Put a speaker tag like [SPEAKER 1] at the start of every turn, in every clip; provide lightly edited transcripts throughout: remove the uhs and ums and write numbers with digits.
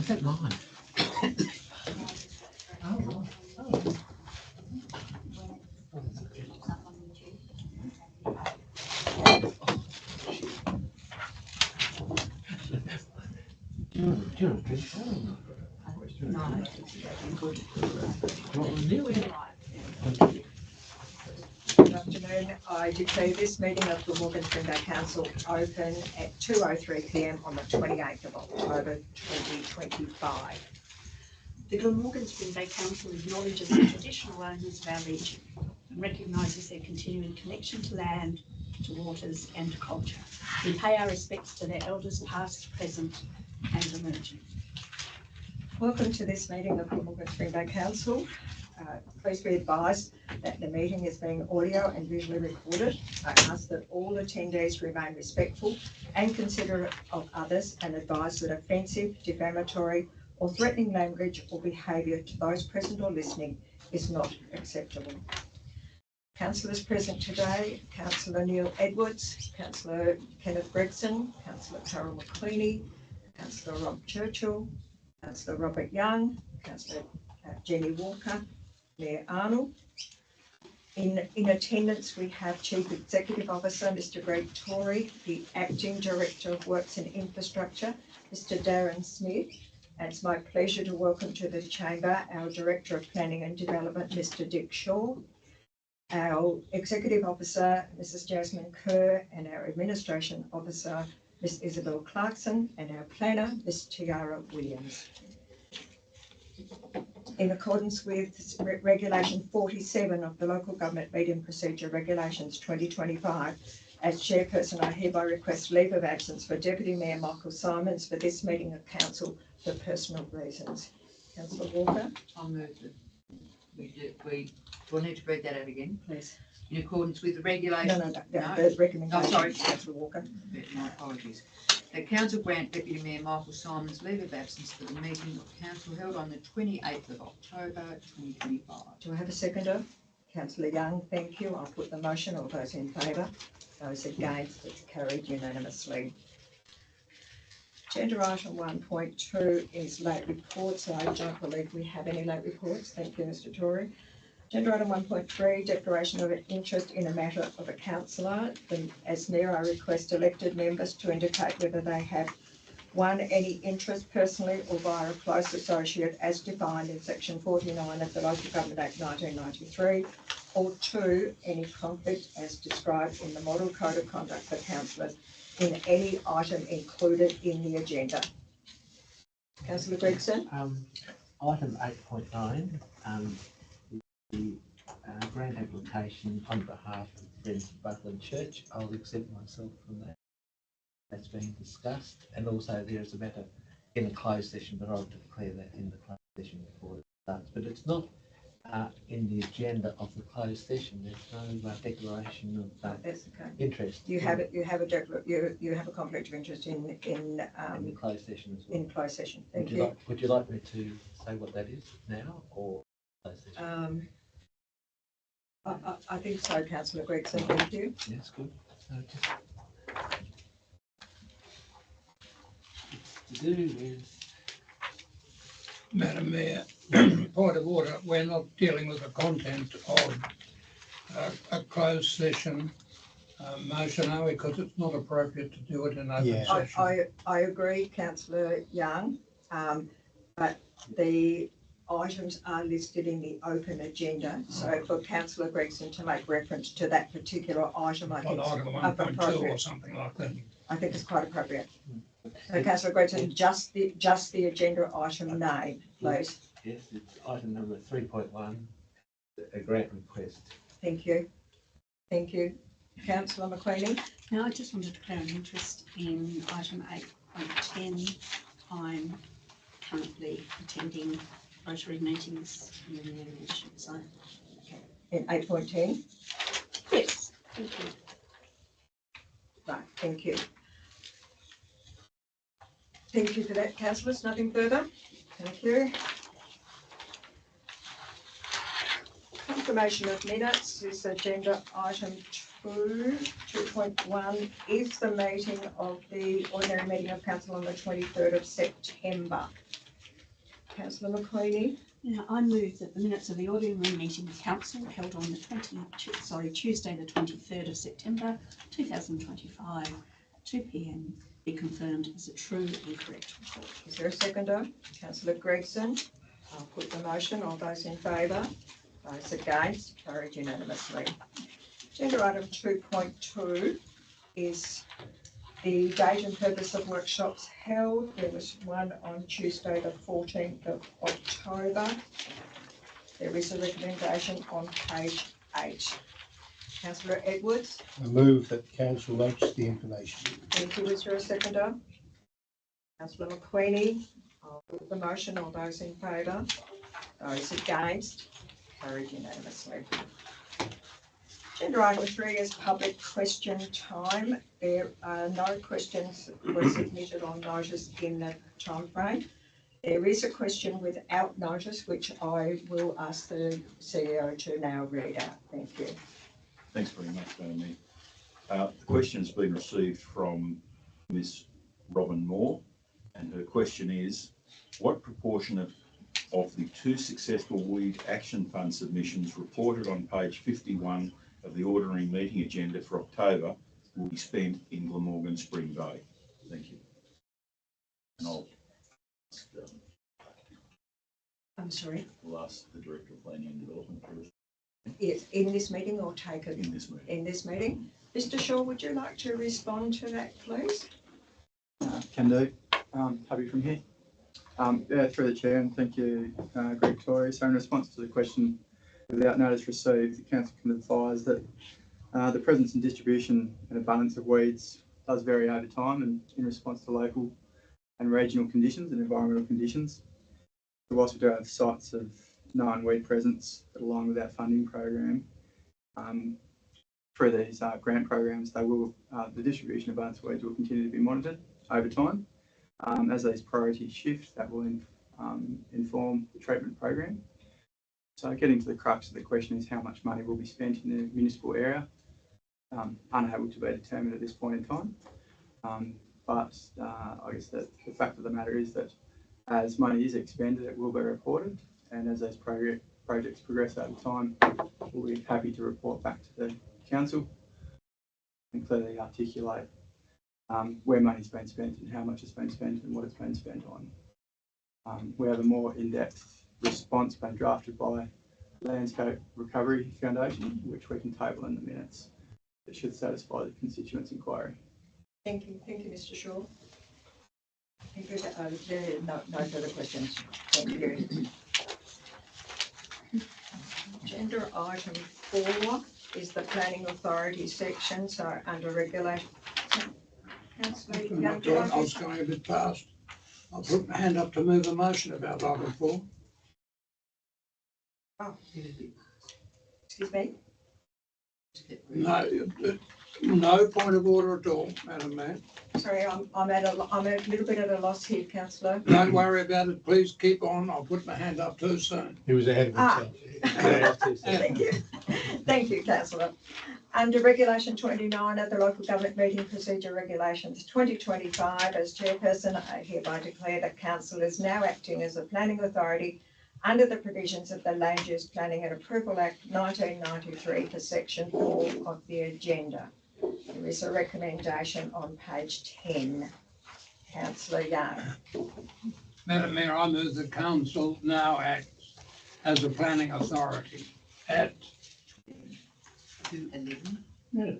[SPEAKER 1] is that mine? Oh, right. Oh. Do you want to drink that or not?
[SPEAKER 2] No, I think it's good.
[SPEAKER 1] Well, nearly.
[SPEAKER 2] Good afternoon. I declare this meeting of the Morgan Spring Bay Council open at 2:03 p.m. on the 28th of October 2025.
[SPEAKER 3] The Glamorgan Spring Bay Council acknowledges the traditional owners of our region and recognises their continuing connection to land, to waters and to culture. We pay our respects to their elders past, present and emerging.
[SPEAKER 2] Welcome to this meeting of the Morgan Spring Bay Council. Please be advised that the meeting is being audio and visually recorded. I ask that all attendees remain respectful and considerate of others and advise that offensive, defamatory or threatening language or behaviour to those present or listening is not acceptable. Councillors present today: Councillor Neil Edwards, Councillor Kenneth Gregson, Councillor Carol McQueenie, Councillor Rob Churchill, Councillor Robert Young, Councillor Jenny Walker, Mayor Arnold. In attendance we have Chief Executive Officer Mr Greg Torrey, the Acting Director of Works and Infrastructure Mr Darren Smith, and it's my pleasure to welcome to the Chamber our Director of Planning and Development Mr Dick Shaw, our Executive Officer Mrs Jasmine Kerr, and our Administration Officer Miss Isabel Clarkson, and our Planner Miss Tiara Williams. In accordance with Regulation 47 of the Local Government Meeting Procedure Regulations 2025, as Chairperson I hereby request leave of absence for Deputy Mayor Michael Simons for this meeting of Council for personal reasons. Councillor Walker.
[SPEAKER 4] I'll move it. Do I need to read that out again?
[SPEAKER 2] Please.
[SPEAKER 4] In accordance with the regulation.
[SPEAKER 2] No. The recommendation.
[SPEAKER 4] Oh, sorry.
[SPEAKER 2] Councillor Walker.
[SPEAKER 4] My apologies. The Council grant Deputy Mayor Michael Simons leave of absence for the meeting of Council held on the 28th of October 2025.
[SPEAKER 2] Do I have a seconder? Councillor Young, thank you. I'll put the motion. All those in favour? Those against? It's carried unanimously. Agenda item 1.2 is late reports. I don't believe we have any late reports. Thank you, Mr Torrey. Agenda item 1.3, declaration of an interest in a matter of a councillor. As Mayor, I request elected members to indicate whether they have: 1, any interest personally or via a close associate as defined in section 49 of the Local Government Act 1993, or 2, any conflict as described in the Model Code of Conduct for Councillors in any item included in the agenda. Councillor Gregson.
[SPEAKER 1] Item 8.9, the grant application on behalf of Friends of Buckland Church. I'll exempt myself from that. That's being discussed, and also there is a matter in a closed session, but I'll declare that in the closed session before it starts. But it's not in the agenda of the closed session. There's no declaration of
[SPEAKER 2] That's okay.
[SPEAKER 1] interest.
[SPEAKER 2] You have it. You have a conflict of interest in
[SPEAKER 1] the closed session as well.
[SPEAKER 2] in closed session. Thank you.
[SPEAKER 1] Would you like me to say what that is now, or closed session?
[SPEAKER 2] I think so, Councillor Gregson. Thank you.
[SPEAKER 1] Yes, good. So it's to do with.
[SPEAKER 5] Madam Mayor, point of order, we're not dealing with the content of a closed session motion, are we? Because it's not appropriate to do it in open session.
[SPEAKER 2] I agree, Councillor Young, but the items are listed in the open agenda. So for Councillor Gregson to make reference to that particular item, I think
[SPEAKER 5] item 1.2 or something like that.
[SPEAKER 2] I think it's quite appropriate. So Councillor Gregson, just the agenda item name, please.
[SPEAKER 1] Yes, it's item number 3.1, a grant request.
[SPEAKER 2] Thank you. Thank you. Councillor McQueenie.
[SPEAKER 3] Now I just want to declare an interest in item 8.10. I'm currently attending Rotary meetings in the area, so.
[SPEAKER 2] In 8.10.
[SPEAKER 3] Yes, thank you.
[SPEAKER 2] Right, thank you. Thank you for that, councillors. Nothing further. Thank you. Confirmation of minutes is agenda item 2.1 is the meeting of the ordinary meeting of council on the 23rd of September. Councillor McQueenie.
[SPEAKER 3] Now, I move that the minutes of the ordinary meeting of council held on the Tuesday, the 23rd of September 2025, 2 p.m. be confirmed as a true and correct report.
[SPEAKER 2] Is there a seconder? Councillor Gregson. I'll put the motion. All those in favour? Those against? Carried unanimously. Agenda item 2.2 is the date and purpose of workshops held. There was one on Tuesday, the 14th of October. There is a recommendation on page 8. Councillor Edwards.
[SPEAKER 6] I move that council notes the information.
[SPEAKER 2] Thank you. Is there a seconder? Councillor McQueenie. I'll put the motion. All those in favour? Those against? Carried unanimously. Agenda item 3 is public question time. There are no questions that were submitted on notice in the time frame. There is a question without notice, which I will ask the CEO to now read out. Thank you.
[SPEAKER 7] Thanks very much, Naomi. The question has been received from Ms. Robin Moore, and her question is, what proportion of the 2 successful Weed Action Fund submissions reported on page 51 of the ordinary meeting agenda for October will be spent in Glamorgan Spring Bay? Thank you. And
[SPEAKER 2] I'm sorry.
[SPEAKER 7] I'll ask the Director of Planning and Development first
[SPEAKER 2] Yes, in this meeting or take it
[SPEAKER 7] in this meeting.
[SPEAKER 2] in this meeting? Mr. Shaw, would you like to respond to that, please?
[SPEAKER 8] Can do. Happy from here. Yeah, through the chair, and thank you, Greg Torrey. So in response to the question, without notice received, the council can advise that the presence and distribution and abundance of weeds does vary over time and in response to local and regional conditions and environmental conditions. So whilst we do have sites of known weed presence that align with our funding program, through these grant programs, the distribution of abundance of weeds will continue to be monitored over time. As these priorities shift, that will inform the treatment program. So getting to the crux of the question is how much money will be spent in the municipal area. Unable to be determined at this point in time. But I guess that the fact of the matter is that as money is expended, it will be reported. And as those projects progress over time, we'll be happy to report back to the council and clearly articulate where money's been spent and how much it's been spent and what it's been spent on. We have a more in-depth response being drafted by Landscape Recovery Foundation, which we can table in the minutes. It should satisfy the constituents' inquiry.
[SPEAKER 2] Thank you, Mr. Shaw. Thank you. There are no further questions. Thank you. Agenda item 4 is the Planning Authority section, so under regulation. Councillor,
[SPEAKER 5] I was going a bit fast. I'll put my hand up to move a motion about item 4.
[SPEAKER 2] Oh, excuse me.
[SPEAKER 5] No point of order at all, Madam Mayor.
[SPEAKER 2] Sorry, I'm a little bit at a loss here, councillor.
[SPEAKER 5] Don't worry about it. Please keep on. I'll put my hand up too soon.
[SPEAKER 6] He was ahead of himself.
[SPEAKER 2] Thank you. Thank you, councillor. Under Regulation 29 of the Local Government Meeting Procedure Regulations 2025, as chairperson, I hereby declare that council is now acting as a planning authority under the provisions of the Land Use Planning and Approval Act 1993 for section 4 of the agenda. There is a recommendation on page 10. Councillor Young.
[SPEAKER 5] Madam Mayor, I move the council now acts as a planning authority at
[SPEAKER 4] 211.
[SPEAKER 5] yes.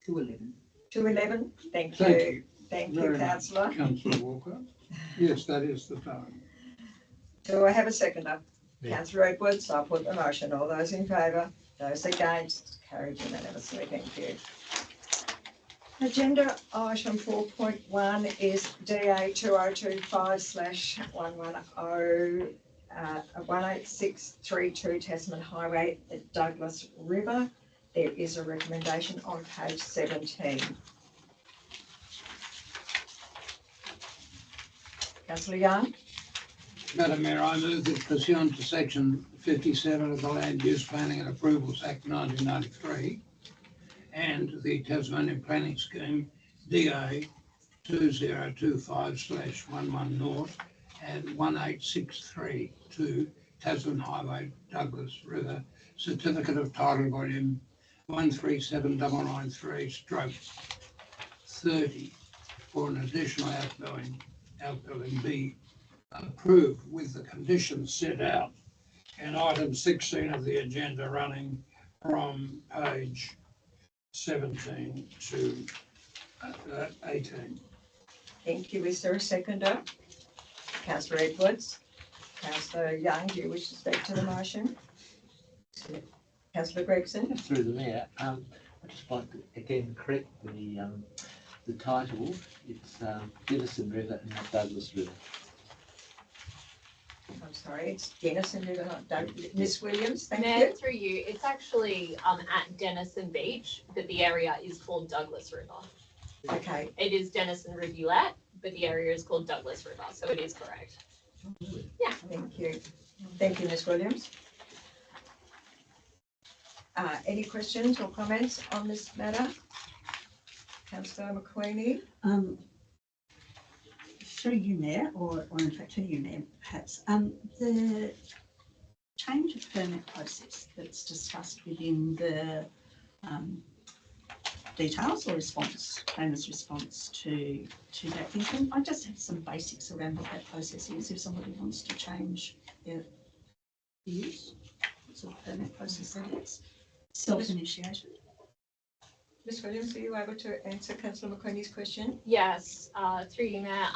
[SPEAKER 4] 211.
[SPEAKER 2] 211. Thank you.
[SPEAKER 5] Thank you.
[SPEAKER 2] Thank you,
[SPEAKER 5] Very much,
[SPEAKER 2] councillor.
[SPEAKER 5] Councillor Walker. Yes, that is the time.
[SPEAKER 2] Do I have a seconder?
[SPEAKER 6] Yeah.
[SPEAKER 2] Councillor Edwards, I'll put the motion. All those in favour? Those against? Carried unanimously. Thank you. Agenda item 4.1 is DA 2025/110 18632 Tasman Highway at Douglas River. There is a recommendation on page 17. Councillor Young.
[SPEAKER 5] Madam Mayor, I move that pursuant to section 57 of the Land Use Planning and Approvals Act 1993 and the Tasmanian Planning Scheme DA 2025/110 and 1863 to Tasman Highway, Douglas River, certificate of title volume 137993/30 for an additional outbuilding be approved with the conditions set out in item 16 of the agenda, running from page 17 to 18.
[SPEAKER 2] Thank you. Is there a seconder? Councillor Edwards. Councillor Young, do you wish to speak to the motion? Councillor Gregson.
[SPEAKER 1] Through the mayor, I'd just like to again correct the title. It's Denison River and not Douglas River.
[SPEAKER 2] I'm sorry, it's Denison River, not Douglas. Miss Williams, thank
[SPEAKER 9] Mayor,
[SPEAKER 2] you.
[SPEAKER 9] through you, it's actually at Denison Beach, but the area is called Douglas River.
[SPEAKER 2] Okay,
[SPEAKER 9] It is Denison Rivulet, but the area is called Douglas River, so it is correct.
[SPEAKER 2] thank you. Thank you, Miss Williams. Any questions or comments on this matter? Councillor McQueenie.
[SPEAKER 3] Through you, Mayor, or in fact to you, Mayor, perhaps, the change of permit process that's discussed within the details or response, owner's response to that thing. I just have some basics around what that process is if somebody wants to change their use. What sort of permit process that is? Self-initiated.
[SPEAKER 2] Miss Williams, are you able to answer Councillor McQueenie's question?
[SPEAKER 9] Yes, through you, Mayor.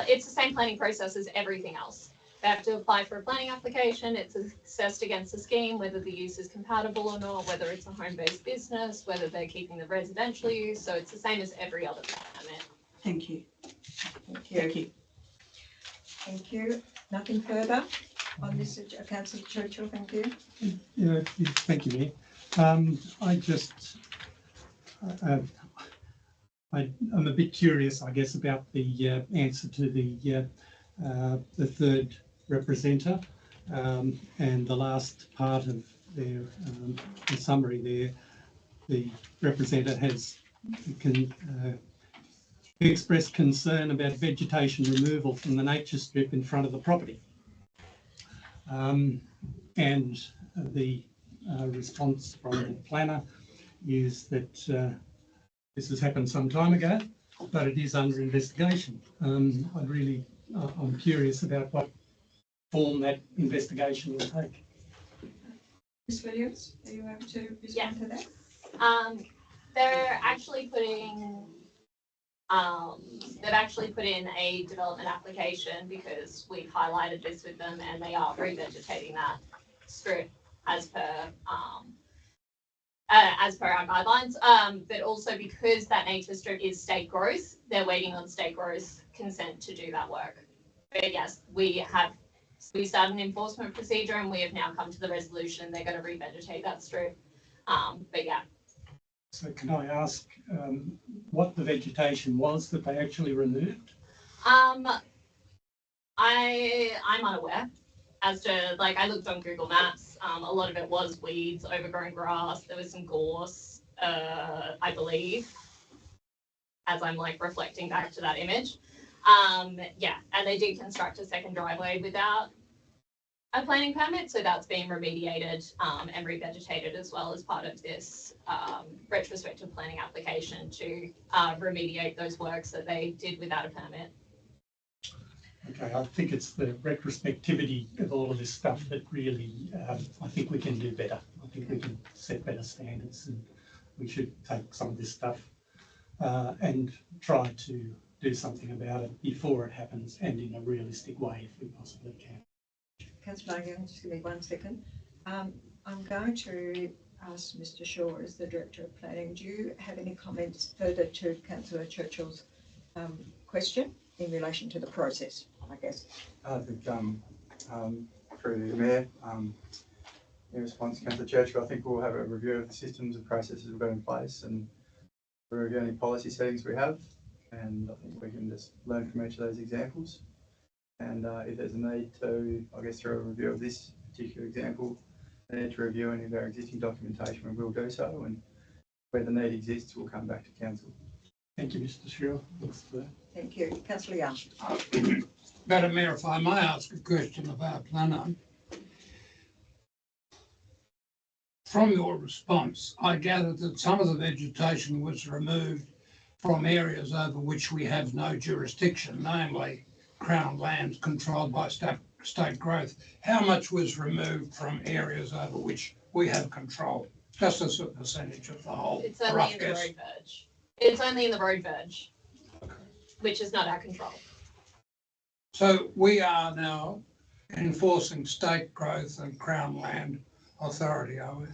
[SPEAKER 9] It's the same planning process as everything else. They have to apply for a planning application. It's assessed against the scheme, whether the use is compatible or not, whether it's a home-based business, whether they're keeping the residential use. So it's the same as every other permit.
[SPEAKER 3] Thank you.
[SPEAKER 2] Thank you. Thank you. Nothing further on this, Councillor Churchill, thank you.
[SPEAKER 6] Yeah, thank you, Mayor. I'm a bit curious, I guess, about the answer to the third representative and the last part of their the summary there. The representative has expressed concern about vegetation removal from the nature strip in front of the property. And the response from the planner is that this has happened some time ago, but it is under investigation. I'm curious about what form that investigation will take.
[SPEAKER 2] Ms. Williams, are you able to respond to that?
[SPEAKER 9] They're actually putting, they've actually put in a development application because we've highlighted this with them and they are revegetating that strip as per our guidelines. But also because that nature strip is state growth, they're waiting on state growth consent to do that work. But yes, we started an enforcement procedure and we have now come to the resolution. They're going to revegetate that strip. But yeah.
[SPEAKER 6] So can I ask what the vegetation was that they actually removed?
[SPEAKER 9] I'm unaware as to, like, I looked on Google Maps. A lot of it was weeds, overgrown grass. There was some gorse, I believe, as I'm like reflecting back to that image. Yeah, and they did construct a second driveway without a planning permit, so that's being remediated and revegetated as well as part of this retrospective planning application to remediate those works that they did without a permit.
[SPEAKER 6] Okay, I think it's the retrospectivity of all of this stuff that really, I think we can do better. I think we can set better standards and we should take some of this stuff and try to do something about it before it happens and in a realistic way if we possibly can.
[SPEAKER 2] Councillor Young, just give me 1 second. I'm going to ask Mr. Shaw as the Director of Planning. Do you have any comments further to Councillor Churchill's question in relation to the process, I guess?
[SPEAKER 8] I think through the Mayor, in response to Councillor Churchill, I think we'll have a review of the systems and processes we've got in place and review any policy settings we have, and I think we can just learn from each of those examples. And if there's a need to, I guess through a review of this particular example, a need to review any of our existing documentation, we will do so, and where the need exists, we'll come back to Council.
[SPEAKER 6] Thank you, Mr. Shaw. Thanks for that.
[SPEAKER 2] Thank you. Councillor Young.
[SPEAKER 5] Madam Mayor, if I may ask a question of our planner. From your response, I gathered that some of the vegetation was removed from areas over which we have no jurisdiction, namely Crown lands controlled by state growth. How much was removed from areas over which we have control? Just as a percentage of the whole.
[SPEAKER 9] It's only
[SPEAKER 5] rough
[SPEAKER 9] in the
[SPEAKER 5] guess.
[SPEAKER 9] road verge. It's only in the road verge, which is not our control.
[SPEAKER 5] So we are now enforcing state growth and Crown land authority, are we?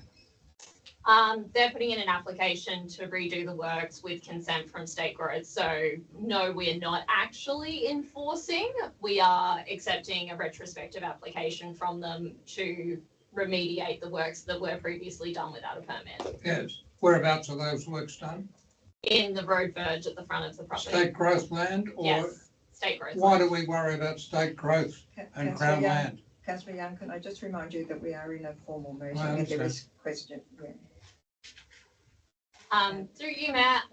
[SPEAKER 9] They're putting in an application to redo the works with consent from state growth. So no, we're not actually enforcing. We are accepting a retrospective application from them to remediate the works that were previously done without a permit.
[SPEAKER 5] Yes. Whereabouts are those works done?
[SPEAKER 9] In the road verge at the front of the property.
[SPEAKER 5] State growth land or?
[SPEAKER 9] Yes, state growth.
[SPEAKER 5] Why do we worry about state growth and
[SPEAKER 2] Councillor
[SPEAKER 5] Crown
[SPEAKER 2] Young,
[SPEAKER 5] land?
[SPEAKER 2] Councillor Young, can I just remind you that we are in a formal meeting
[SPEAKER 5] I
[SPEAKER 2] and there
[SPEAKER 5] understand.
[SPEAKER 2] is question. Yeah.
[SPEAKER 9] Through you, Matt,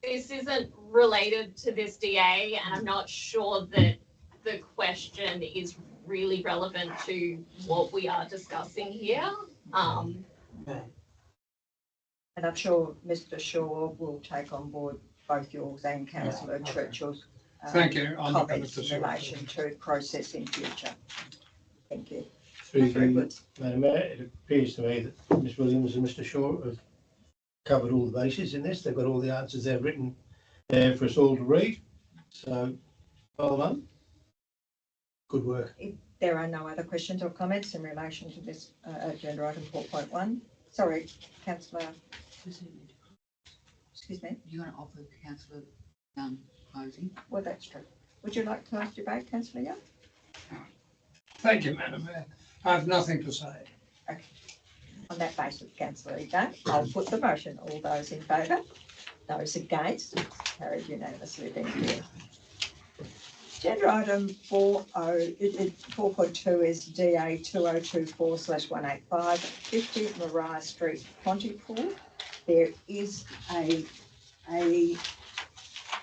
[SPEAKER 9] this isn't related to this DA, and I'm not sure that the question is really relevant to what we are discussing here.
[SPEAKER 2] And I'm sure Mr. Shaw will take on board both yours and Councillor Churchill's
[SPEAKER 5] Thank you. I'll look at it
[SPEAKER 2] comments
[SPEAKER 5] to see
[SPEAKER 2] in
[SPEAKER 5] what
[SPEAKER 2] relation to process in future. Thank you.
[SPEAKER 10] Through
[SPEAKER 2] Very
[SPEAKER 10] you,
[SPEAKER 2] good.
[SPEAKER 10] Madam Mayor, it appears to me that Ms Williams and Mr Shaw have covered all the bases in this. They've got all the answers they've written there for us all to read. So, well done. Good work.
[SPEAKER 2] If there are no other questions or comments in relation to this agenda item 4.1. Sorry, Councillor, excuse me.
[SPEAKER 4] You want to offer councillor Young closing?
[SPEAKER 2] Well, that's true. Would you like to close debate, Councillor Young?
[SPEAKER 5] Thank you, Madam Mayor. I have nothing to say.
[SPEAKER 2] On that basis, Councillor Young, I'll put the motion. All those in favour? Those against? Carried unanimously. Thank you. Agenda item 4.2 is DA 2024/185, 50 Maria Street, Pontypool. There is a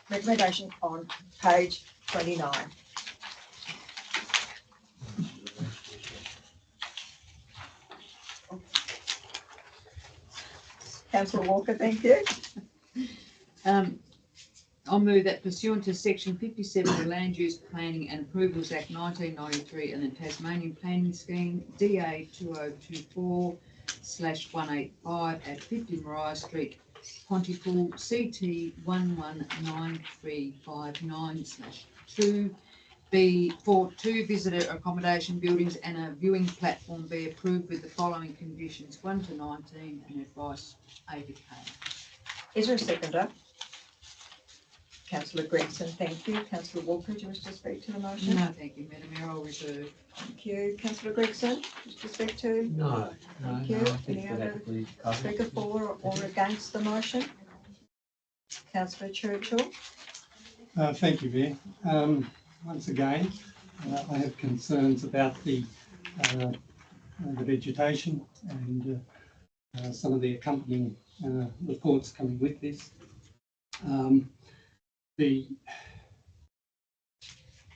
[SPEAKER 2] recommendation on page 29. Councillor Walker, thank you.
[SPEAKER 4] I'll move that pursuant to section 57 of the Land Use Planning and Approvals Act 1993 and the Tasmanian Planning Scheme, DA 2024/185 at 50 Maria Street, Pontypool, CT 119359/2, B for 2 visitor accommodation buildings and a viewing platform be approved with the following conditions 1 to 19 and advice 80K.
[SPEAKER 2] Is there a seconder? Councillor Gregson, thank you. Councillor Walker, do you wish to speak to the motion?
[SPEAKER 4] No, thank you, Madam Mayor, I'll reserve.
[SPEAKER 2] Thank you. Councillor Gregson, wish to speak to?
[SPEAKER 1] No,
[SPEAKER 2] Thank you.
[SPEAKER 1] I think
[SPEAKER 2] Any
[SPEAKER 1] that
[SPEAKER 2] other
[SPEAKER 1] adequately covered.
[SPEAKER 2] Speaker for or against the motion? Councillor Churchill?
[SPEAKER 6] Thank you, Mayor. Once again, I have concerns about the vegetation and some of the accompanying reports coming with this.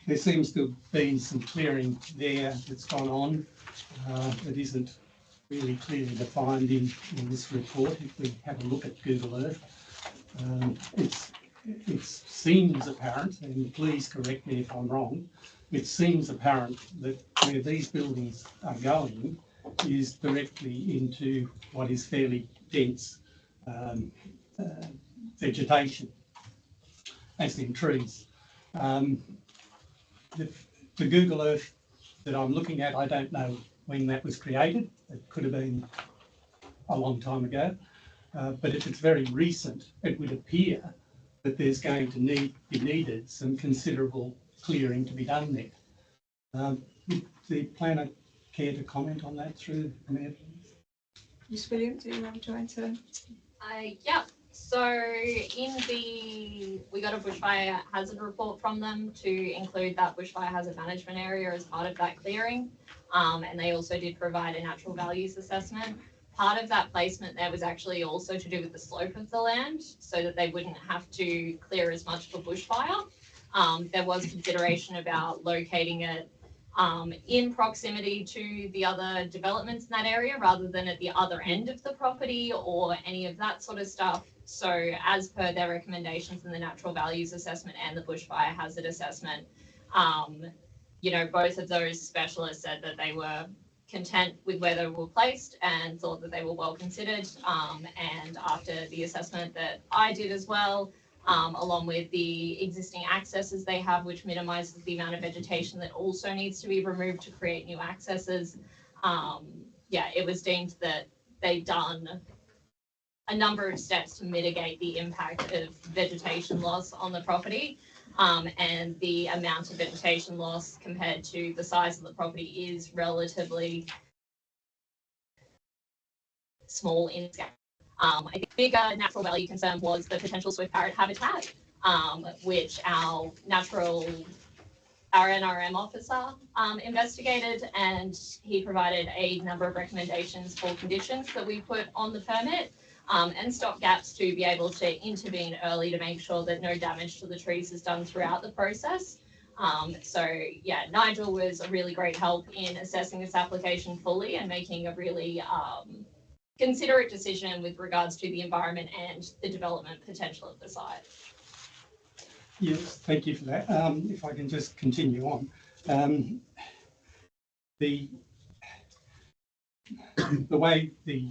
[SPEAKER 6] There seems to have been some clearing there that's gone on. It isn't really clearly defined in this report. If we have a look at Google Earth, it seems apparent, and please correct me if I'm wrong, it seems apparent that where these buildings are going is directly into what is fairly dense vegetation, as in trees. The Google Earth that I'm looking at, I don't know when that was created. It could have been a long time ago. But if it's very recent, it would appear that there's going to be needed some considerable clearing to be done there. Would the planner care to comment on that through the Mayor, please?
[SPEAKER 2] Ms Williams, do you want to answer?
[SPEAKER 9] Yeah, so we got a bushfire hazard report from them to include that bushfire hazard management area as part of that clearing. And they also did provide a natural values assessment. Part of that placement there was actually also to do with the slope of the land so that they wouldn't have to clear as much for bushfire. there was consideration about locating it in proximity to the other developments in that area rather than at the other end of the property or any of that sort of stuff. So as per their recommendations in the natural values assessment and the bushfire hazard assessment, you know, both of those specialists said that they were content with where they were placed and thought that they were well considered. And after the assessment that I did as well, along with the existing accesses they have, which minimizes the amount of vegetation that also needs to be removed to create new accesses. Yeah, it was deemed that they've done a number of steps to mitigate the impact of vegetation loss on the property. And the amount of vegetation loss compared to the size of the property is relatively small in scale. I think the bigger natural value concern was the potential swift parrot habitat, which our NRM officer investigated, and he provided a number of recommendations for conditions that we put on the permit, and stopgaps to be able to intervene early to make sure that no damage to the trees is done throughout the process. So yeah, Nigel was a really great help in assessing this application fully and making a really considerate decision with regards to the environment and the development potential of the site.
[SPEAKER 6] Yes, thank you for that. If I can just continue on. The way the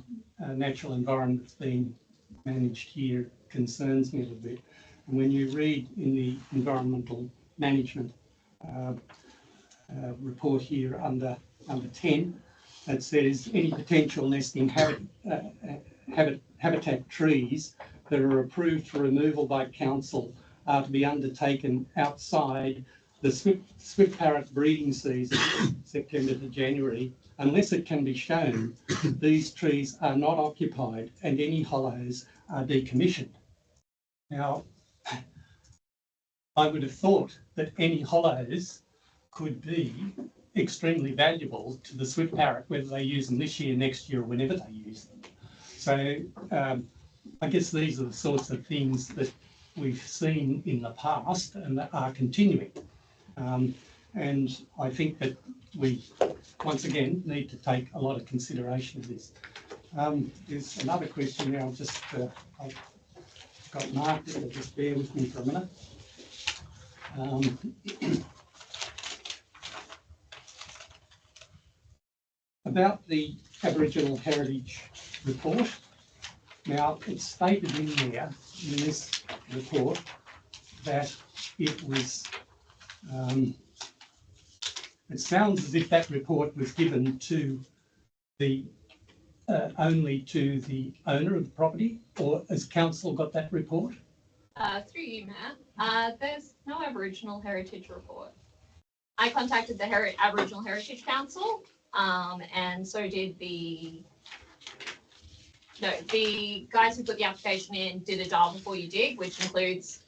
[SPEAKER 6] natural environment is being managed here concerns me a little bit. And when you read in the environmental management report here under 10, it says any potential nesting habitat trees that are approved for removal by council are to be undertaken outside the swift parrot breeding season, September to January, unless it can be shown that these trees are not occupied and any hollows are decommissioned. Now, I would have thought that any hollows could be extremely valuable to the swift parrot, whether they use them this year, next year, or whenever they use them. So I guess these are the sorts of things that we've seen in the past and that are continuing. And I think that we, once again, need to take a lot of consideration of this. There's another question now, I've got marked it, but just bear with me for a minute. About the Aboriginal Heritage Report. Now, it's stated in there, in this report, that it was, it sounds as if that report was given to the, only to the owner of the property, or has council got that report?
[SPEAKER 9] Through you, Matt, there's no Aboriginal Heritage Report. I contacted the Aboriginal Heritage Council, and so did the guys who put the application in did a dial before you dig, which includes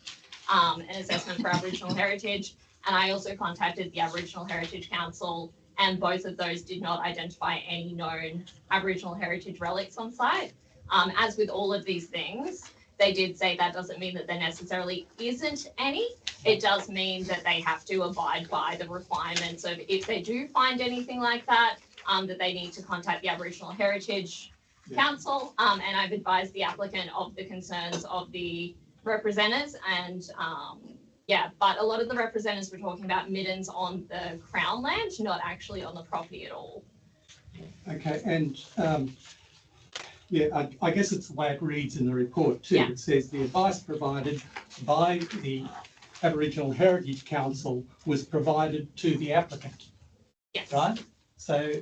[SPEAKER 9] an assessment for Aboriginal heritage. And I also contacted the Aboriginal Heritage Council, and both of those did not identify any known Aboriginal heritage relics on site. As with all of these things, they did say that doesn't mean that there necessarily isn't any. It does mean that they have to abide by the requirements of, if they do find anything like that, that they need to contact the Aboriginal Heritage Council. And I've advised the applicant of the concerns of the representatives, and yeah, but a lot of the representatives were talking about middens on the Crown land, not actually on the property at all.
[SPEAKER 6] Okay, and yeah, I guess it's the way it reads in the report too. Yeah. It says the advice provided by the Aboriginal Heritage Council was provided to the applicant.
[SPEAKER 9] Yes.
[SPEAKER 6] Right? So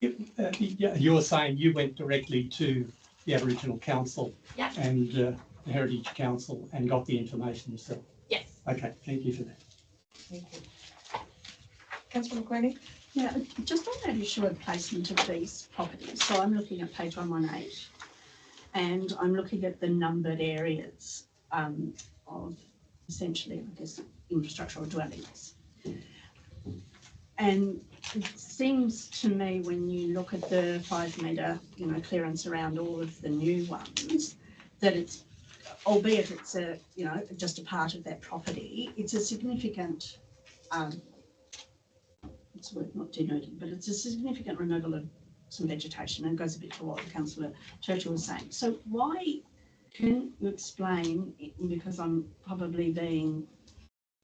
[SPEAKER 6] you're saying you went directly to the Aboriginal Council, yeah, and the Heritage Council and got the information yourself?
[SPEAKER 9] Yes.
[SPEAKER 6] Okay, thank you for that.
[SPEAKER 2] Thank you. Councillor McQueenie?
[SPEAKER 3] Yeah, just on that issue of placement of these properties. So I'm looking at page 118 and I'm looking at the numbered areas of essentially, I guess, infrastructure or dwellings. And it seems to me when you look at the 5 metre, clearance around all of the new ones, that it's albeit it's a, you know, just a part of that property, it's a significant, it's a word, not denuding, but it's a significant removal of some vegetation, and goes a bit to what Councillor Churchill was saying. So why, can you explain, because I'm probably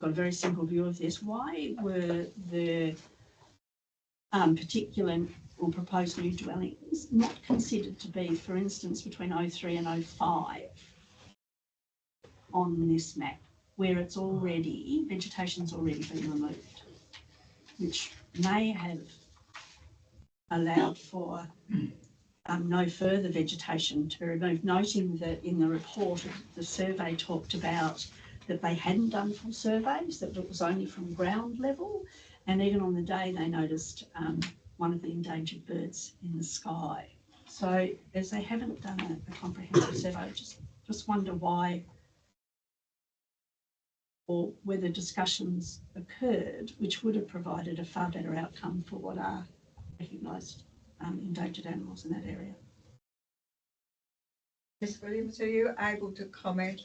[SPEAKER 3] got a very simple view of this, why were the particular or proposed new dwellings not considered to be, for instance, between 03 and 05 on this map, where it's already, vegetation's already been removed, which may have allowed for no further vegetation to be removed, noting that in the report the survey talked about that they hadn't done full surveys, that it was only from ground level, and even on the day they noticed one of the endangered birds in the sky. So as they haven't done a comprehensive survey, I just wonder why, or whether discussions occurred which would have provided a far better outcome for what are recognised endangered animals in that area.
[SPEAKER 2] Ms Williams, are you able to comment?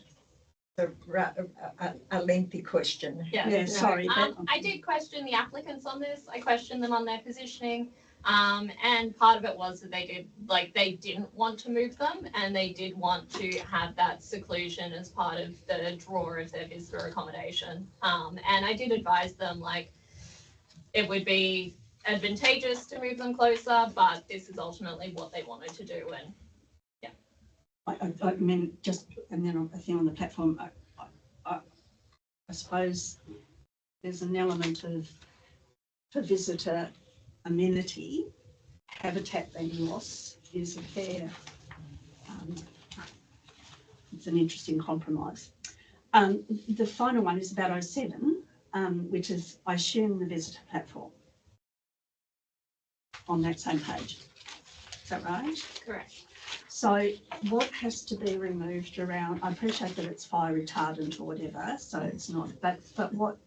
[SPEAKER 2] A lengthy question.
[SPEAKER 9] Yeah,
[SPEAKER 3] Yeah, sorry, but-
[SPEAKER 9] I did question the applicants on this. I questioned them on their positioning. And part of it was that they didn't want to move them, and they did want to have that seclusion as part of the draw of their visitor accommodation. And I did advise them, like, it would be advantageous to move them closer, but this is ultimately what they wanted to do. And
[SPEAKER 3] I mean, just, and then a thing on the platform, I suppose there's an element of, for visitor amenity, habitat being lost is a fair, it's an interesting compromise. The final one is about 07, which is, I assume, the visitor platform on that same page. Is that right?
[SPEAKER 9] correct.
[SPEAKER 3] So what has to be removed around, I appreciate that it's fire retardant or whatever, so it's not, but what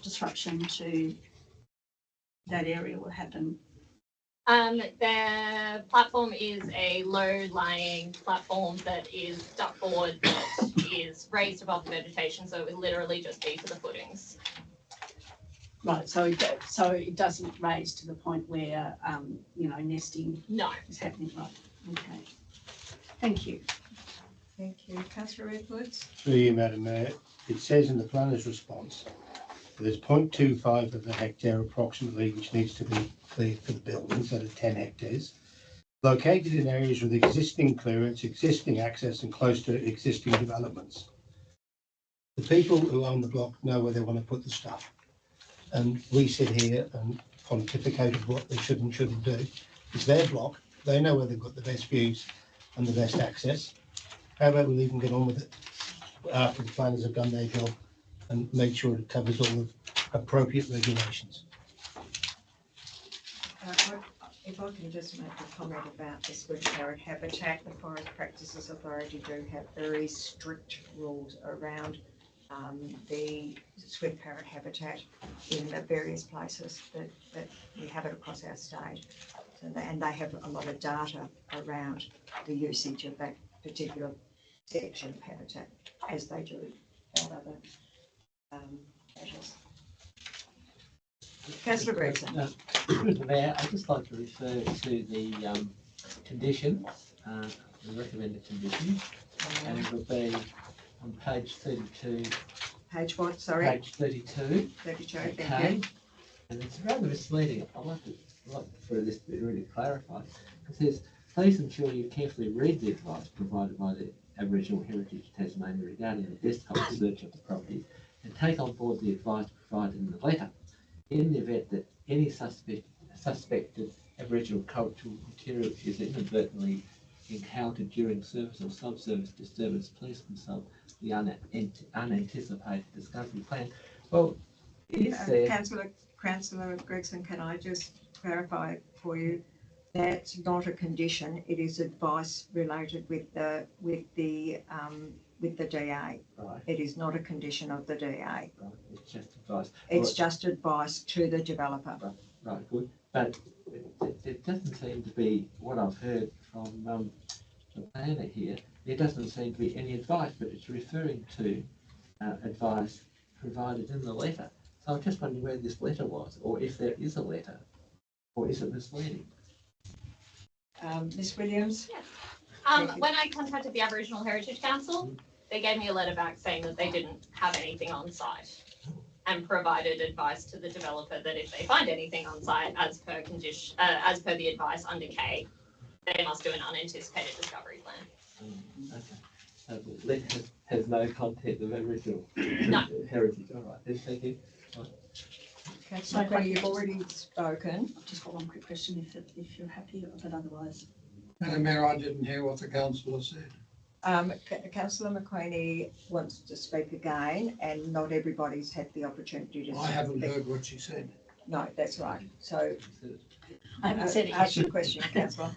[SPEAKER 3] disruption to that area will happen?
[SPEAKER 9] Their platform is a low-lying platform that is duckboard, that is raised above the vegetation, so it would literally just be for the footings.
[SPEAKER 3] Right, so it doesn't raise to the point where, you know, nesting
[SPEAKER 9] No.
[SPEAKER 3] is happening, right? Okay. Thank you.
[SPEAKER 2] Thank you. Councillor Edwards?
[SPEAKER 10] Through you, Madam Mayor, it says in the planner's response, that there's 0.25 of a hectare approximately, which needs to be cleared for the buildings, out of 10 hectares, located in areas with existing clearance, existing access and close to existing developments. The people who own the block know where they want to put the stuff. And we sit here and pontificate of what they should and shouldn't do. It's their block. They know where they've got the best views and the best access. How about we even get on with it after the planners have done their job and make sure it covers all the appropriate regulations?
[SPEAKER 2] If I can just make a comment about the swift parrot habitat, the Forest Practices Authority do have very strict rules around the swift parrot habitat in the various places that we have it across our state. So and they have a lot of data around the usage of that particular section of habitat, as they do our other measures. Councillor Gregson.
[SPEAKER 1] Mayor, I'd just like to refer to the conditions, the recommended conditions, and it will be on page 32.
[SPEAKER 2] Page what, sorry?
[SPEAKER 1] Page 32.
[SPEAKER 2] 32,
[SPEAKER 1] Okay.
[SPEAKER 2] thank you.
[SPEAKER 1] And it's rather misleading. I'd like for this to be really clarified. It says, please ensure you carefully read the advice provided by the Aboriginal Heritage Tasmania regarding the desktop search of the property and take on board the advice provided in the letter. In the event that any suspected Aboriginal cultural material is inadvertently encountered during service or sub-service disturbance, please consult the unanticipated discovery plan. Well, is there...
[SPEAKER 2] Councillor Gregson, can I just clarify for you? That's not a condition. It is advice related with the DA.
[SPEAKER 1] Right.
[SPEAKER 2] It is not a condition of the DA.
[SPEAKER 1] Right, it's just advice.
[SPEAKER 2] It's just advice to the developer.
[SPEAKER 1] Right, good. But it doesn't seem to be what I've heard from the planner here, there doesn't seem to be any advice, but it's referring to advice provided in the letter. So I'm just wondering where this letter was, or if there is a letter, or is it misleading?
[SPEAKER 2] Ms Williams?
[SPEAKER 9] When I contacted the Aboriginal Heritage Council, they gave me a letter back saying that they didn't have anything on site and provided advice to the developer that if they find anything on site as per the advice under K, they must do an unanticipated discovery plan.
[SPEAKER 1] Okay. So the letter has no content of Aboriginal
[SPEAKER 9] No.
[SPEAKER 1] heritage. All right, then, thank you.
[SPEAKER 2] Councillor McQueen, you've already spoken.
[SPEAKER 3] I've just got one quick question if you're happy, but otherwise.
[SPEAKER 5] Madam Mayor, I didn't hear what the councillor said.
[SPEAKER 2] Councillor McQueenie wants to speak again, and not everybody's had the opportunity to.
[SPEAKER 5] I haven't
[SPEAKER 2] speak.
[SPEAKER 5] heard what she said.
[SPEAKER 2] No, that's right. So
[SPEAKER 3] I haven't said it
[SPEAKER 2] ask
[SPEAKER 3] yet.
[SPEAKER 2] your question, councillor.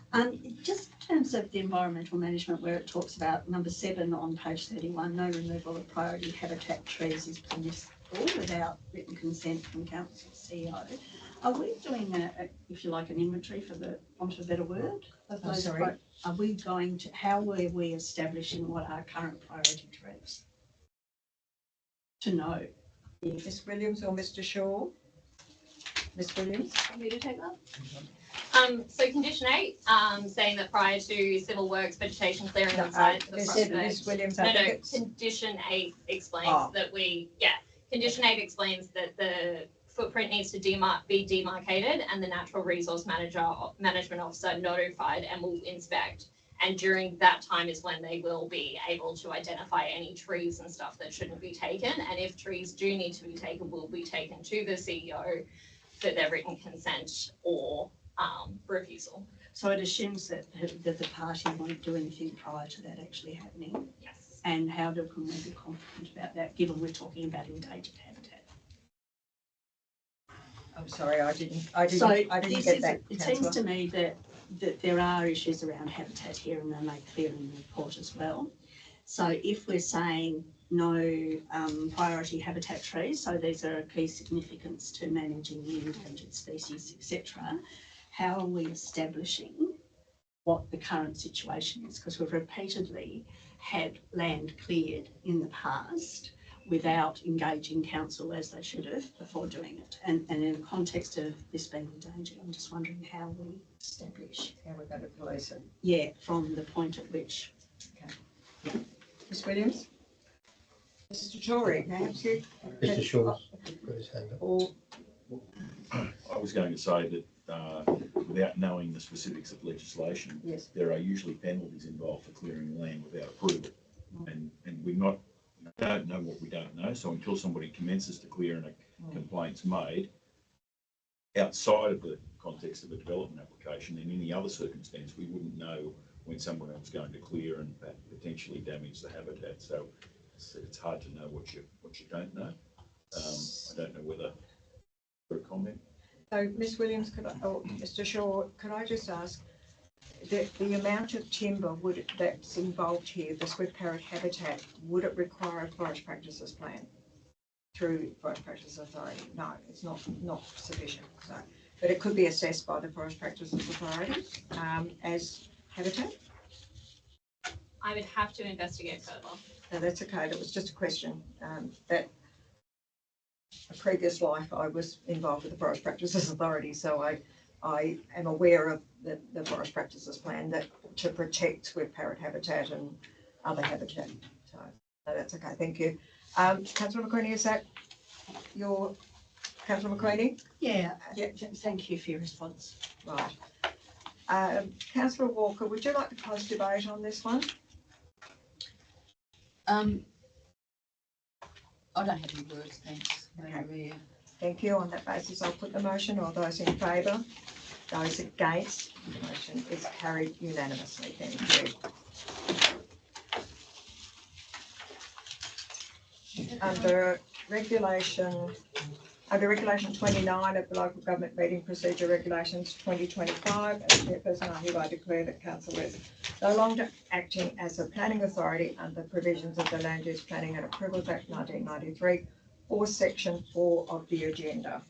[SPEAKER 3] Just in terms of the environmental management, where it talks about number 7 on page 31, no removal of priority habitat trees is permissible without written consent from council CEO. Are we doing if you like, an inventory for the, want of a better word? Of
[SPEAKER 2] I'm
[SPEAKER 3] those
[SPEAKER 2] sorry?
[SPEAKER 3] Are we going to, how are we establishing what are current priority trees? To know if,
[SPEAKER 2] Ms Williams or Mr Shaw? Ms Williams?
[SPEAKER 9] Want me to take that? So condition 8, saying that prior to civil works, vegetation clearing on site for the
[SPEAKER 2] Ms
[SPEAKER 9] prospect.
[SPEAKER 2] Williams,
[SPEAKER 9] No,
[SPEAKER 2] I
[SPEAKER 9] no,
[SPEAKER 2] think it's.
[SPEAKER 9] condition 8 explains
[SPEAKER 2] Oh.
[SPEAKER 9] that condition 8 explains that the footprint needs to be demarcated and the natural resource management officer notified and will inspect. And during that time is when they will be able to identify any trees and stuff that shouldn't be taken. And if trees do need to be taken, will be taken to the CEO for their written consent or refusal.
[SPEAKER 3] so it assumes that the party won't do anything prior to that actually happening.
[SPEAKER 9] Yes.
[SPEAKER 3] And how can we be confident about that, given we're talking about endangered habitat?
[SPEAKER 2] I'm sorry, I didn't
[SPEAKER 3] So
[SPEAKER 2] get that,
[SPEAKER 3] it seems
[SPEAKER 2] councillor.
[SPEAKER 3] to me that there are issues around habitat here, and they make clear in the report as well. So if we're saying no priority habitat trees, so these are of key significance to managing the endangered species, etc., how are we establishing what the current situation is? Because we've repeatedly had land cleared in the past without engaging council as they should have before doing it. And in the context of this being endangered, I'm just wondering how we establish,
[SPEAKER 2] How we're going to police it.
[SPEAKER 3] from the point at which.
[SPEAKER 2] Ms Williams? Mr Tory, perhaps you?
[SPEAKER 10] Mr Shaw's got his hand up.
[SPEAKER 2] Or,
[SPEAKER 7] I was going to say that without knowing the specifics of legislation,
[SPEAKER 2] yes,
[SPEAKER 7] there are usually penalties involved for clearing land without approval. And we don't know what we don't know, so until somebody commences to clear and a complaint's made, outside of the context of a development application, in any other circumstance, we wouldn't know when someone was going to clear and potentially damage the habitat. So it's hard to know what you don't know. I don't know whether for a comment.
[SPEAKER 2] so Ms Williams, or Mr Shaw, could I just ask, the amount of timber that's involved here, the Swift Parrot habitat, would it require a forest practices plan through Forest Practices Authority? No, it's not sufficient. So, but it could be assessed by the Forest Practices Authority as habitat.
[SPEAKER 9] I would have to investigate further.
[SPEAKER 2] No, that's okay. That was just a question. That a previous life I was involved with the Forest Practices Authority, so I am aware of the Forest Practices Plan that to protect Swift Parrot habitat and other habitat. So no, that's okay. Thank you. Councillor McQueenie, is that your Councillor McQueenie?
[SPEAKER 3] Yeah,
[SPEAKER 2] Yeah.
[SPEAKER 3] thank you for your response.
[SPEAKER 2] Right. Councillor Walker, would you like to close debate on this one?
[SPEAKER 4] I don't have any words, thanks. Madam Mayor.
[SPEAKER 2] Thank you. On that basis, I'll put the motion. All those in favour? Those against? The motion is carried unanimously. Thank you. Under Regulation 29 of the Local Government Meeting Procedure Regulations 2025, as Chairperson, I hereby declare that Council is no longer acting as a planning authority under the provisions of the Land Use Planning and Approvals Act 1993 or Section 4 of the agenda.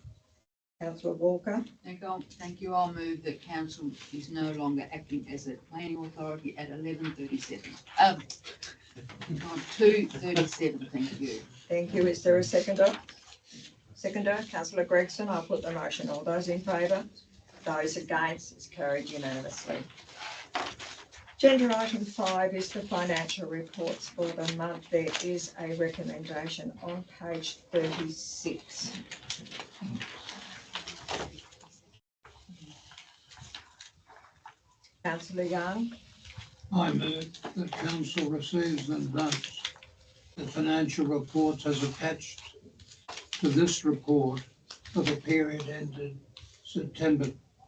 [SPEAKER 2] Councillor Walker.
[SPEAKER 4] Thank you. I'll move that council is no longer acting as a planning authority at 11:37. 2:37, thank you.
[SPEAKER 2] Thank you. Is there a seconder? Seconder, councillor Gregson. I'll put the motion. All those in favour? Those against? It's carried unanimously. Agenda item 5 is the financial reports for the month. There is a recommendation on page 36. Councillor Young.
[SPEAKER 5] I move that council receives and notes the financial reports as attached to this report for the period ended September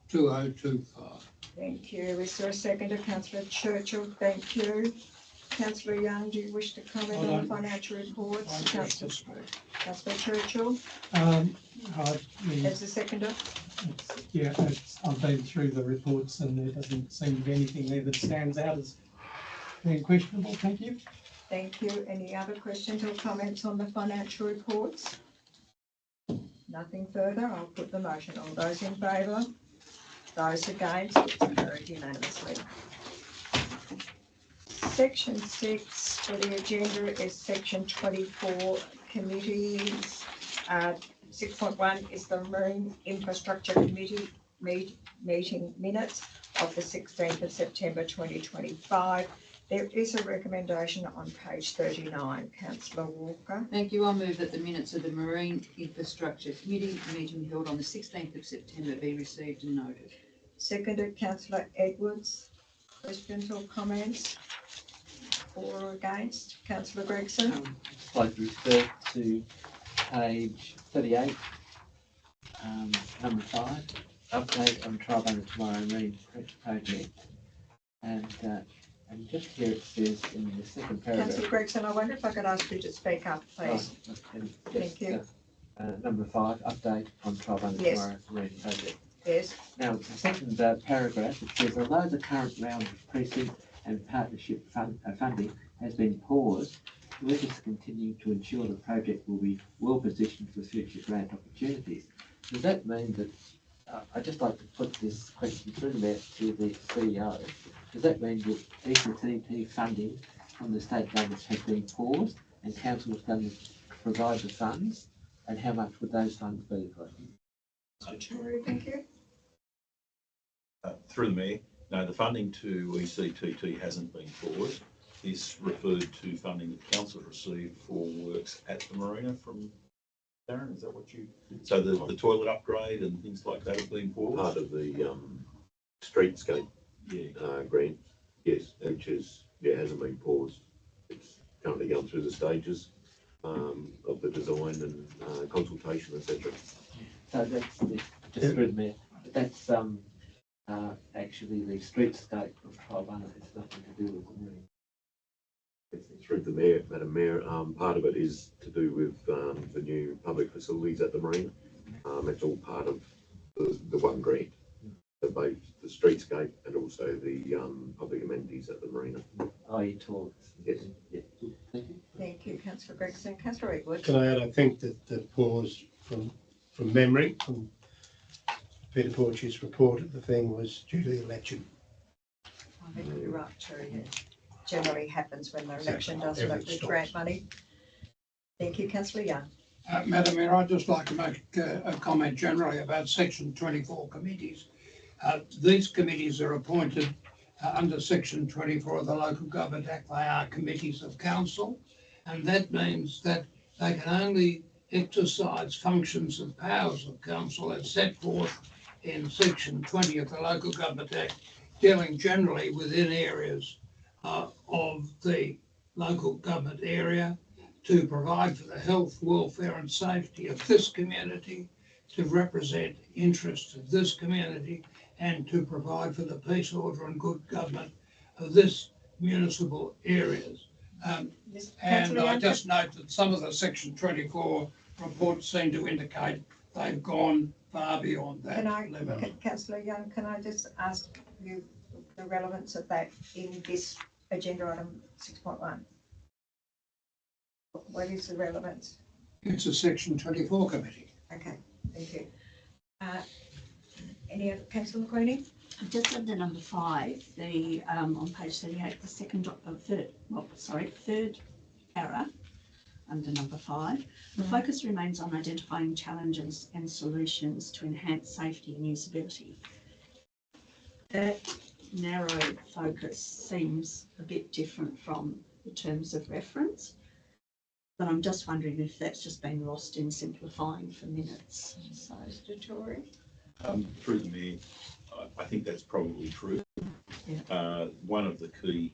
[SPEAKER 5] 2025.
[SPEAKER 2] Thank you. Is there a seconder? Councillor Churchill. Thank you. Councillor Young, do you wish to comment on the financial reports? Councillor Churchill, as a seconder.
[SPEAKER 6] I've been through the reports and there doesn't seem to be anything there that stands out as being questionable. Thank you.
[SPEAKER 2] Thank you. Any other questions or comments on the financial reports? Nothing further. I'll put the motion. All those in favour? Those against? It's carried unanimously. Section 6 for the agenda is section 24 committees. 6.1 is the Marine Infrastructure Committee meeting minutes of the 16th of September 2025. There is a recommendation on page 39. Councillor Walker.
[SPEAKER 4] Thank you. I'll move that the minutes of the Marine Infrastructure Committee meeting held on the 16th of September be received and noted.
[SPEAKER 2] Seconded, Councillor Edwards. Questions or comments? For or against? Councillor Gregson.
[SPEAKER 1] I'd like to refer to page 38, number 5, update on Tribunal Tomorrow Marine project. And just here it says in the second paragraph.
[SPEAKER 2] Councillor Gregson, I wonder if I could ask you to speak up, please. Thank you.
[SPEAKER 1] Number 5, update on Tribunal
[SPEAKER 2] Yes.
[SPEAKER 1] Tomorrow Marine project.
[SPEAKER 2] Yes.
[SPEAKER 1] Now, the second paragraph, it says, although the current round of precinct and partnership funding has been paused, workers continue to ensure the project will be well positioned for future grant opportunities. Does that mean that, I'd just like to put this question through there to the CEO, does that mean that ECTT funding from the state government has been paused and council is going to provide the funds, and how much would those funds be, please?
[SPEAKER 2] Thank you.
[SPEAKER 7] Through the Mayor, no, the funding to ECTT hasn't been paused. This referred to funding that council received for works at the marina from Darren, is that what you? So the toilet upgrade and things like that have been paused?
[SPEAKER 11] Part of the streetscape grant, yes, which is, hasn't been paused. It's currently going through the stages of the design and consultation, etc.
[SPEAKER 1] So that's just through the Mayor, that's actually the streetscape of Tribunal, it's nothing to do with the marine.
[SPEAKER 11] Through the Mayor, Madam Mayor, part of it is to do with the new public facilities at the marina. It's all part of the one grant, both the streetscape and also the public amenities at the marina.
[SPEAKER 1] i.e. toilets.
[SPEAKER 11] Yes.
[SPEAKER 1] Yeah. Thank you.
[SPEAKER 2] Thank you, Councillor Gregson. Councillor Edwards.
[SPEAKER 10] Can I add, I think that the pause from memory, from Peter Porteous' report at the thing was due to the election.
[SPEAKER 2] I think you're right, too. Yeah. Generally happens when the election doesn't
[SPEAKER 10] Everything
[SPEAKER 2] with
[SPEAKER 10] stops.
[SPEAKER 2] grant money. Thank you, Councillor Young.
[SPEAKER 5] Madam Mayor, I'd just like to make a comment generally about section 24 committees. These committees are appointed under section 24 of the Local Government Act. They are committees of council, and that means that they can only exercise functions and powers of council as set forth in section 20 of the Local Government Act, dealing generally within areas of the local government area, to provide for the health, welfare and safety of this community, to represent interests of this community, and to provide for the peace, order and good government of this municipal areas. And I just note that some of the section 24 reports seem to indicate they've gone far beyond that level.
[SPEAKER 2] Councillor Young, can I just ask you the relevance of that in this agenda item 6.1? What is the relevance?
[SPEAKER 5] It's a section 24 committee.
[SPEAKER 2] Okay, thank you. Any other, councillor Queenie?
[SPEAKER 3] Just under number 5, the on page 38, the third error under number 5. The focus remains on identifying challenges and solutions to enhance safety and usability. That narrow focus seems a bit different from the terms of reference, but I'm just wondering if that's just been lost in simplifying for minutes. So,
[SPEAKER 2] Mr. Tory?
[SPEAKER 7] Through the mayor, I think that's probably true.
[SPEAKER 3] Yeah.
[SPEAKER 7] One of the key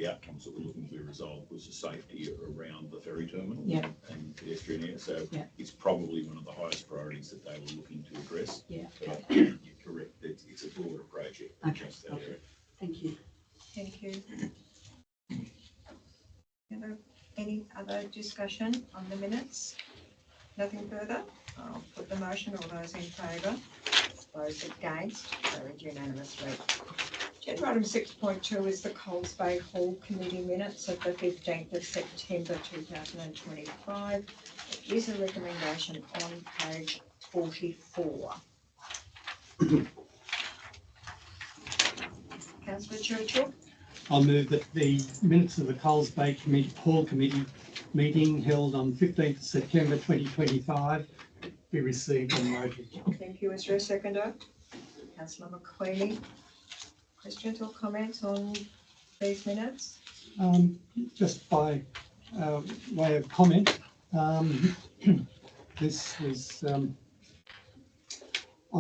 [SPEAKER 7] outcomes that were looking to be resolved was the safety around the ferry terminal
[SPEAKER 3] Yeah.
[SPEAKER 7] and pedestrian area. So
[SPEAKER 3] Yeah.
[SPEAKER 7] it's probably one of the highest priorities that they were looking to address.
[SPEAKER 3] Yeah.
[SPEAKER 7] But you're correct, it's a broader project. than
[SPEAKER 3] Okay,
[SPEAKER 7] just that
[SPEAKER 3] okay.
[SPEAKER 7] area.
[SPEAKER 3] Thank you.
[SPEAKER 2] Thank you. Any other discussion on the minutes? Nothing further? I'll put the motion. All those in favour? Those against? Carried unanimously. Agenda item 6.2 is the Coles Bay Hall Committee minutes of the 15th of September 2025. It is a recommendation on page 44. Councillor Churchill?
[SPEAKER 6] I'll move that the minutes of the Coles Bay Hall Committee meeting held on 15th of September 2025 be received and noted.
[SPEAKER 2] Thank you. Is there a seconder? Councillor McQueenie. Questions or comments on these minutes?
[SPEAKER 6] Just by way of comment, this was, I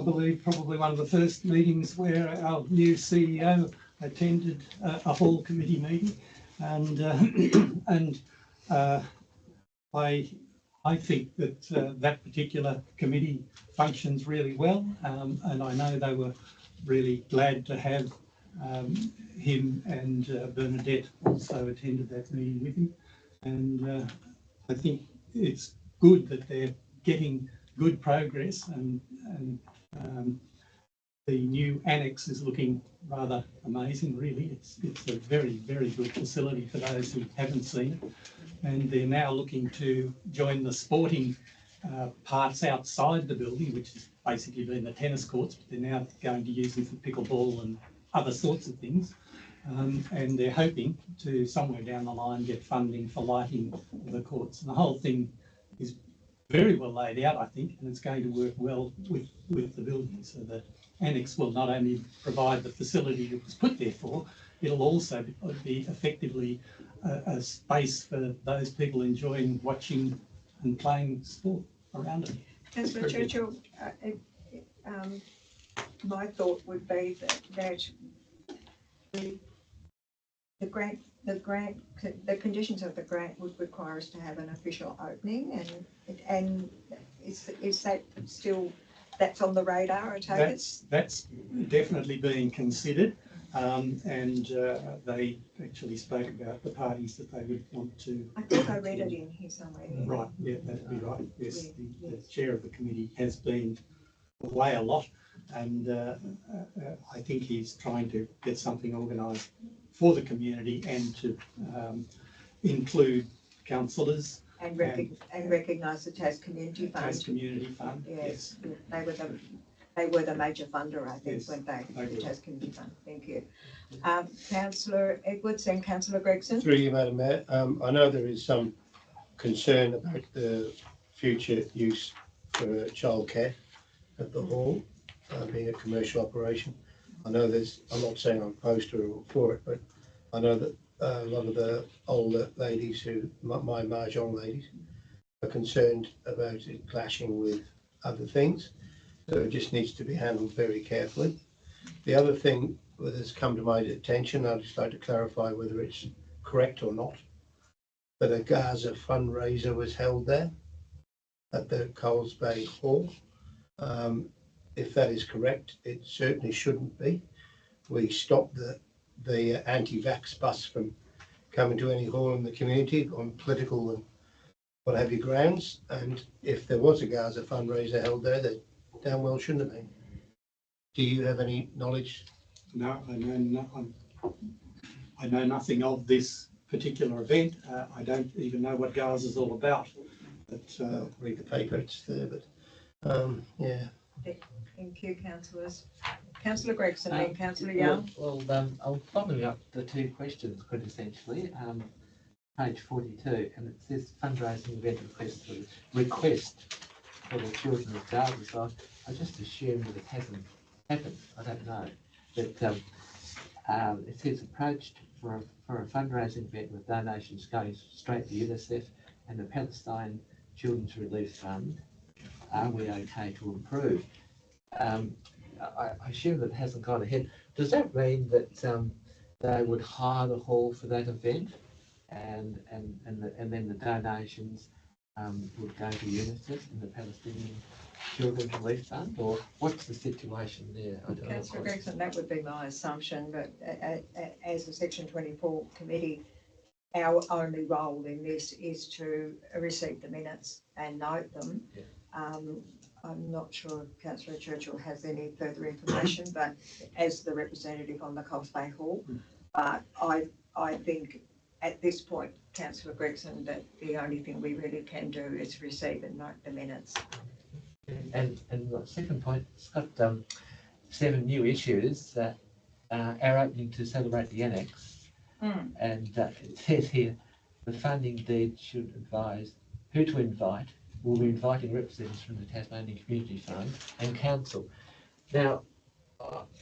[SPEAKER 6] believe, probably one of the first meetings where our new CEO attended a hall committee meeting, and I think that that particular committee functions really well, and I know they were really glad to have him and Bernadette also attended that meeting with him, and I think it's good that they're getting good progress, and the new annex is looking rather amazing, really. It's a very, very good facility for those who haven't seen it, and they're now looking to join the sporting parts outside the building, which has basically been the tennis courts, but they're now going to use them for pickleball and other sorts of things. And they're hoping to somewhere down the line get funding for lighting the courts. And the whole thing is very well laid out, I think, and it's going to work well with the building. So the annex will not only provide the facility it was put there for, it'll also be effectively a space for those people enjoying watching and playing sport around it.
[SPEAKER 2] Councillor Churchill, my thought would be that the conditions of the grant would require us to have an official opening, and is that still, that's on the radar, I take it?
[SPEAKER 6] That's definitely being considered, and they actually spoke about the parties that they would want to.
[SPEAKER 2] I think I read it in here somewhere.
[SPEAKER 6] Right, yeah, that'd be right. Yes,
[SPEAKER 2] Yeah,
[SPEAKER 6] the chair of the committee has been away a lot, and I think he's trying to get something organised for the community and to include councillors.
[SPEAKER 2] And recognise the TAS Community Fund.
[SPEAKER 6] TAS Community Fund,
[SPEAKER 2] Yes, they were the major funder, I think,
[SPEAKER 6] Yes,
[SPEAKER 2] weren't they?
[SPEAKER 6] they
[SPEAKER 2] The
[SPEAKER 6] were.
[SPEAKER 2] TAS Community Fund. Thank you. Councillor Edwards and Councillor Gregson.
[SPEAKER 10] Through you, Madam Mayor, I know there is some concern about the future use for childcare at the hall, being a commercial operation. I know I'm not saying I'm opposed to or for it, but I know that a lot of the older ladies my mahjong ladies, are concerned about it clashing with other things. So it just needs to be handled very carefully. The other thing that has come to my attention, I'd just like to clarify whether it's correct or not, that a Gaza fundraiser was held there at the Coles Bay Hall. If that is correct, it certainly shouldn't be. We stopped the anti-vax bus from coming to any hall in the community on political and what have you grounds. And if there was a Gaza fundraiser held there, that damn well shouldn't have been. Do you have any knowledge?
[SPEAKER 6] No, I know nothing of this particular event. I don't even know what Gaza is all about. But
[SPEAKER 10] Read the paper, it's there, but Yeah.
[SPEAKER 2] Thank you, councillors. Councillor Gregson and Councillor Young.
[SPEAKER 1] Well, I'm following up the two questions quintessentially. Page 42, and it says fundraising event request for the children of Derby. So I just assume that it hasn't happened. I don't know. But it says approached for a fundraising event with donations going straight to UNICEF and the Palestine Children's Relief Fund. Are we okay to improve? I assume that it hasn't gone ahead. Does that mean that they would hire the hall for that event, and then the donations would go to UNICEF and the Palestinian Children's Relief Fund, or what's the situation there? I don't know.
[SPEAKER 2] Councillor Gregson, that would be my assumption, but as a Section 24 committee, our only role in this is to receive the minutes and note them.
[SPEAKER 1] Yeah.
[SPEAKER 2] I'm not sure if Councillor Churchill has any further information, but as the representative on the Coles Bay Hall, but I think at this point, Councillor Gregson, that the only thing we really can do is receive and note the minutes.
[SPEAKER 1] And the second point, it's got 7 new issues that are opening to celebrate the annex. And it says here, the funding deed should advise who to invite. We'll be inviting representatives from the Tasmanian Community Fund and Council. Now,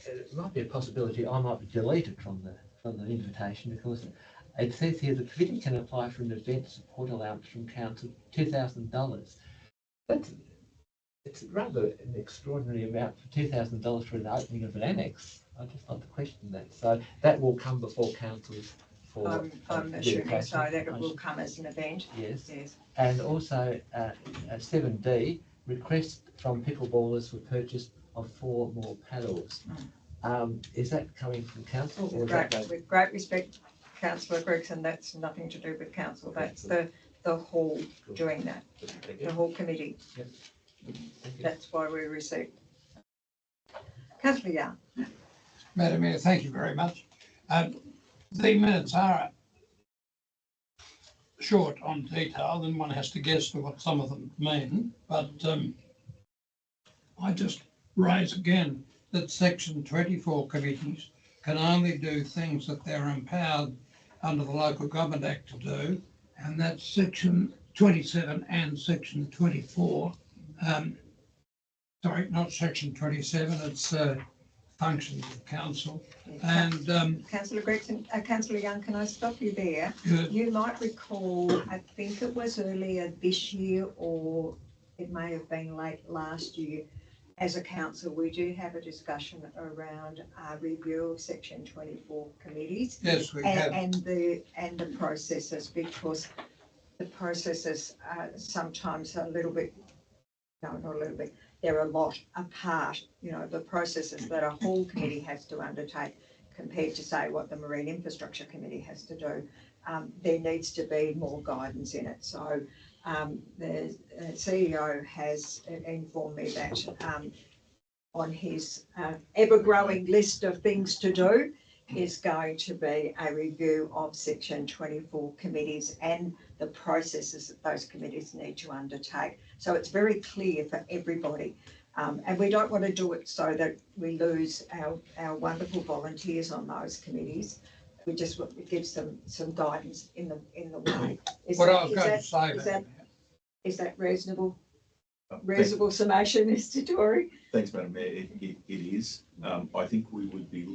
[SPEAKER 1] it might be a possibility I might be deleted from the invitation, because it says here the committee can apply for an event support allowance from Council, $2,000. It's rather an extraordinary amount for $2,000 for the opening of an annex. I just like to question that. So that will come before Council for
[SPEAKER 2] I'm assuming so, that it will come as an event.
[SPEAKER 1] Yes.
[SPEAKER 2] Yes.
[SPEAKER 1] And also 7D, request from pickleballers for purchase of 4 more paddles. Is that coming from Council? Or
[SPEAKER 2] With great respect, Councillor Gregson, that's nothing to do with Council. That's the hall doing that, the hall committee.
[SPEAKER 1] Yep. Thank you.
[SPEAKER 2] That's why we received. Councillor Young.
[SPEAKER 5] Madam Mayor, thank you very much. The minutes are short on detail, and one has to guess what some of them mean, but I just raise again that Section 24 committees can only do things that they're empowered under the Local Government Act to do, and that's Section 27 and Section 24. Sorry, not Section 27, it's functions of council. And
[SPEAKER 2] Councillor Gregson, Councillor Young, can I stop you there?
[SPEAKER 5] good.
[SPEAKER 2] You might recall, I think it was earlier this year, or it may have been late last year, as a council, we do have a discussion around a review of Section 24 committees.
[SPEAKER 5] Yes, we have.
[SPEAKER 2] And the processes, because the processes are sometimes a little bit, no, not a little bit, they're a lot apart, you know, the processes that a hall committee has to undertake compared to, say, what the Marine Infrastructure Committee has to do. There needs to be more guidance in it. So the CEO has informed me that on his ever-growing list of things to do is going to be a review of Section 24 committees and the processes that those committees need to undertake. So it's very clear for everybody. And we don't want to do it so that we lose our wonderful volunteers on those committees. We just want to give some guidance in the way. Is that reasonable? Reasonable summation, Mr. Tory?
[SPEAKER 7] Thanks, Madam Mayor. It is. I think we'll be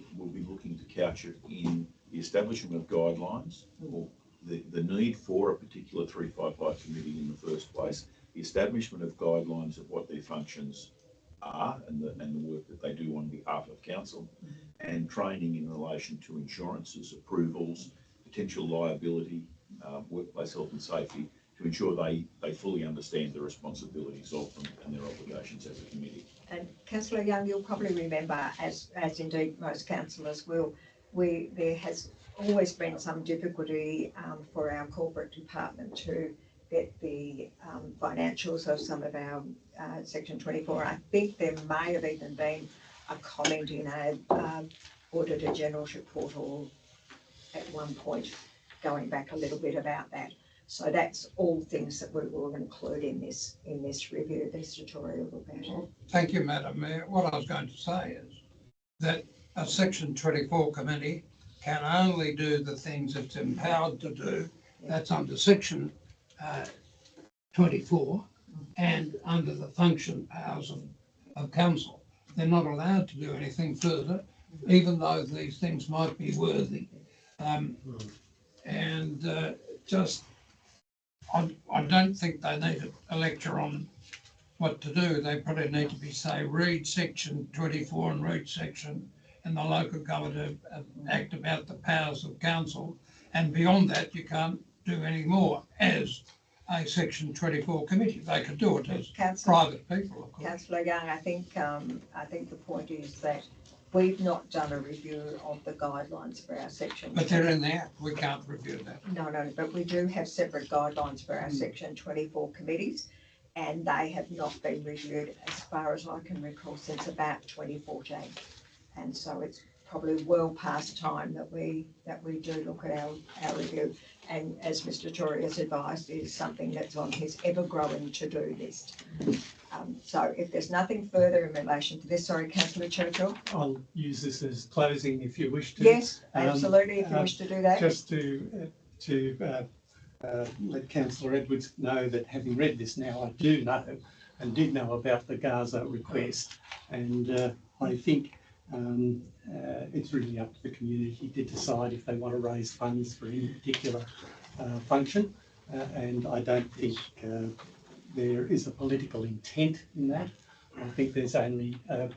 [SPEAKER 7] looking to couch it in the establishment of guidelines, or the need for a particular 355 committee in the first place, the establishment of guidelines of what their functions are and the work that they do on behalf of council, and training in relation to insurances, approvals, potential liability, workplace health and safety, to ensure they fully understand the responsibilities of them and their obligations as a committee.
[SPEAKER 2] And Councillor Young, you'll probably remember, as indeed most councillors will, there has always been some difficulty for our corporate department to get the financials of some of our Section 24. I think there may have even been a comment in our Auditor General's report, or at one point going back a little bit about that. So that's all things that we will include in this review, this tutorial about it.
[SPEAKER 5] Thank you, Madam Mayor. What I was going to say is that a Section 24 committee can only do the things it's empowered to do. That's under Section 24 and under the function powers of council. They're not allowed to do anything further, even though these things might be worthy. I don't think they need a lecture on what to do. They probably need to be read Section 24 and read Section in the Local Government Act about the powers of council. And beyond that, you can't do any more as a Section 24 committee. They could do it as private people, of course.
[SPEAKER 2] Councillor Young, I think the point is that we've not done a review of the guidelines for our section.
[SPEAKER 5] But they're in the Act. We can't review that.
[SPEAKER 2] No, but we do have separate guidelines for our Section 24 committees, and they have not been reviewed, as far as I can recall, since about 2014. And so it's probably well past time that we do look at our review. And as Mr. Tory has advised, it is something that's on his ever-growing to-do list. So if there's nothing further in relation to this, sorry, Councillor Churchill.
[SPEAKER 6] I'll use this as closing if you wish to.
[SPEAKER 2] Yes, absolutely, if you wish to do that.
[SPEAKER 6] Just to let Councillor Edwards know that having read this now, I do know and did know about the Gaza request, and I think it's really up to the community to decide if they want to raise funds for any particular function, and I don't think there is a political intent in that. I think there's only a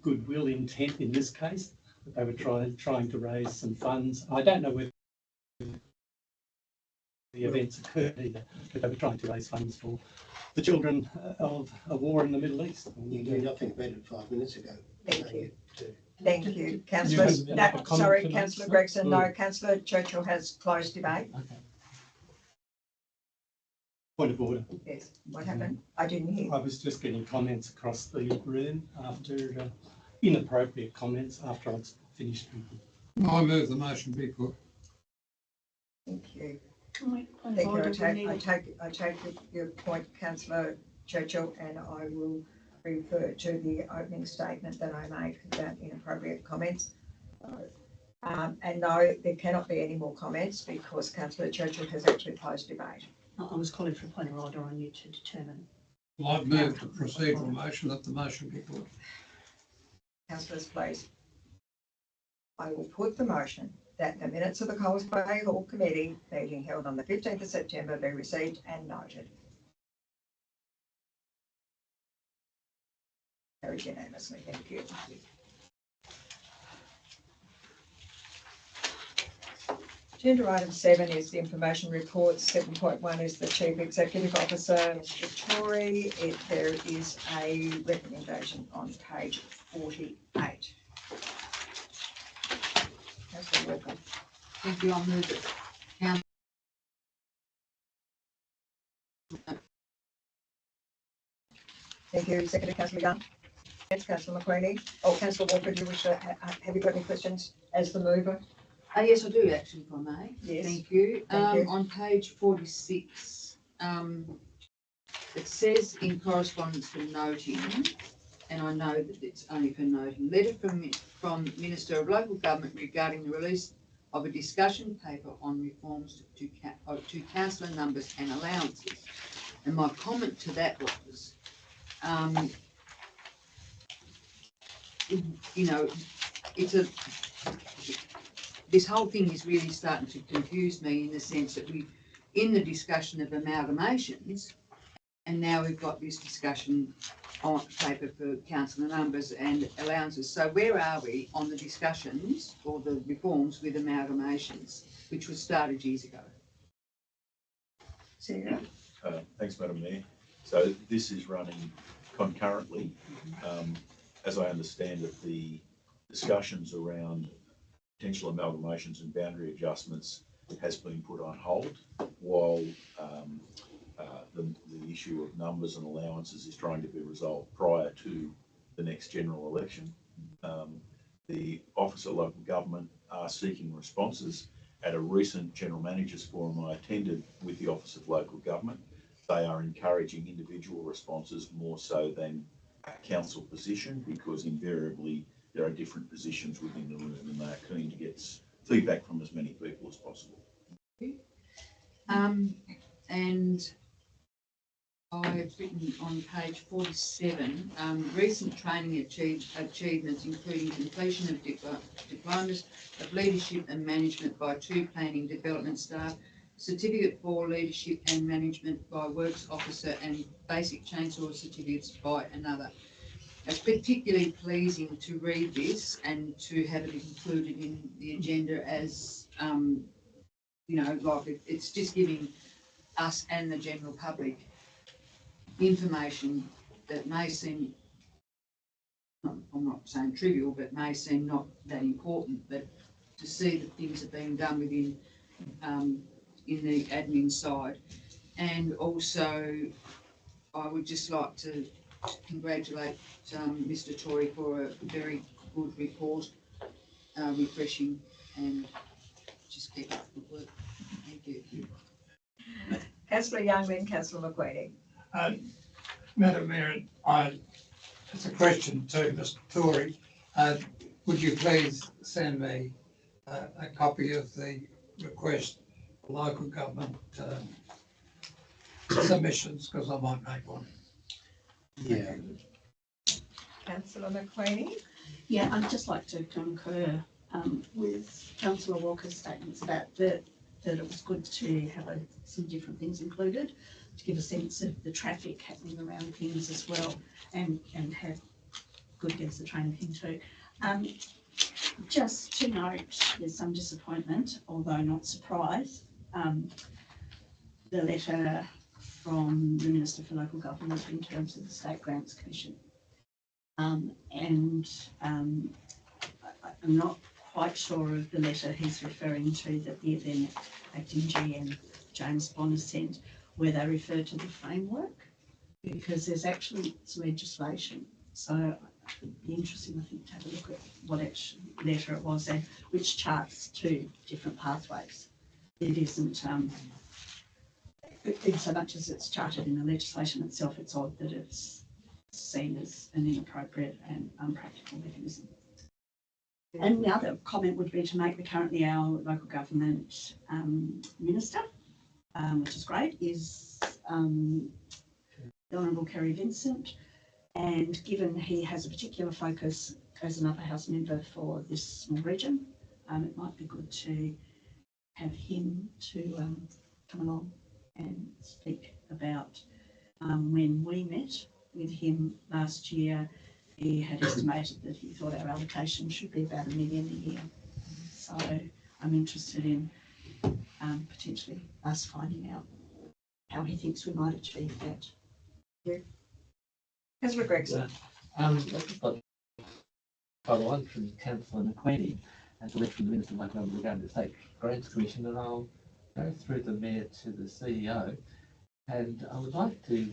[SPEAKER 6] goodwill intent in this case, that they were trying to raise some funds. I don't know whether the events occurred either, but they were trying to raise funds for the children of a war in the Middle East.
[SPEAKER 10] You did nothing about it 5 minutes ago.
[SPEAKER 2] Thank you. Thank you, Councillor. No, sorry, Councillor Gregson. No, Councillor Churchill has closed debate.
[SPEAKER 6] Okay. Point of order.
[SPEAKER 2] Yes. What happened? I didn't hear.
[SPEAKER 6] I was just getting comments across the room after inappropriate comments after I'd finished speaking.
[SPEAKER 5] I move the motion be put.
[SPEAKER 2] Thank you.
[SPEAKER 3] Point of
[SPEAKER 2] Thank you.
[SPEAKER 3] order,
[SPEAKER 2] I take your point, Councillor Churchill, and I will refer to the opening statement that I made about inappropriate comments. And no, there cannot be any more comments because Councillor Churchill has actually closed debate.
[SPEAKER 3] I was calling for a point of order on you to determine.
[SPEAKER 5] Well, I've moved the procedural motion that the motion be put.
[SPEAKER 2] Councillors, please. I will put the motion that the minutes of the Coles Bay Hall Committee meeting held on the 15th of September be received and noted. Carried unanimously, thank you. Agenda item 7 is the information report. 7.1 is the Chief Executive Officer, Mr. Tory. There is a recommendation on page 48. Councillor Walker.
[SPEAKER 4] Thank you. I'll move it.
[SPEAKER 2] Thank you, Secretary Councillor Young. Yes, Councillor McQueenie. Oh, Councillor Walker, do you wish to, have you got any questions as the mover?
[SPEAKER 4] Yes, I do actually, if I may.
[SPEAKER 2] Yes.
[SPEAKER 4] Thank you.
[SPEAKER 2] Thank you.
[SPEAKER 4] On page 46, it says in correspondence for noting, and I know that it's only for noting, letter from Minister of Local Government regarding the release of a discussion paper on reforms to councillor numbers and allowances. And my comment to that was, this whole thing is really starting to confuse me in the sense that in the discussion of amalgamations, and now we've got this discussion on paper for councillor numbers and allowances. So where are we on the discussions or the reforms with amalgamations, which was started years ago?
[SPEAKER 7] Thanks, Madam Mayor. So this is running concurrently. As I understand it, the discussions around potential amalgamations and boundary adjustments has been put on hold while the issue of numbers and allowances is trying to be resolved prior to the next general election. The Office of Local Government are seeking responses at a recent General Managers Forum I attended with the Office of Local Government, they are encouraging individual responses more so than a council position, because invariably there are different positions within the room and they are keen to get feedback from as many people as possible.
[SPEAKER 4] And I've written on page 47, recent training achievements, including completion of diplomas of leadership and management by 2 planning development staff, certificate for leadership and management by works officer, and basic chainsaw certificates by another. It's particularly pleasing to read this and to have it included in the agenda as, like it's just giving us and the general public information that may seem, I'm not saying trivial, but may seem not that important, but to see that things are being done within, in the admin side. And also, I would just like to congratulate Mr. Tory for a very good report, refreshing, and just keep up the good work. Thank you.
[SPEAKER 2] Councillor Young, then Councillor McQueen.
[SPEAKER 5] Madam Mayor, it's a question to Mr. Tory. Would you please send me a copy of the request for local government submissions, because I might make one.
[SPEAKER 1] Yeah.
[SPEAKER 2] Councillor McQueen.
[SPEAKER 3] Yeah, I'd just like to concur with Councillor Walker's statements about that it was good to have some different things included to give a sense of the traffic happening around things as well, and have good against the training thing too. Just to note, there's some disappointment, although not surprise. The letter from the Minister for Local Government in terms of the State Grants Commission. I'm not quite sure of the letter he's referring to that the then acting GM James Bonner sent, where they refer to the framework, because there's actually some legislation. So it'd be interesting, I think, to have a look at what actual letter it was and which charts 2 different pathways. It isn't, in so much as it's charted in the legislation itself, it's odd that it's seen as an inappropriate and unpractical mechanism. And the other comment would be to make currently our local government minister, which is great, is the Honourable Kerry Vincent. And given he has a particular focus as an upper house member for this small region, it might be good to have him to come along and speak about when we met with him last year. He had estimated that he thought our allocation should be about $1 million a year. So I'm interested in potentially us finding out how he thinks we might achieve that.
[SPEAKER 2] Yeah. Councillor Gregson.
[SPEAKER 1] I've just got follow on from Councillor McQueen and the letter from the Minister of Local Government regarding the State Grants Commission, and I'll go through the Mayor to the CEO. And I would like to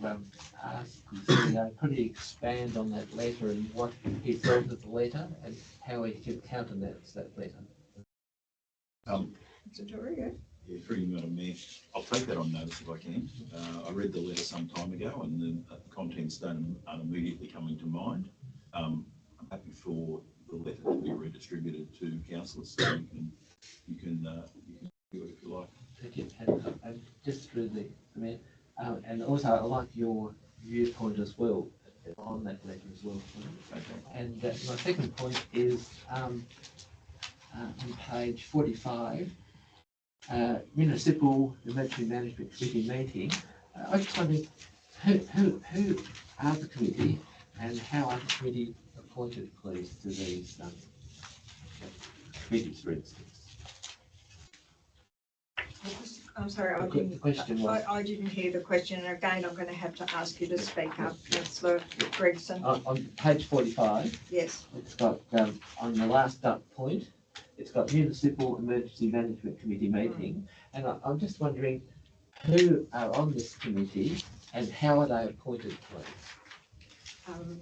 [SPEAKER 1] ask the CEO, could he expand on that letter and what he thought of the letter and how he could countenance that letter?
[SPEAKER 2] Mr. Tory, yeah.
[SPEAKER 7] Yeah, through you, Madam Mayor. I'll take that on notice if I can. I read the letter some time ago and the contents aren't immediately coming to mind. I'm happy for the letter to be redistributed to councillors, so you can do it if you like.
[SPEAKER 1] Thank you. And just through the Mayor, and also I like your viewpoint as well on that letter as well.
[SPEAKER 7] Okay.
[SPEAKER 1] And my second point is on page 45, Municipal Emergency Management Committee meeting. I just wondered who are the committee and how are the committee appointed, please, to these committees, for instance?
[SPEAKER 2] I'm sorry,
[SPEAKER 1] The question was
[SPEAKER 2] I didn't hear the question, and again, I'm going to have to ask you to speak up, Councillor Gregson.
[SPEAKER 1] on page 45.
[SPEAKER 2] Yes.
[SPEAKER 1] It's got on the last point. It's got Municipal Emergency Management Committee meeting, and I'm just wondering who are on this committee and how are they appointed, please?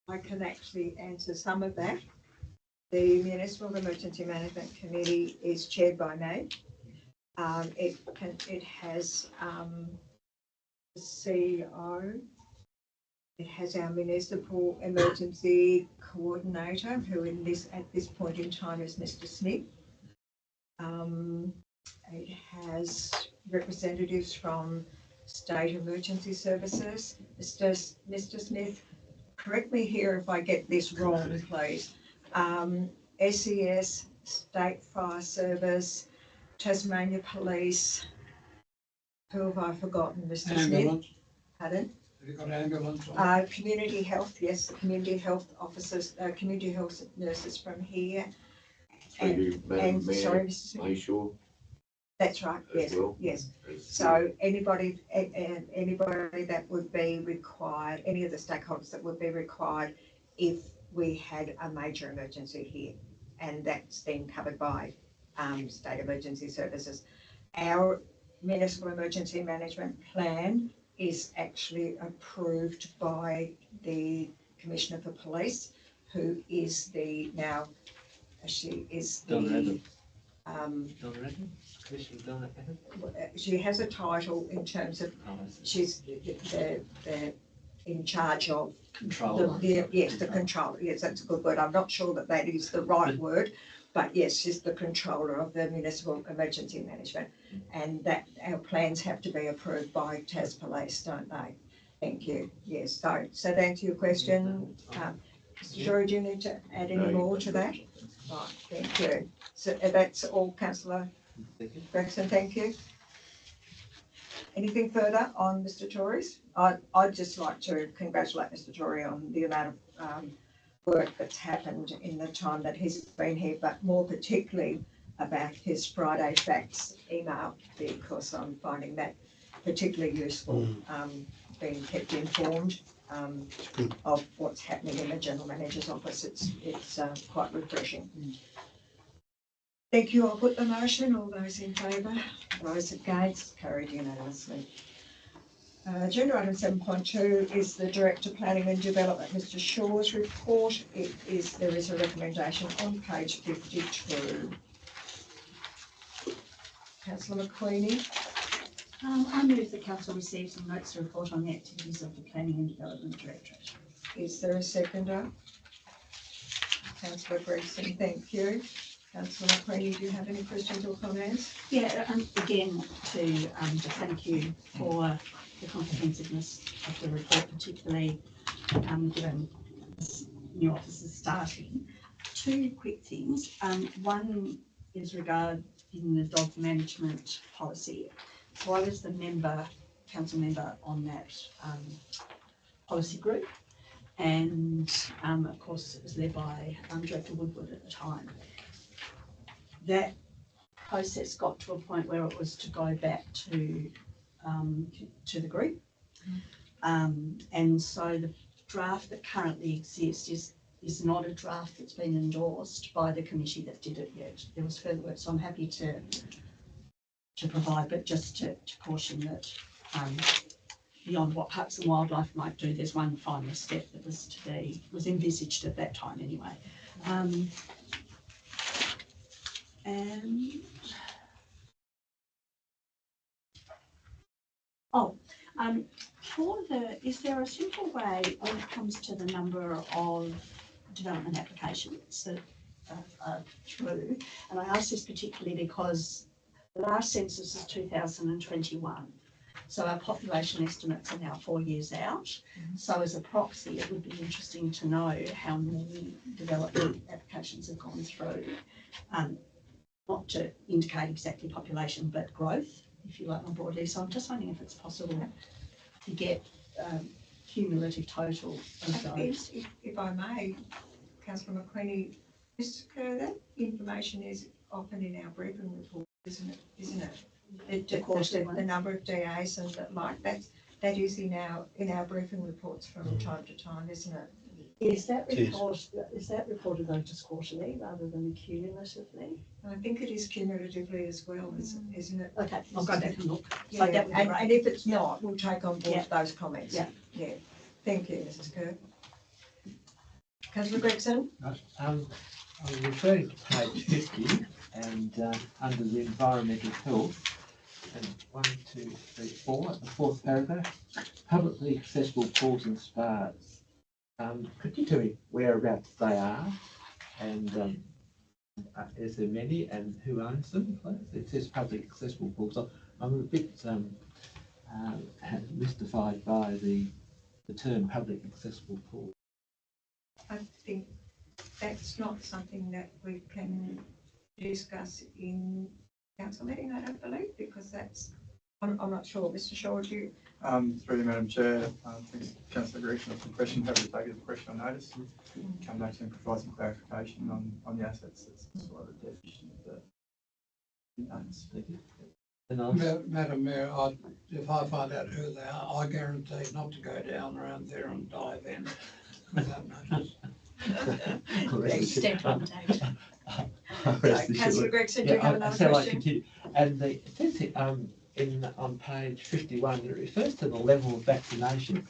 [SPEAKER 2] I can actually answer some of that. The Municipal Emergency Management Committee is chaired by me. It has, the CEO. It has our Municipal Emergency Coordinator, who at this point in time is Mr. Smith. It has representatives from State Emergency Services. Mr. Smith, correct me here if I get this wrong, please. SES, State Fire Service, Tasmania Police. Who have I forgotten, Mr. Smith?
[SPEAKER 5] Ambulance,
[SPEAKER 2] Pardon?
[SPEAKER 5] have you got ambulance?
[SPEAKER 2] Community health, yes, the community health officers, community health nurses from here.
[SPEAKER 11] Thank you, Madam
[SPEAKER 2] And,
[SPEAKER 11] Mayor.
[SPEAKER 2] sorry, Mr. Smith.
[SPEAKER 11] Bayshore
[SPEAKER 2] That's right,
[SPEAKER 11] as
[SPEAKER 2] yes,
[SPEAKER 11] well.
[SPEAKER 2] yes.
[SPEAKER 11] as
[SPEAKER 2] So anybody that would be required, any of the stakeholders that would be required if we had a major emergency here, and that's then covered by State Emergency Services. Our Municipal Emergency Management Plan is actually approved by the Commissioner for Police, who is she is
[SPEAKER 1] Donna
[SPEAKER 2] the,
[SPEAKER 1] Adams. Donna Adams? Commissioner Donna Adams?
[SPEAKER 2] she has a title in terms of,
[SPEAKER 1] Oh, I see.
[SPEAKER 2] she's the in charge of
[SPEAKER 1] Control.
[SPEAKER 2] the controller, yes, that's a good word. I'm not sure that is the right word, but yes, she's the controller of the Municipal Emergency Management. And that our plans have to be approved by Tas Police, don't they? Thank you. Yes, so to answer your question, Mr. Jory, do you need to add any more to that? Right, thank you. So that's all, Councillor
[SPEAKER 1] Thank you.
[SPEAKER 2] Gregson, thank you. Anything further on Mr. Tory's? I'd just like to congratulate Mr. Tory on the amount of work that's happened in the time that he's been here, but more particularly about his Friday Facts email, because I'm finding that particularly useful, being kept informed of what's happening in the General Manager's office. It's quite refreshing. Thank you. I'll put the motion. All those in favour? Those against? Carried unanimously. Agenda item 7.2 is the Director Planning and Development, Mr. Shaw's report. There is a recommendation on page 52. Councillor McQueenie.
[SPEAKER 3] I move the council receives and notes a report on the activities of the Planning and Development Directorate.
[SPEAKER 2] Is there a seconder? Councillor Gregson, thank you. Councillor McQueenie, do you have any questions or comments?
[SPEAKER 3] Yeah, again, to thank you for the comprehensiveness of the report, particularly given this new officers starting. Two quick things. One is regarding the dog management policy. So I was the council member on that policy group, and of course it was led by Director Woodward at the time. That process got to a point where it was to go back to the group, and so the draft that currently exists is not a draft that's been endorsed by the committee that did it yet. There was further work, so I'm happy to provide, but just to caution that beyond what Parks and Wildlife might do, there's one final step that was envisaged at that time anyway. Is there a simple way when it comes to the number of development applications that are through? And I ask this particularly because the last census is 2021. So our population estimates are now 4 years out. So as a proxy, it would be interesting to know how many development applications have gone through. Not to indicate exactly population, but growth, if you like, more broadly. So I'm just wondering if it's possible to get cumulative total of those.
[SPEAKER 2] If I may, Councillor McQueenie, Mr. Kerr, that information is often in our briefing report, isn't it?
[SPEAKER 3] Of course,
[SPEAKER 2] The number of DAs and that is in our briefing reports from time to time, isn't it?
[SPEAKER 3] Is that reported though just quarterly rather than cumulatively?
[SPEAKER 2] I think it is cumulatively as well, isn't it?
[SPEAKER 3] Okay, I'll go back and look.
[SPEAKER 2] Yeah,
[SPEAKER 3] So that would be
[SPEAKER 2] and
[SPEAKER 3] great.
[SPEAKER 2] if it's not, we'll take on board
[SPEAKER 3] Yeah.
[SPEAKER 2] those comments.
[SPEAKER 3] Yeah.
[SPEAKER 2] Thank you, Mrs. Kerr. Councillor Gregson?
[SPEAKER 1] I'm referring to page 50 and under the environmental health, and 1, 2, 3, 4, the fourth paragraph, publicly accessible pools and spas. Could you tell me whereabouts they are, and is there many, and who owns them, please? It says public accessible pools. I'm a bit mystified by the term public accessible pool.
[SPEAKER 2] I think that's not something that we can discuss in council meeting, I don't believe, because that's, I'm not sure. Mr. Shaw, do you?
[SPEAKER 8] Through you, Madam Chair, I think Councillor Gregson has some question, happy to take the question on notice. Come back to and provide some clarification on the assets. That's sort of the definition of the notice.
[SPEAKER 1] Thank you. And I'll
[SPEAKER 5] Madam Mayor, if I find out who they are, I guarantee not to go down around there and dive in without notice.
[SPEAKER 3] Extent on date.
[SPEAKER 2] Councillor Gregson, do you have another
[SPEAKER 1] shall I
[SPEAKER 2] question?
[SPEAKER 1] continue? And it says here, on page 51, it refers to the level of vaccination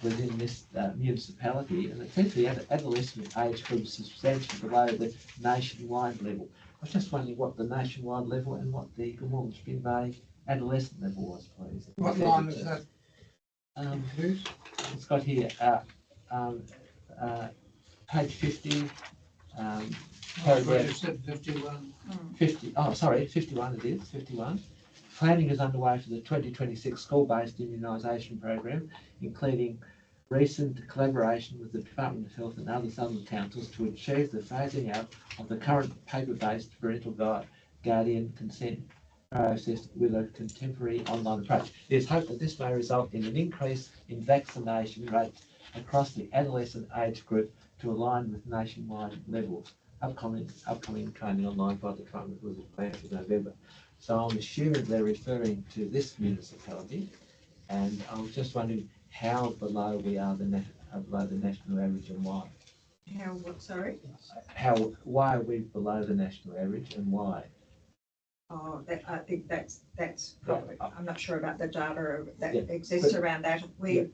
[SPEAKER 1] within this municipality, and it says the adolescent age group is substantially below the nationwide level. I was just wondering what the nationwide level and what the Glamorgan Spin Bay adolescent level was, please.
[SPEAKER 5] What line is that? Please?
[SPEAKER 1] It's got here, page 50, paragraph
[SPEAKER 5] You said 51.
[SPEAKER 1] 50, oh, sorry, 51 it is, 51. Planning is underway for the 2026 school-based immunisation program, including recent collaboration with the Department of Health and other southern councils to achieve the phasing out of the current paper-based parental guardian consent process with a contemporary online approach. There's hope that this may result in an increase in vaccination rates across the adolescent age group to align with nationwide levels. Upcoming training online by the Department was planned for November. So I'm assuming they're referring to this municipality, and I was just wondering how below we are below the national average and why.
[SPEAKER 2] How, what, sorry?
[SPEAKER 1] Why are we below the national average and why?
[SPEAKER 2] Oh, I think that's probably, I'm not sure about the data that
[SPEAKER 1] Yeah,
[SPEAKER 2] exists around that. We've,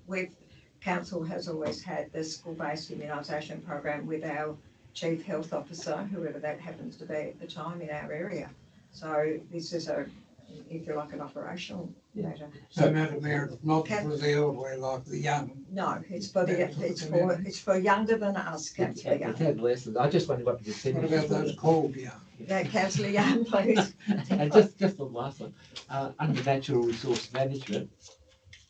[SPEAKER 2] council has always had the school-based immunisation program with our chief health officer, whoever that happens to be at the time in our area. So this is if you like, an operational matter.
[SPEAKER 5] So, Madam Mayor, it's not for the elderly like the young.
[SPEAKER 2] No, it's for younger than us, Councillor Young.
[SPEAKER 1] It's adolescents. I just wondered what the
[SPEAKER 5] What
[SPEAKER 1] percentage
[SPEAKER 5] about
[SPEAKER 1] was.
[SPEAKER 5] those called young?
[SPEAKER 2] Yeah, Councillor Young, please.
[SPEAKER 1] And just the last one, under natural resource management,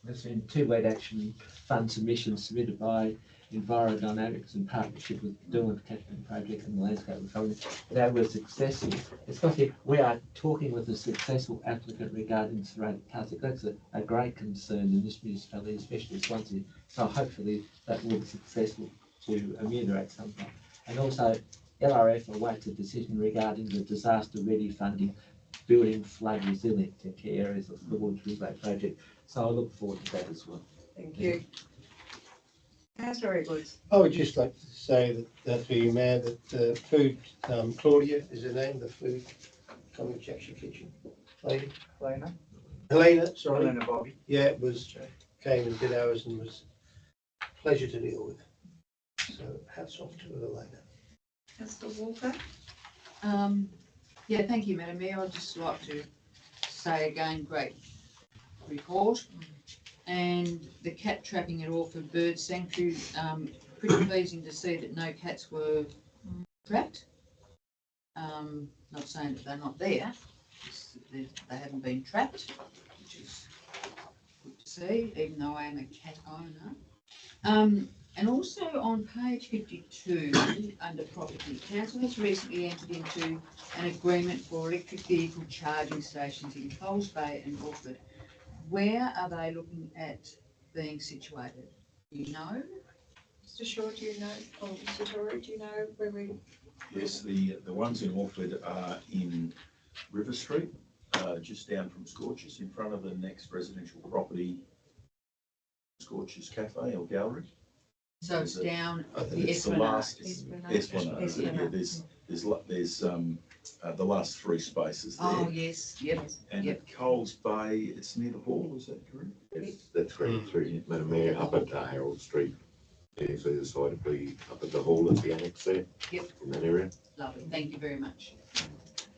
[SPEAKER 1] there's been 2 wet action fund submissions submitted by Envirodynamics in partnership with the Derwent Catchment Project and the Landscape Recovery. They were successful. It's got here, we are talking with a successful applicant regarding ceramic plastic. That's a great concern in this municipality, especially Swansea. So hopefully that will be successful to ameliorate something. And also LRF awaits a decision regarding the disaster ready funding, building flood resilient to key areas of the Woods Relay project. So I look forward to that as well.
[SPEAKER 2] Thank you. Councillor Edwards.
[SPEAKER 10] I would just like to say that to you, Mayor, that food, Claudia is her name, the food coming Jackson Kitchen lady. Helena, sorry.
[SPEAKER 8] Helena Bobby.
[SPEAKER 10] Yeah, it was, came and did ours and was a pleasure to deal with. So hats off to Helena.
[SPEAKER 2] Councillor Walker.
[SPEAKER 4] Yeah, thank you, Madam Mayor. I'd just like to say again, great report. And the cat trapping at Orford Bird Sanctuary, pretty pleasing to see that no cats were trapped. Not saying that they're not there, just that they haven't been trapped, which is good to see, even though I am a cat owner. And also on page 52, under property, council has recently entered into an agreement for electric vehicle charging stations in Coles Bay and Orford. Where are they looking at being situated? Do you know?
[SPEAKER 2] Mr. Shaw, do you know, or Mr. Tory, do you know where we?
[SPEAKER 7] Yes, the ones in Orford are in River Street, just down from Scorchers, in front of the next residential property, Scorchers Cafe or Gallery.
[SPEAKER 4] So it's down the
[SPEAKER 7] It's the
[SPEAKER 4] Esplanade.
[SPEAKER 7] last Esplanade. Yeah, there's the last 3 spaces there.
[SPEAKER 4] Oh, yes, yep,
[SPEAKER 7] And
[SPEAKER 4] yep.
[SPEAKER 7] at Coles Bay, it's near the hall, is that correct?
[SPEAKER 11] Yes, that's correct, through Madam Mayor, up at Harold Street, There's either side of the, up at the hall at the annex there.
[SPEAKER 4] Yep.
[SPEAKER 11] In that area.
[SPEAKER 4] Lovely, thank you very much.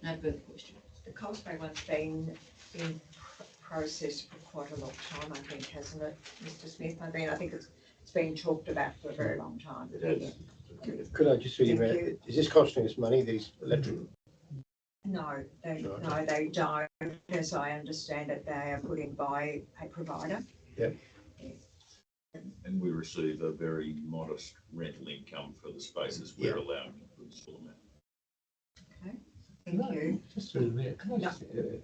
[SPEAKER 4] No further questions.
[SPEAKER 2] The Causeway one's been in process for quite a long time, I think, hasn't it, Mr Smith? I think it's been talked about for a very long time.
[SPEAKER 11] It has.
[SPEAKER 10] Could I just read
[SPEAKER 2] Thank
[SPEAKER 10] about,
[SPEAKER 2] you.
[SPEAKER 10] is this costing us money, these electric?
[SPEAKER 2] No,
[SPEAKER 10] Right.
[SPEAKER 2] no, they don't. As I understand it, they are put in by a provider.
[SPEAKER 7] And we receive a very modest rental income for the spaces we're allowing to install them in.
[SPEAKER 2] Thank you.
[SPEAKER 1] Just through the mayor, can I
[SPEAKER 2] No.
[SPEAKER 1] just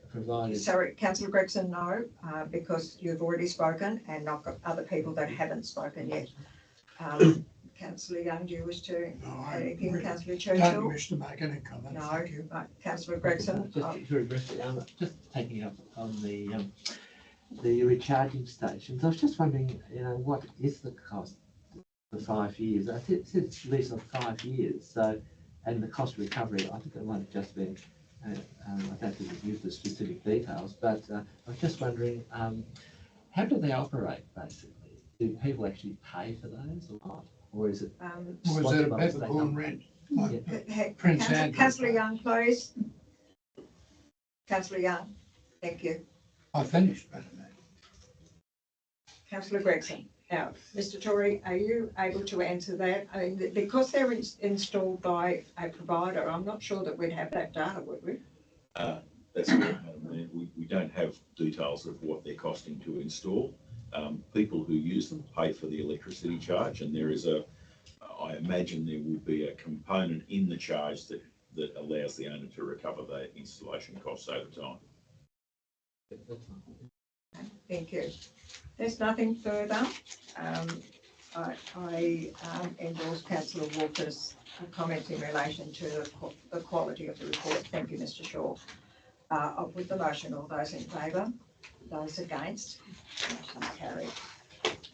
[SPEAKER 1] provide?
[SPEAKER 2] Sorry, councillor Gregson, no, because you've already spoken and not got other people that haven't spoken yet. Councillor Young, do you wish to add anything? Councillor
[SPEAKER 5] Don't
[SPEAKER 2] Churchill?
[SPEAKER 5] wish to make any comment,
[SPEAKER 2] No,
[SPEAKER 5] thank you.
[SPEAKER 2] right, councillor Gregson?
[SPEAKER 1] Just very briefly, just taking up on the recharging stations, I was just wondering, what is the cost for 5 years? I think it says lease of 5 years, so, and the cost recovery, I think it might have just been, I don't think we've used the specific details, but I was just wondering, how do they operate basically? Do people actually pay for those or not? Or is it?
[SPEAKER 5] Was there a
[SPEAKER 1] sponsored by the state
[SPEAKER 5] peppercorn
[SPEAKER 1] government?
[SPEAKER 5] rent? Like
[SPEAKER 2] Prince
[SPEAKER 5] Prince Andrew.
[SPEAKER 2] Councillor Young, please. Councillor Young, thank you.
[SPEAKER 5] I finished, Madam Mayor.
[SPEAKER 2] Councillor Gregson. Now, Mr Tory, are you able to answer that? I mean, because they're installed by a provider, I'm not sure that we'd have that data, would we?
[SPEAKER 7] That's correct, Madam Mayor. We don't have details of what they're costing to install. People who use them pay for the electricity charge, and there is I imagine there will be a component in the charge that allows the owner to recover the installation costs over time.
[SPEAKER 2] Thank you. There's nothing further. I endorse councillor Walker's comment in relation to the quality of the report. Thank you, Mr Shaw. I'll put the motion. All those in favour? Those against? Motion carried.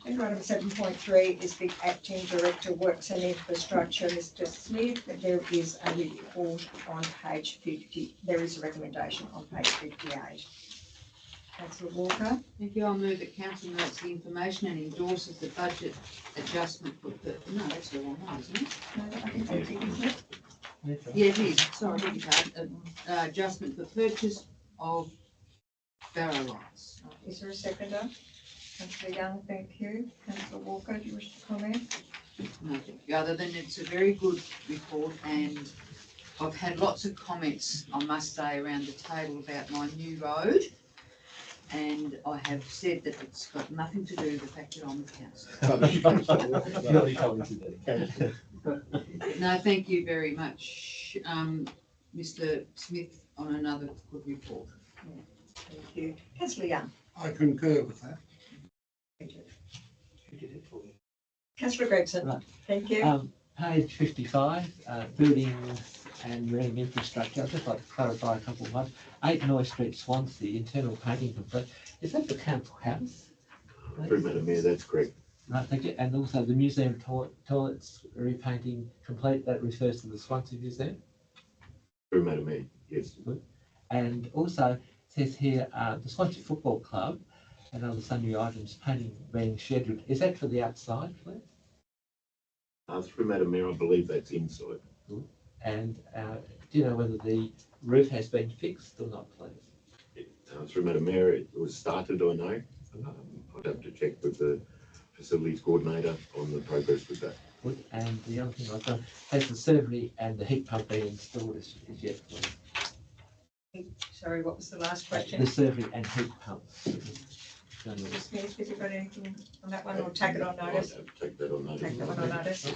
[SPEAKER 2] Agenda item 7.3 is the Acting Director Works and Infrastructure, Mr Smith. There is a report on page 50. There is a recommendation on page 58. Councillor Walker.
[SPEAKER 4] Thank you. I'll move that council notes the information and endorses the budget adjustment for, no, that's the wrong one, isn't it?
[SPEAKER 2] No, I think that's it, isn't it?
[SPEAKER 4] Yeah, it is, sorry, beg your pardon. Adjustment for purchase of barrow lights.
[SPEAKER 2] Is there a seconder? Councillor Young, thank you. Councillor Walker, do you wish to comment?
[SPEAKER 4] No, thank you. Other than it's a very good report, and I've had lots of comments, I must say, around the table about my new road. And I have said that it's got nothing to do with the fact that I'm the councillor.
[SPEAKER 1] You already told me today.
[SPEAKER 4] No, thank you very much, Mr Smith, on another good report.
[SPEAKER 2] Thank you. Councillor Young.
[SPEAKER 5] I concur with that.
[SPEAKER 2] Thank you.
[SPEAKER 1] Who did it for you?
[SPEAKER 2] Councillor Gregson.
[SPEAKER 1] Right.
[SPEAKER 2] Thank you.
[SPEAKER 1] Page 55, buildings and marine infrastructure. I'd just like to clarify a couple of ones. 8 Noy Street, Swansea, internal painting complete. Is that the council house?
[SPEAKER 11] Through Madam Mayor, that's correct.
[SPEAKER 1] Right, thank you. And also the museum toilets repainting complete. That refers to the Swansea Museum.
[SPEAKER 11] Through Madam Mayor, yes.
[SPEAKER 1] And also it says here the Swansea Football Club and other sundry items painting being scheduled. Is that for the outside, please?
[SPEAKER 11] Through Madam Mayor, I believe that's inside.
[SPEAKER 1] And do you know whether the roof has been fixed or not, please?
[SPEAKER 11] Through Madam Mayor, it was started, I know. I'd have to check with the facilities coordinator on the progress with that.
[SPEAKER 1] Good. And the other thing I've done, has the servery and the heat pump been installed as yet, please?
[SPEAKER 2] Sorry, what was the last
[SPEAKER 1] The
[SPEAKER 2] question?
[SPEAKER 1] servery and heat pump.
[SPEAKER 2] Mr Smith, have you got anything on that one, or take it on
[SPEAKER 11] I'd
[SPEAKER 2] notice?
[SPEAKER 11] have to take that on notice.
[SPEAKER 2] Take that one on notice.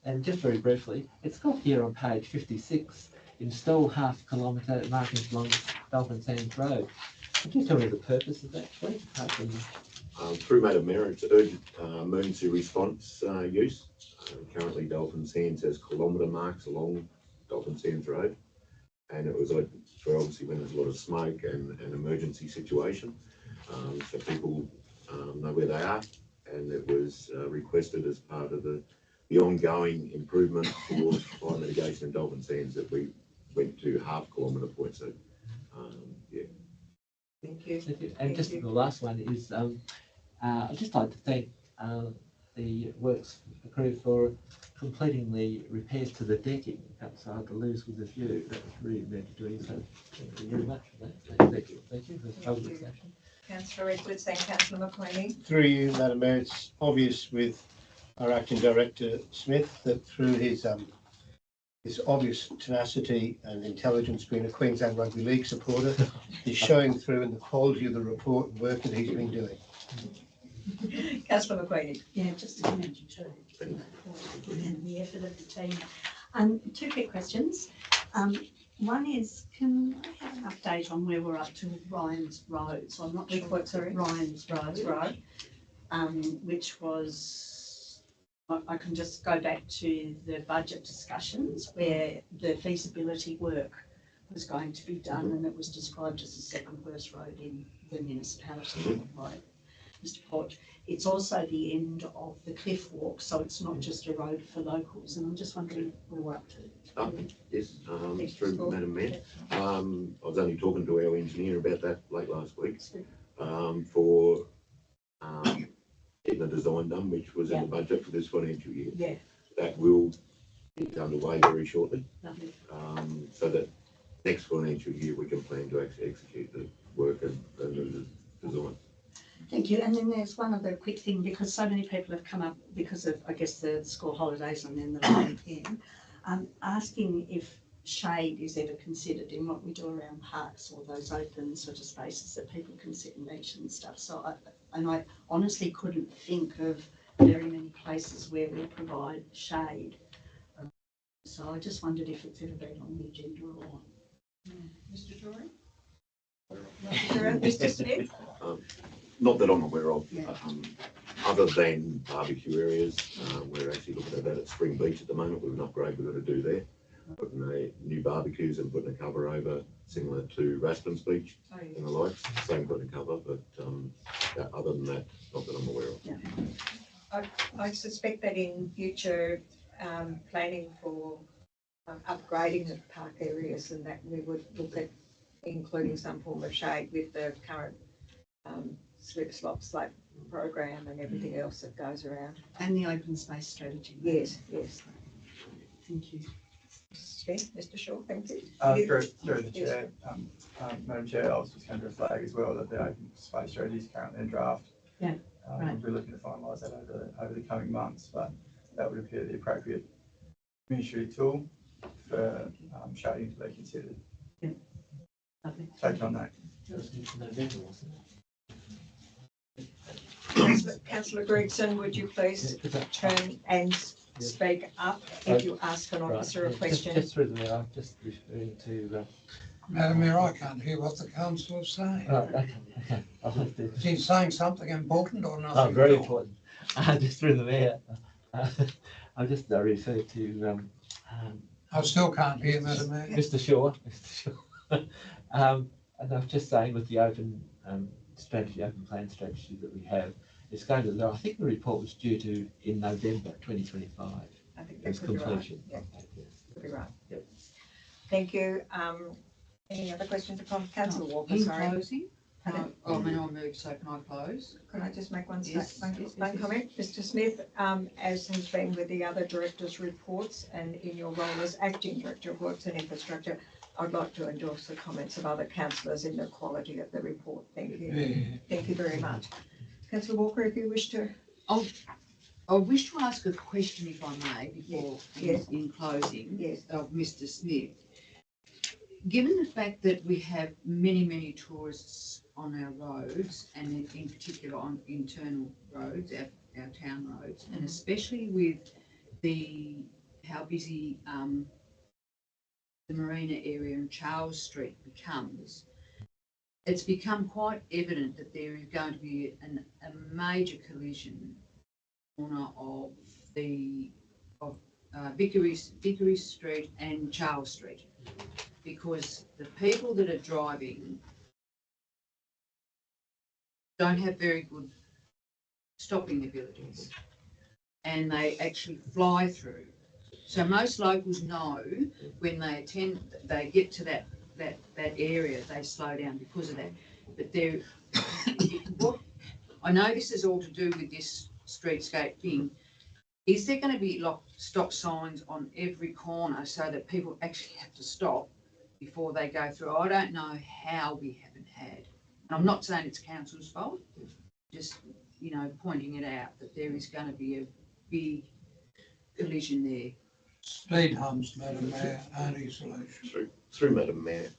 [SPEAKER 1] And just very briefly, it's got here on page 56, install half-kilometre markings along Dolphin Sands Road. Could you tell me the purpose of that, please? Apart from
[SPEAKER 11] Through Madam Mayor, it's urgent emergency response use. Currently, Dolphin Sands has kilometre marks along Dolphin Sands Road. And it was like, for obviously when there's a lot of smoke and an emergency situation. So people know where they are. And it was requested as part of the ongoing improvement towards fire mitigation in Dolphin Sands that we went to half-kilometre points. So, yeah.
[SPEAKER 2] Thank you.
[SPEAKER 1] And just the last one is, I'd just like to thank the works approved for completing the repairs to the decking outside the Lose with a View. That was really meant to do, so thank you very much for that. Thank you for the public discussion.
[SPEAKER 2] Councillor Edwards, then Councillor McQueenie.
[SPEAKER 10] Through you, Madam Mayor, it's obvious with our acting director Smith that through his obvious tenacity and intelligence, being a Queensland Rugby League supporter, is showing through in the quality of the report and work that he's been doing.
[SPEAKER 2] Councillor McQueenie.
[SPEAKER 3] Yeah, just to commend you too. And the effort of the team. Two quick questions. One is, can I have an update on where we're up to with Ryan's Road? So I'm not sure.
[SPEAKER 2] What, sorry?
[SPEAKER 3] Ryan's Road.
[SPEAKER 2] Right.
[SPEAKER 3] Which was, I can just go back to the budget discussions where the feasibility work was going to be done and it was described as the second worst road in the municipality by Mr. Podge. It's also the end of the cliff walk, so it's not just a road for locals, and I'm just wondering where we're up to.
[SPEAKER 11] Yes, through Madam Mayor. I was only talking to our engineer about that late last week, for getting the design done, which was in the budget for this financial year.
[SPEAKER 3] Yeah.
[SPEAKER 11] That will be underway very shortly,
[SPEAKER 3] Lovely.
[SPEAKER 11] so that next financial year we can plan to actually execute the work and the design.
[SPEAKER 3] Thank you. And then there's one other quick thing, because so many people have come up because of, I guess, the school holidays and then the rain in, asking if shade is ever considered in what we do around parks or those open sort of spaces that people can sit and eat and stuff. So I honestly couldn't think of very many places where we provide shade. So I just wondered if it's ever been on the agenda or.
[SPEAKER 2] Mr. Tory? Mr. Smith?
[SPEAKER 11] Not that I'm aware of,
[SPEAKER 3] Yeah.
[SPEAKER 11] other than barbecue areas. We're actually looking at that at Spring Beach at the moment with an upgrade we've got to do there. Putting new barbecues and putting a cover over, similar to Rasplin's Beach
[SPEAKER 2] Oh, yes.
[SPEAKER 11] and the likes. Same putting a cover, but other than that, not that I'm aware of.
[SPEAKER 2] I suspect that in future planning for upgrading the park areas and that we would look at including some form of shade with the current slip slop slope program and everything else that goes around.
[SPEAKER 3] And the open space strategy.
[SPEAKER 2] Yes, yes.
[SPEAKER 3] Thank you.
[SPEAKER 2] Mr. Shaw, thank you.
[SPEAKER 8] Through the chair, Madam Chair, I was just going to flag as well that the open space strategy is currently in draft.
[SPEAKER 3] Yeah, right.
[SPEAKER 8] We're looking to finalise that over the coming months, but that would appear the appropriate administrative tool for shading to be considered.
[SPEAKER 3] Lovely.
[SPEAKER 8] Take on that.
[SPEAKER 1] That was in November, wasn't it?
[SPEAKER 2] Councillor Gregson, would you please turn and speak up if you ask an officer a question?
[SPEAKER 1] Just through the mayor, I'm just referring to.
[SPEAKER 5] Madam Mayor, I can't hear what the councillor's saying.
[SPEAKER 1] Right, okay. I'll have to.
[SPEAKER 5] Is he saying something important or nothing?
[SPEAKER 1] Oh, very
[SPEAKER 5] at all?
[SPEAKER 1] important. Just through the mayor. I'll just refer to
[SPEAKER 5] I still can't hear, Madam Mayor.
[SPEAKER 1] Mr. Shaw. And I'm just saying with the open strategy, open plan strategy that we have, it's going to, I think the report was due to in November 2025.
[SPEAKER 2] I think
[SPEAKER 1] It's
[SPEAKER 2] that could be right.
[SPEAKER 1] completion.
[SPEAKER 2] Yeah,
[SPEAKER 1] Yes.
[SPEAKER 2] could be right.
[SPEAKER 1] Yep.
[SPEAKER 2] Thank you. Any other questions from Councillor Walker?
[SPEAKER 4] In
[SPEAKER 2] Sorry.
[SPEAKER 4] closing,
[SPEAKER 2] Pardon?
[SPEAKER 4] I mean, I move, so can I close?
[SPEAKER 2] Can I just make one
[SPEAKER 4] Yes,
[SPEAKER 2] one
[SPEAKER 4] yes,
[SPEAKER 2] one
[SPEAKER 4] yes.
[SPEAKER 2] comment? Mr. Smith, as has been with the other directors' reports and in your role as acting director of Works and Infrastructure, I'd like to endorse the comments of other councillors in the quality of the report. Thank you.
[SPEAKER 5] Yeah.
[SPEAKER 2] Thank you very much. Councillor Walker, if you wish to.
[SPEAKER 4] I wish to ask a question, if I may, before
[SPEAKER 2] Yes.
[SPEAKER 4] in closing
[SPEAKER 2] Yes.
[SPEAKER 4] of Mr. Smith. Given the fact that we have many tourists on our roads, and in particular on internal roads, our town roads, and especially with how busy the marina area and Charles Street becomes, it's become quite evident that there is going to be a major collision of Vickery Street and Charles Street, because the people that are driving don't have very good stopping abilities, and they actually fly through. So most locals know when they get to that area, they slow down because of that. But I know this is all to do with this streetscape thing, is there going to be like stop signs on every corner so that people actually have to stop before they go through? I don't know how we haven't had, and I'm not saying it's council's fault, just, you know, pointing it out that there is going to be a big collision there.
[SPEAKER 5] Speed humps, Madam Mayor, only solution.
[SPEAKER 11] Through Madam Mayor,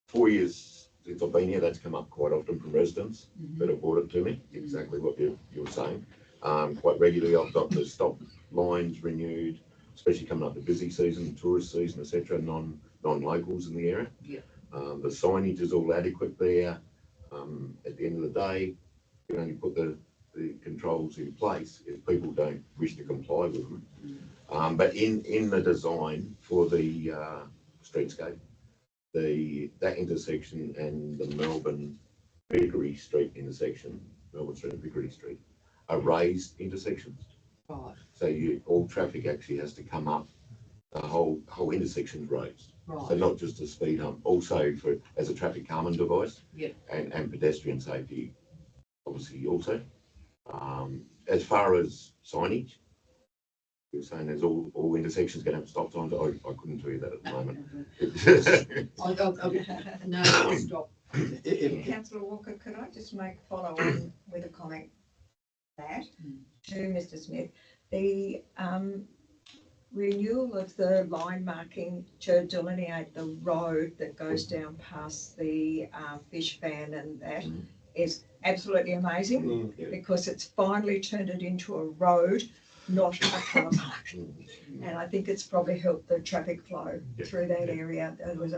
[SPEAKER 11] 4 years since I've been here, that's come up quite often from residents that have brought it to me, exactly what you were saying. Quite regularly, I've got the stop lines renewed, especially coming up the busy season, tourist season, etc. Non-locals in the area.
[SPEAKER 4] Yeah.
[SPEAKER 11] The signage is all adequate there. At the end of the day, you only put the controls in place if people don't wish to comply with them. But in the design for the streetscape, that intersection and the Melbourne Vickery Street intersection, Melbourne Street and Vickery Street, are raised intersections.
[SPEAKER 4] Right.
[SPEAKER 11] So all traffic actually has to come up. The whole intersection's raised. So
[SPEAKER 4] Right.
[SPEAKER 11] not just a speed hump, also as a traffic calming device.
[SPEAKER 4] Yep.
[SPEAKER 11] And pedestrian safety, obviously also. As far as signage, you're saying there's all intersections going to have stop signs. I couldn't tell you that at the moment.
[SPEAKER 4] No, stop.
[SPEAKER 2] Councillor Walker, could I just follow on with a comment that to Mr. Smith, the renewal of the line marking to delineate the road that goes down past the fish fan and that is absolutely amazing because it's finally turned it into a road, not a car park. And I think it's probably helped the traffic flow through that area.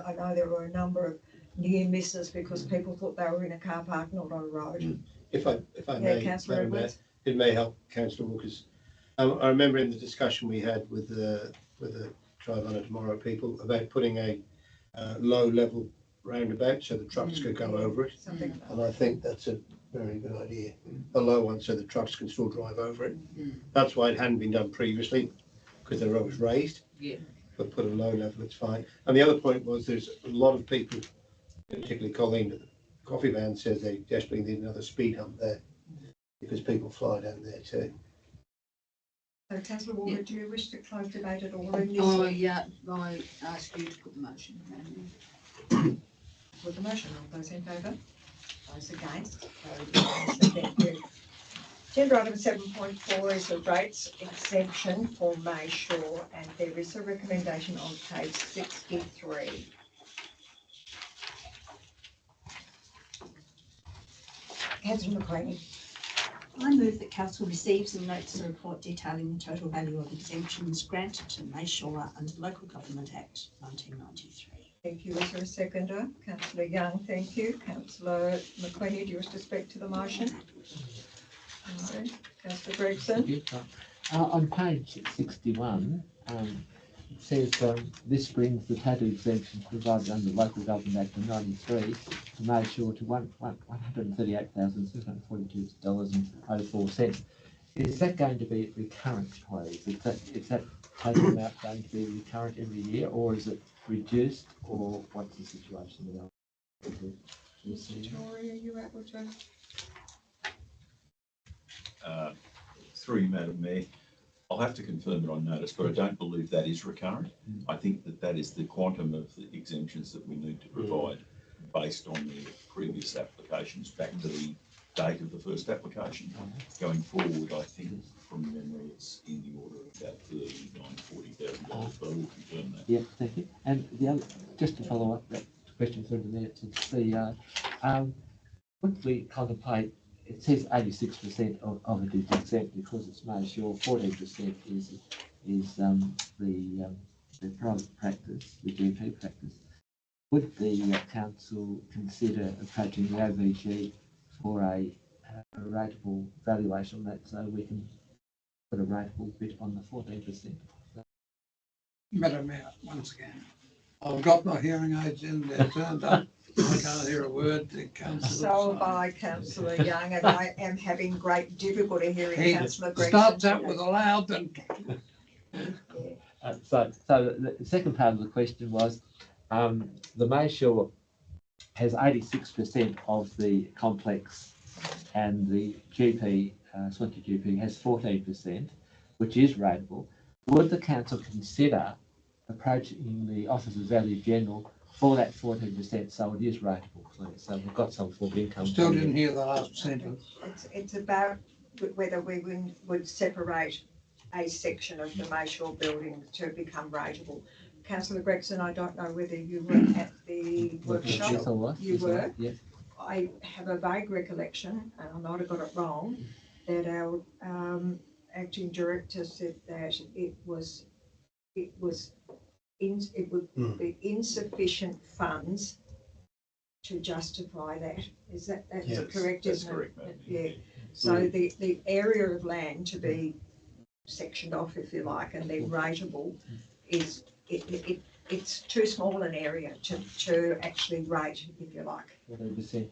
[SPEAKER 2] I know there were a number of near misses because people thought they were in a car park, not on a road.
[SPEAKER 10] If I may,
[SPEAKER 2] Councillor
[SPEAKER 10] Madam Mayor,
[SPEAKER 2] Edwards.
[SPEAKER 10] it may help Councillor Walker's. I remember in the discussion we had with the Drive On It Tomorrow people about putting a low level roundabout so the trucks could go over it.
[SPEAKER 2] Something like
[SPEAKER 10] And I think that's a very good idea. A low one so the trucks can still drive over it. That's why it hadn't been done previously, because the road was raised.
[SPEAKER 4] Yeah.
[SPEAKER 10] But put a low level, it's fine. And the other point was there's a lot of people, particularly Colleen at the coffee van, says they desperately need another speed hump there because people fly down there too.
[SPEAKER 2] So Councillor Walker, do you wish to close debate at all in this?
[SPEAKER 4] Oh, yeah, I ask you to put the motion.
[SPEAKER 2] With the motion, all those in favour? Those against? Thank you. Agenda item 7.4 is the rates exemption for May Shore, and there is a recommendation on page 63. Councillor McLean.
[SPEAKER 3] I move that council receives and notes the report detailing the total value of exemptions granted to Mayshore under the Local Government Act 1993.
[SPEAKER 2] Thank you. Is there a seconder? Councillor Young, thank you. Councillor McQueenie, do you wish to speak to the motion? No. Councillor Gregson?
[SPEAKER 1] On page 61, it says this brings the total exemptions provided under the Local Government Act of 93 to Mayshore to $138,642.04. Is that going to be recurrent, please? Is that total amount going to be recurrent every year, or is it reduced, or what's the situation with that?
[SPEAKER 2] Mr. Tory, are you able to?
[SPEAKER 7] Through you, Madam Mayor, I'll have to confirm it on notice, but I don't believe that is recurrent. I think that is the quantum of the exemptions that we need to provide based on the previous applications back to the date of the first application. Going forward, I think from memory, it's in the order of about $39,000-40,000, but I will confirm that.
[SPEAKER 1] Yeah, thank you. And the other, just to follow up that question through to the CEO, would we contemplate? It says 86% of it is exempt because it's Mayshore. 14% is the private practice, the GP practice. Would the council consider approaching the OVG for a rateable valuation on that, so we can put a rateable bit on the 14%?
[SPEAKER 5] Madam Mayor, once again, I've got my hearing aids in there turned up. I can't hear a word the councillor.
[SPEAKER 2] So have I, Councillor Young, and I am having great difficulty hearing
[SPEAKER 5] He
[SPEAKER 2] Councillor Gregson.
[SPEAKER 5] starts out with a loud and
[SPEAKER 1] So the second part of the question was, the Mayshore has 86% of the complex, and the GP Swanky GP has 14%, which is rateable. Would the council consider approaching the Office of Value General for that 14% so it is rateable, please? So we've got some form of income.
[SPEAKER 5] Still didn't hear the last sentence.
[SPEAKER 2] It's about whether we would separate a section of the Mayshore building to become rateable. Councillor Gregson, I don't know whether you were at the workshop.
[SPEAKER 1] Yes, I was.
[SPEAKER 2] You
[SPEAKER 1] Yes, I
[SPEAKER 2] were?
[SPEAKER 1] was. Yes.
[SPEAKER 2] I have a vague recollection, and I might have got it wrong, that our acting director said that it would be insufficient funds to justify that. Is that's
[SPEAKER 10] Yeah,
[SPEAKER 2] correct,
[SPEAKER 7] That's
[SPEAKER 2] isn't
[SPEAKER 7] correct,
[SPEAKER 2] it?
[SPEAKER 7] ma'am.
[SPEAKER 2] Yeah. So the area of land to be sectioned off, if you like, and then rateable is it's too small an area to actually rate, if you like.
[SPEAKER 1] 14%.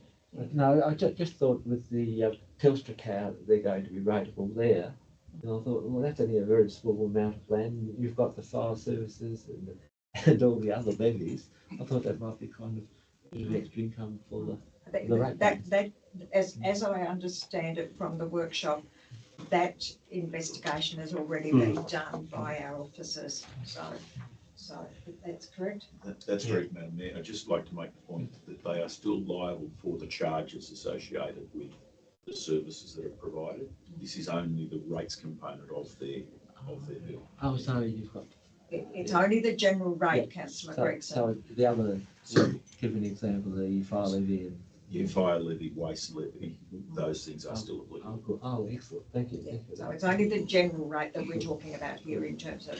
[SPEAKER 1] No, I just thought with the Telstra car that they're going to be rateable there, and I thought, well, that's only a very small amount of land. You've got the fire services and all the other levies. I thought that might be kind of an extra income for the
[SPEAKER 2] That as I understand it from the workshop, that investigation has already been done by our officers. So that's correct.
[SPEAKER 7] That's correct, Madam Mayor. I'd just like to make the point that they are still liable for the charges associated with the services that are provided. This is only the rates component of their bill.
[SPEAKER 1] Oh, so you've got.
[SPEAKER 2] It's only the general rate, Councillor Gregson.
[SPEAKER 1] So the other, give an example, the fire levy and.
[SPEAKER 7] Yeah, fire levy, waste levy, those things are still
[SPEAKER 1] Oh,
[SPEAKER 7] applicable.
[SPEAKER 1] good. Oh, excellent. Thank you. Thank you.
[SPEAKER 2] So it's only the general rate that we're talking about here in terms of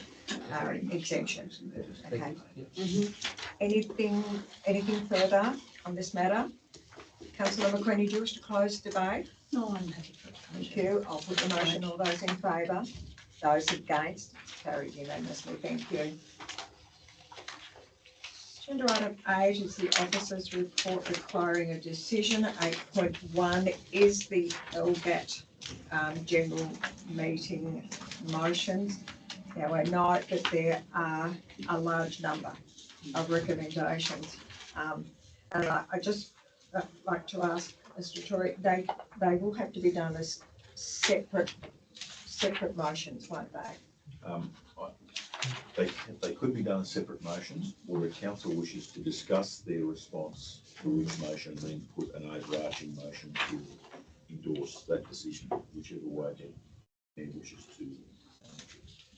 [SPEAKER 2] our exemptions. Okay. Anything further on this matter? Councillor McQueenie, do you wish to close debate?
[SPEAKER 3] No, I'm happy for it.
[SPEAKER 2] Thank you. I'll put the motion. All those in favour? Those against? Carried unanimously. Thank you. Agenda item 8 is the officer's report requiring a decision. 8.1 is the LGAT general meeting motions. Now I note that there are a large number of recommendations. And I just like to ask Mr. Tory, they will have to be done as separate motions, won't they?
[SPEAKER 7] They could be done as separate motions, or if council wishes to discuss their response to which motion, then put an overarching motion to endorse that decision, whichever way it wishes to.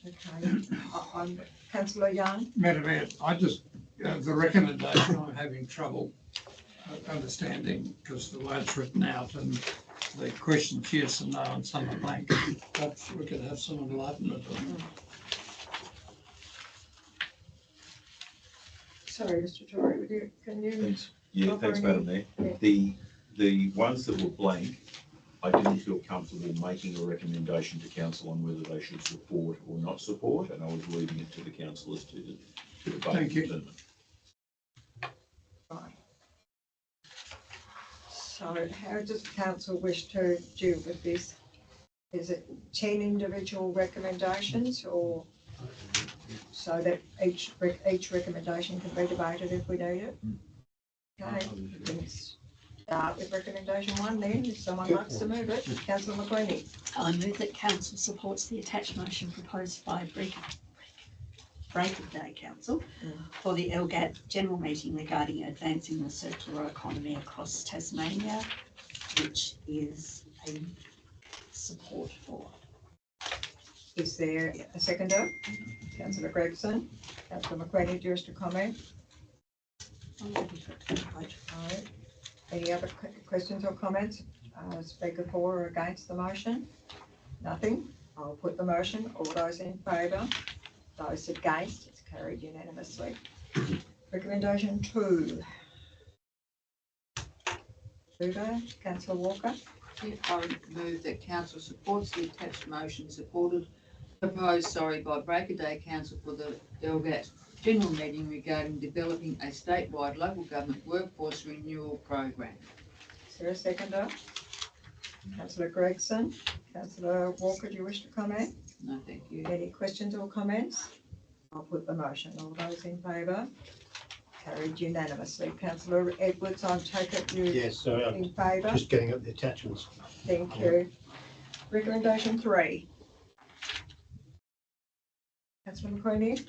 [SPEAKER 2] Okay. I'm Councillor Young.
[SPEAKER 5] Madam Mayor, the recommendation I'm having trouble understanding because the way it's written out and the questions yes and no and some are blank. Perhaps we could have some enlightenment on that.
[SPEAKER 2] Sorry, Mr. Tory, can you?
[SPEAKER 7] Thanks. Yeah,
[SPEAKER 2] offer
[SPEAKER 7] thanks,
[SPEAKER 2] any-
[SPEAKER 7] Madam Mayor.
[SPEAKER 2] Yeah.
[SPEAKER 7] The ones that were blank, I didn't feel comfortable making a recommendation to council on whether they should support or not support, and I was leaving it to the councillors to debate.
[SPEAKER 5] Thank you.
[SPEAKER 7] and determine.
[SPEAKER 2] Right. So how does council wish to deal with this? Is it 10 individual recommendations or so that each recommendation can be debated if we need it? Okay, we can start with recommendation 1 then, if someone likes to move it. Councillor McQueenie.
[SPEAKER 3] I move that council supports the attached motion proposed by Break of Day Council for the LGAT general meeting regarding advancing the circular economy across Tasmania, which is a support for.
[SPEAKER 2] Is there a seconder? Councillor Gregson. Councillor McQueenie, do you wish to comment?
[SPEAKER 3] I'm happy for it to be voted.
[SPEAKER 2] No. Any other questions or comments? Speaker for or against the motion? Nothing. I'll put the motion. All those in favour? Those against? It's carried unanimously. Recommendation 2. Mover, Councillor Walker.
[SPEAKER 4] I move that council supports the attached motion proposed by Break of Day Council for the LGAT general meeting regarding developing a statewide local government workforce renewal program.
[SPEAKER 2] Is there a seconder? Councillor Gregson. Councillor Walker, do you wish to comment?
[SPEAKER 4] No, thank you.
[SPEAKER 2] Any questions or comments? I'll put the motion. All those in favour? Carried unanimously. Councillor Edwards, I take it you
[SPEAKER 10] Yes, sorry, I'm
[SPEAKER 2] in favour?
[SPEAKER 10] just getting up the attachments.
[SPEAKER 2] Thank you. Recommendation 3. Councillor McQueenie,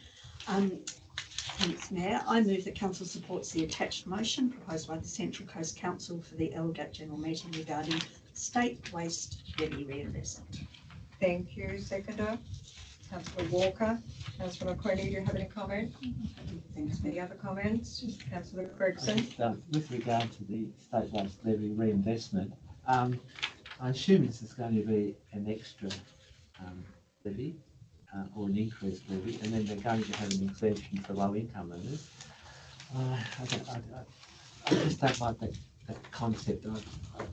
[SPEAKER 3] Thanks, Mayor. I move that council supports the attached motion proposed by the Central Coast Council for the LGAT general meeting regarding state waste levy reinvestment.
[SPEAKER 2] thank you. Seconder, Councillor Walker. Councillor McQueenie, do you have any comment?
[SPEAKER 3] Thanks,
[SPEAKER 2] Any other comments? Councillor Gregson?
[SPEAKER 1] With regard to the state waste levy reinvestment, I assume this is going to be an extra levy or an increased levy, and then they're going to have an exemption for low income earners. I just don't like that concept.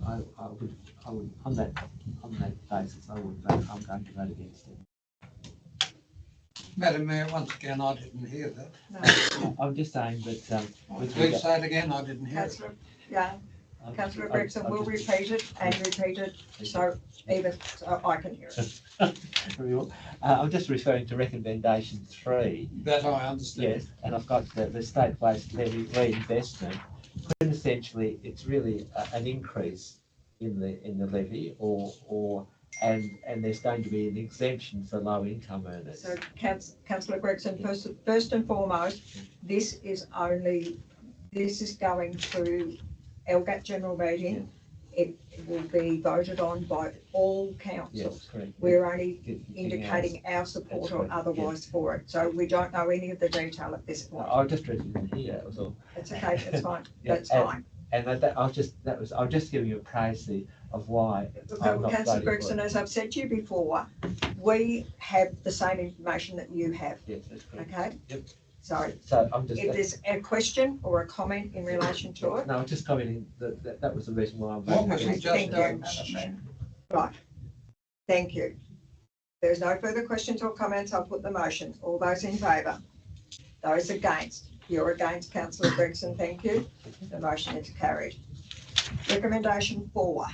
[SPEAKER 1] I would on that basis, I would vote. I'm going to vote against it.
[SPEAKER 5] Madam Mayor, once again, I didn't hear that.
[SPEAKER 2] No.
[SPEAKER 1] I'm just saying that. With
[SPEAKER 5] Please
[SPEAKER 1] regard-
[SPEAKER 5] say it again, I didn't hear it.
[SPEAKER 2] Councillor Young, Councillor
[SPEAKER 1] I-
[SPEAKER 2] Gregson
[SPEAKER 1] I
[SPEAKER 2] will
[SPEAKER 1] just-
[SPEAKER 2] repeat it and repeat it, so even so I can hear it.
[SPEAKER 1] Very well. I'm just referring to recommendation 3.
[SPEAKER 5] That I understand.
[SPEAKER 1] Yes, and I've got the state waste levy reinvestment. Quintessentially, it's really an increase in the levy, and there's going to be an exemption for low income earners.
[SPEAKER 2] So Councillor Gregson, first and foremost, this is going to LGAT general meeting. It will be voted on by all councils.
[SPEAKER 1] Yes, correct.
[SPEAKER 2] We're only
[SPEAKER 1] Getting
[SPEAKER 2] indicating our support
[SPEAKER 1] That's
[SPEAKER 2] or
[SPEAKER 1] right,
[SPEAKER 2] otherwise for it. So we don't know any of the detail at this point.
[SPEAKER 1] I'll just read it in here, that was all.
[SPEAKER 2] It's okay, that's fine,
[SPEAKER 1] Yeah,
[SPEAKER 2] that's fine.
[SPEAKER 1] And I'm just giving you a précis of why I'm not
[SPEAKER 2] Councillor
[SPEAKER 1] voting for
[SPEAKER 2] Gregson,
[SPEAKER 1] it.
[SPEAKER 2] as I've said to you before, we have the same information that you have,
[SPEAKER 1] Yes, that's correct.
[SPEAKER 2] okay?
[SPEAKER 1] Yep.
[SPEAKER 2] So
[SPEAKER 1] So I'm just.
[SPEAKER 2] if there's a question or a comment in relation to it,
[SPEAKER 1] No, I'm just commenting that was the reason why I'm
[SPEAKER 5] What
[SPEAKER 1] voting
[SPEAKER 5] was
[SPEAKER 1] against
[SPEAKER 5] just
[SPEAKER 2] Thank you.
[SPEAKER 5] done, Madam Mayor?
[SPEAKER 2] right. Thank you. There's no further questions or comments, I'll put the motion. All those in favour? Those against? You're against, Councillor Gregson, thank you. The motion is carried. Recommendation 4,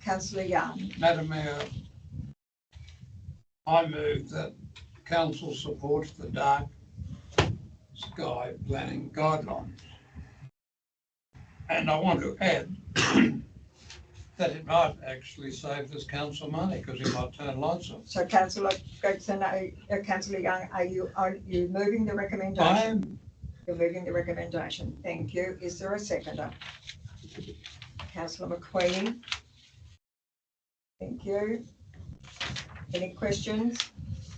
[SPEAKER 2] Councillor Young.
[SPEAKER 5] Madam Mayor, I move that council supports the dark sky planning guidelines. And I want to add that it might actually save this council money because it might turn lights off.
[SPEAKER 2] So Councillor Gregson, Councillor Young, are you moving the
[SPEAKER 5] I
[SPEAKER 2] recommendation?
[SPEAKER 5] am,
[SPEAKER 2] You're moving the recommendation, thank you. Is there a seconder? Councillor McQueenie. Thank you. Any questions?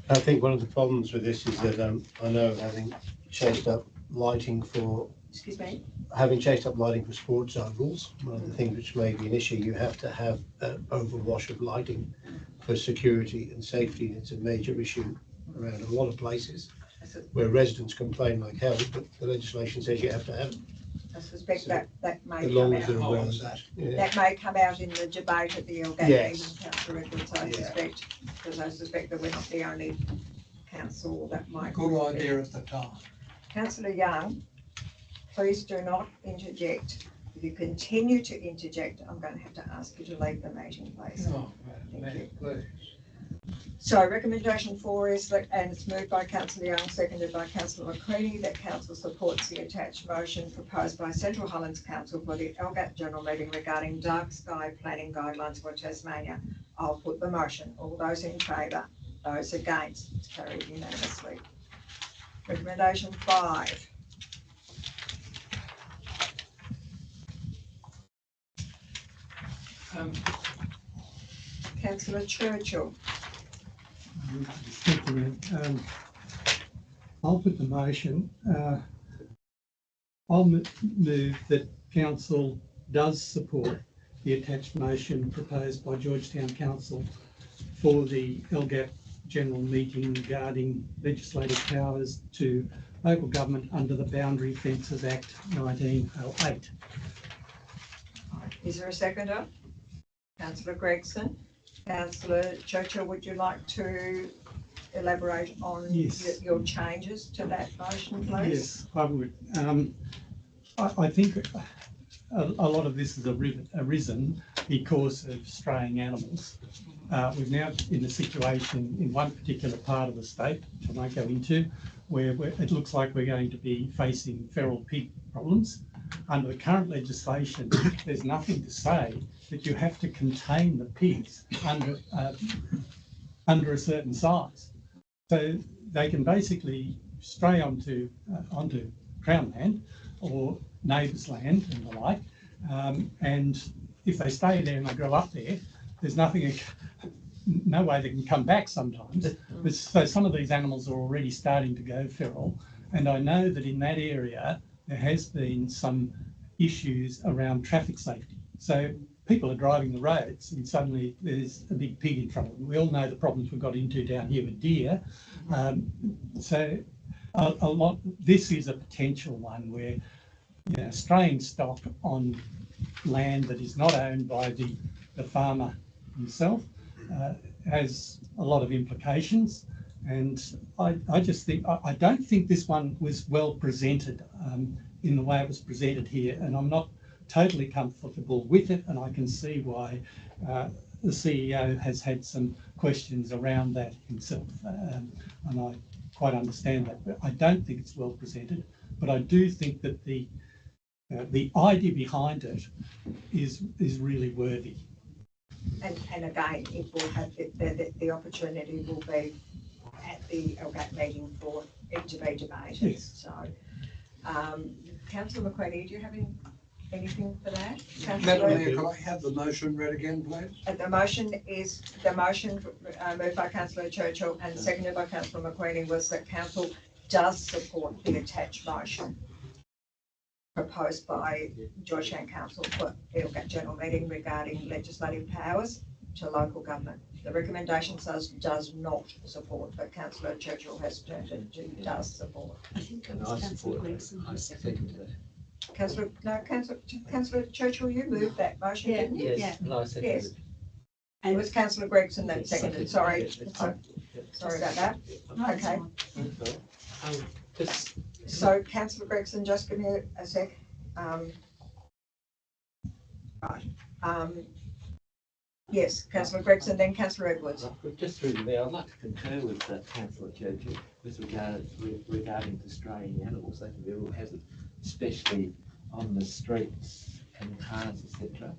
[SPEAKER 10] I think one of the problems with this is that I know having chased up lighting for sports ovals, one of the things which may be an issue, you have to have an overwash of lighting for security and safety. It's a major issue around a lot of places where residents complain like hell, but the legislation says you have to have it,
[SPEAKER 2] I suspect that may
[SPEAKER 10] as long
[SPEAKER 2] come
[SPEAKER 10] as they're
[SPEAKER 2] out.
[SPEAKER 10] aware of that. Yeah.
[SPEAKER 2] That may come out in the debate at the LGAT
[SPEAKER 10] Yes.
[SPEAKER 2] meeting, Councillor Edwards, I
[SPEAKER 10] Yeah.
[SPEAKER 2] suspect, because I suspect that we're not the only council that might.
[SPEAKER 5] good idea at the time.
[SPEAKER 2] Councillor Young, please do not interject. If you continue to interject, I'm going to have to ask you to leave the meeting, please.
[SPEAKER 5] Oh, Madam Mayor, please.
[SPEAKER 2] So recommendation 4 is that, and it's moved by Councillor Young, seconded by Councillor McQueenie, that council supports the attached motion proposed by Central Highlands Council for the LGAT general meeting regarding dark sky planning guidelines for Tasmania. I'll put the motion. All those in favour, those against, it's carried unanimously. Recommendation 5. Councillor Churchill.
[SPEAKER 6] Thank you, Mayor. I'll put the motion. I'll move that council does support the attached motion proposed by Georgetown Council for the LGAT general meeting regarding legislative powers to local government under the Boundary Fences Act 1908.
[SPEAKER 2] Is there a seconder? Councillor Gregson. Councillor Churchill, would you like to elaborate on
[SPEAKER 6] Yes.
[SPEAKER 2] your changes to that motion, please?
[SPEAKER 6] Yes, I would. I think a lot of this has arisen because of straying animals. We're now in a situation in one particular part of the state, which I won't go into, where it looks like we're going to be facing feral pig problems. under the current legislation, there's nothing to say that you have to contain the pigs under a certain size. So they can basically stray onto Crown land or neighbours' land and the like. And if they stay there and they grow up there, there's no way they can come back sometimes. But so some of these animals are already starting to go feral. And I know that in that area, there has been some issues around traffic safety. So people are driving the roads and suddenly there's a big pig in front of them. We all know the problems we've got into down here with deer. So this is a potential one where, you know, straying stock on land that is not owned by the farmer himself has a lot of implications. And I just think, I don't think this one was well presented in the way it was presented here, and I'm not totally comfortable with it, and I can see why the CEO has had some questions around that himself, and I quite understand that. But I don't think it's well presented, but I do think that the idea behind it is really worthy.
[SPEAKER 2] And again, it will have, the opportunity will be at the LGAT meeting for it to be debated.
[SPEAKER 6] Yes.
[SPEAKER 2] So, Councillor McQueenie, do you have anything for that?
[SPEAKER 5] Madam Mayor, could I have the motion read again, please?
[SPEAKER 2] The motion moved by Councillor Churchill and seconded by Councillor McQueenie was that council does support the attached motion proposed by Georgetown Council for the LGAT general meeting regarding legislative powers to local government. The recommendation says does not support, but Councillor Churchill has turned it to does support.
[SPEAKER 3] I think it
[SPEAKER 1] And
[SPEAKER 3] was
[SPEAKER 1] I
[SPEAKER 3] Councillor
[SPEAKER 1] support
[SPEAKER 3] Gregson
[SPEAKER 1] that. I
[SPEAKER 3] who seconded
[SPEAKER 1] second that.
[SPEAKER 2] Councillor Churchill, you moved that motion,
[SPEAKER 3] Yeah.
[SPEAKER 2] didn't you?
[SPEAKER 1] Yes, and I second
[SPEAKER 2] Yes.
[SPEAKER 1] it.
[SPEAKER 2] It was Councillor Gregson that
[SPEAKER 1] Yes,
[SPEAKER 2] seconded,
[SPEAKER 1] I
[SPEAKER 2] sorry.
[SPEAKER 1] second
[SPEAKER 2] So-
[SPEAKER 1] it.
[SPEAKER 2] Sorry about that.
[SPEAKER 3] No, it's
[SPEAKER 2] Okay.
[SPEAKER 3] fine.
[SPEAKER 1] Just
[SPEAKER 2] So Councillor Gregson, just give me a sec. Right. Yes, Councillor Gregson, then Councillor Edwards.
[SPEAKER 1] just through the mayor, I'd like to concur with Councillor Churchill with regarding to straying animals. They can be a real hazard, especially on the streets and cars, etc.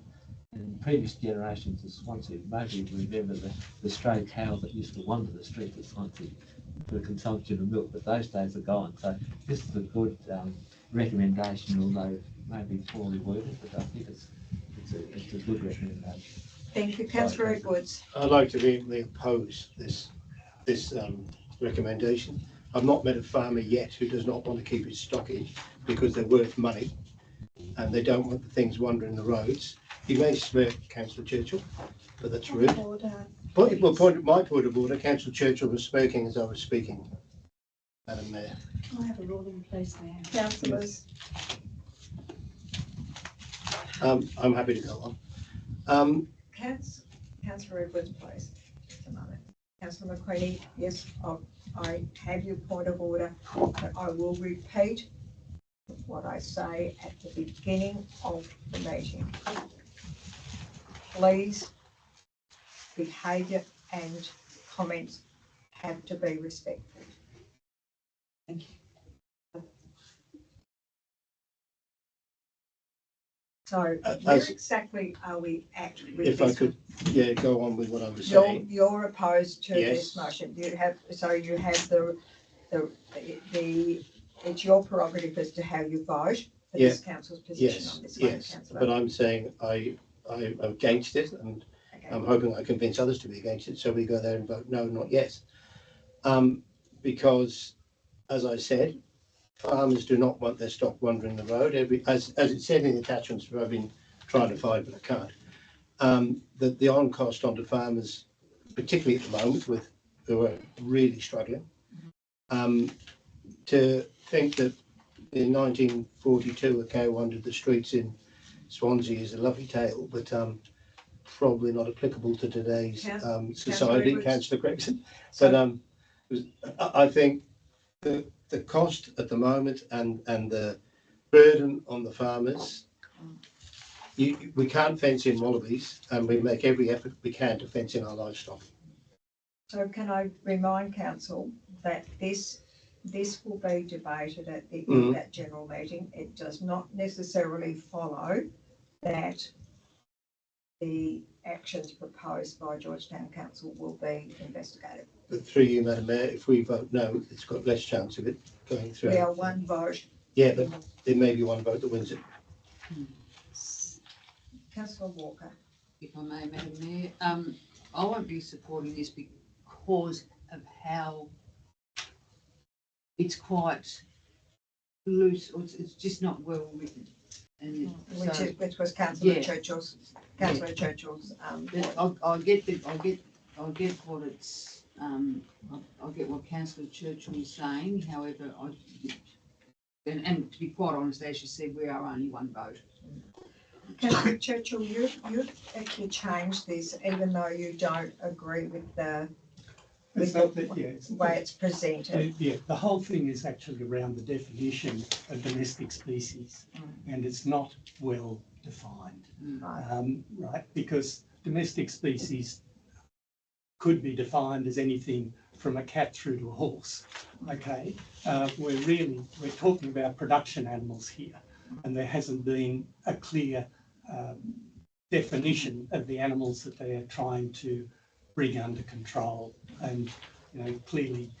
[SPEAKER 1] In previous generations of Swansea, maybe remember the stray cows that used to wander the streets of Swansea for consumption of milk, but those days are gone. So this is a good recommendation, although maybe poorly worded, but I think it's a good recommendation.
[SPEAKER 2] Thank you, Councillor Edwards.
[SPEAKER 10] I'd like to vehemently oppose this recommendation. I've not met a farmer yet who does not want to keep his stock in because they're worth money and they don't want the things wandering the roads. You may swear, Councillor Churchill, but that's rude. My point of order, Councillor Churchill was speaking as I was speaking, Madam Mayor.
[SPEAKER 3] I have a rule in place now.
[SPEAKER 2] Councillors.
[SPEAKER 10] I'm happy to go on.
[SPEAKER 2] Councillor Edwards, please. Just a moment. Councillor McQueenie, yes, I have your point of order, but I will repeat what I say at the beginning of the meeting. Please, behaviour and comments have to be respectful.
[SPEAKER 3] Thank you.
[SPEAKER 2] So where
[SPEAKER 10] As-
[SPEAKER 2] exactly are we at with
[SPEAKER 10] If I
[SPEAKER 2] this?
[SPEAKER 10] could, go on with what I was saying.
[SPEAKER 2] You're opposed to this
[SPEAKER 10] Yes.
[SPEAKER 2] motion. You have it's your prerogative as to how you vote for this council's position
[SPEAKER 10] Yes,
[SPEAKER 2] on this one,
[SPEAKER 10] yes,
[SPEAKER 2] councillor.
[SPEAKER 10] but I'm saying I'm against it, and
[SPEAKER 2] Okay.
[SPEAKER 10] I'm hoping I convince others to be against it, so we go there and vote no, not yes. Because, as I said, farmers do not want their stock wandering the road. As it said in the attachments, I've been trying to find, but I can't. The on cost onto farmers, particularly at the moment, who are really struggling. To think that in 1942 a cow wandered the streets in Swansea is a lovely tale, but probably not applicable to today's society,
[SPEAKER 2] Edwards.
[SPEAKER 10] Councillor Gregson.
[SPEAKER 2] So-
[SPEAKER 10] But I think the cost at the moment and the burden on the farmers, we can't fence in wallabies, and we make every effort we can to fence in our livestock.
[SPEAKER 2] So can I remind council that this this will be debated at the that general meeting. It does not necessarily follow that the actions proposed by Georgetown Council will be investigated.
[SPEAKER 10] But through you, Madam Mayor, if we vote no, it's got less chance of it going through.
[SPEAKER 2] We are one vote.
[SPEAKER 10] Yeah, but there may be one vote that wins it.
[SPEAKER 2] Councillor Walker.
[SPEAKER 4] If I may, Madam Mayor, I won't be supporting this because of how it's quite loose, or it's just not well written. And
[SPEAKER 2] Which was Councillor
[SPEAKER 4] Yeah.
[SPEAKER 2] Churchill's,
[SPEAKER 4] but I get what it's, I get what Councillor Churchill is saying, however, and to be quite honest, as you said, we are only one vote.
[SPEAKER 2] Councillor Churchill, you've actually changed this, even though you don't agree with the
[SPEAKER 6] It's not that, yeah,
[SPEAKER 2] way it's presented.
[SPEAKER 6] Yeah, the whole thing is actually around the definition of domestic species, and it's not well defined, right? Because domestic species could be defined as anything from a cat through to a horse, okay? We're talking about production animals here, and there hasn't been a clear definition of the animals that they are trying to bring under control. And clearly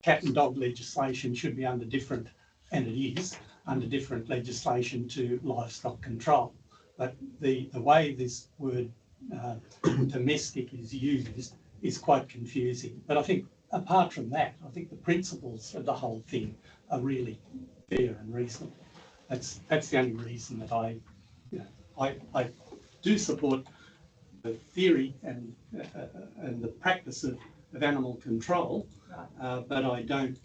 [SPEAKER 6] cat and dog legislation should be under different, and it is under different legislation to livestock control. But the way this word domestic is used is quite confusing. But I think apart from that, I think the principles of the whole thing are really fair and reasonable. That's the only reason that I do support the theory and the practice of animal control, but I don't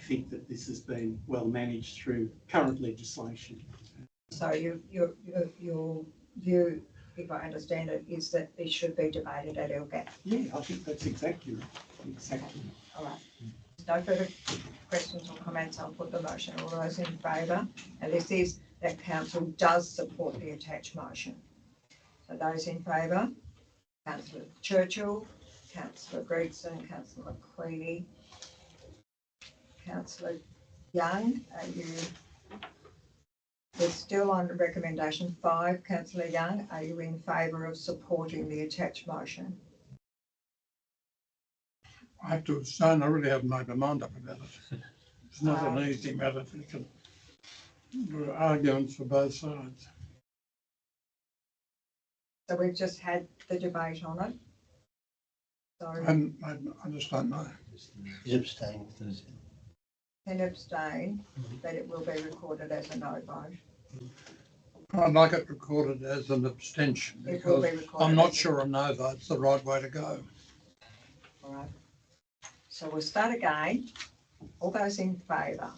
[SPEAKER 6] think that this has been well managed through current legislation.
[SPEAKER 2] So your view, if I understand it, is that this should be debated at LGAT.
[SPEAKER 6] Yeah, I think that's exactly right. Exactly.
[SPEAKER 2] All right. No further questions or comments. I'll put the motion. All those in favour, and this is that council does support the attached motion. So those in favour, Councillor Churchill, Councillor Gregson, Councillor McQueenie, Councillor Young, we're still on recommendation 5. Councillor Young, are you in favour of supporting the attached motion?
[SPEAKER 5] I have to abstain. I really haven't made my mind up about it. It's not an easy matter. There are arguments for both sides.
[SPEAKER 2] So we've just had the debate on it. So
[SPEAKER 5] I just don't know.
[SPEAKER 10] He's abstaining.
[SPEAKER 2] can abstain, but it will be recorded as a no vote.
[SPEAKER 5] I'd like it recorded as an abstention
[SPEAKER 2] It will be
[SPEAKER 5] because
[SPEAKER 2] recorded.
[SPEAKER 5] I'm not sure a no vote's the right way to go.
[SPEAKER 2] All right. So we'll start again. All those in favour?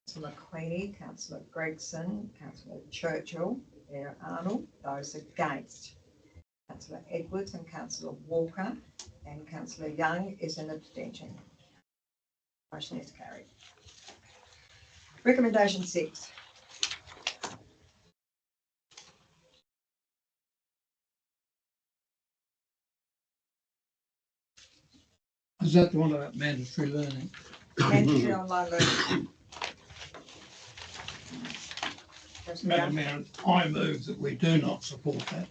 [SPEAKER 2] Councillor McQueenie, Councillor Gregson, Councillor Churchill, Mayor Arnold. Those against? Councillor Edwards and Councillor Walker, and Councillor Young is an abstention. Motion is carried. Recommendation 6.
[SPEAKER 5] Is that the one about mandatory learning?
[SPEAKER 2] Mandatory online learning.
[SPEAKER 5] Madam Mayor, I move that we do not support that.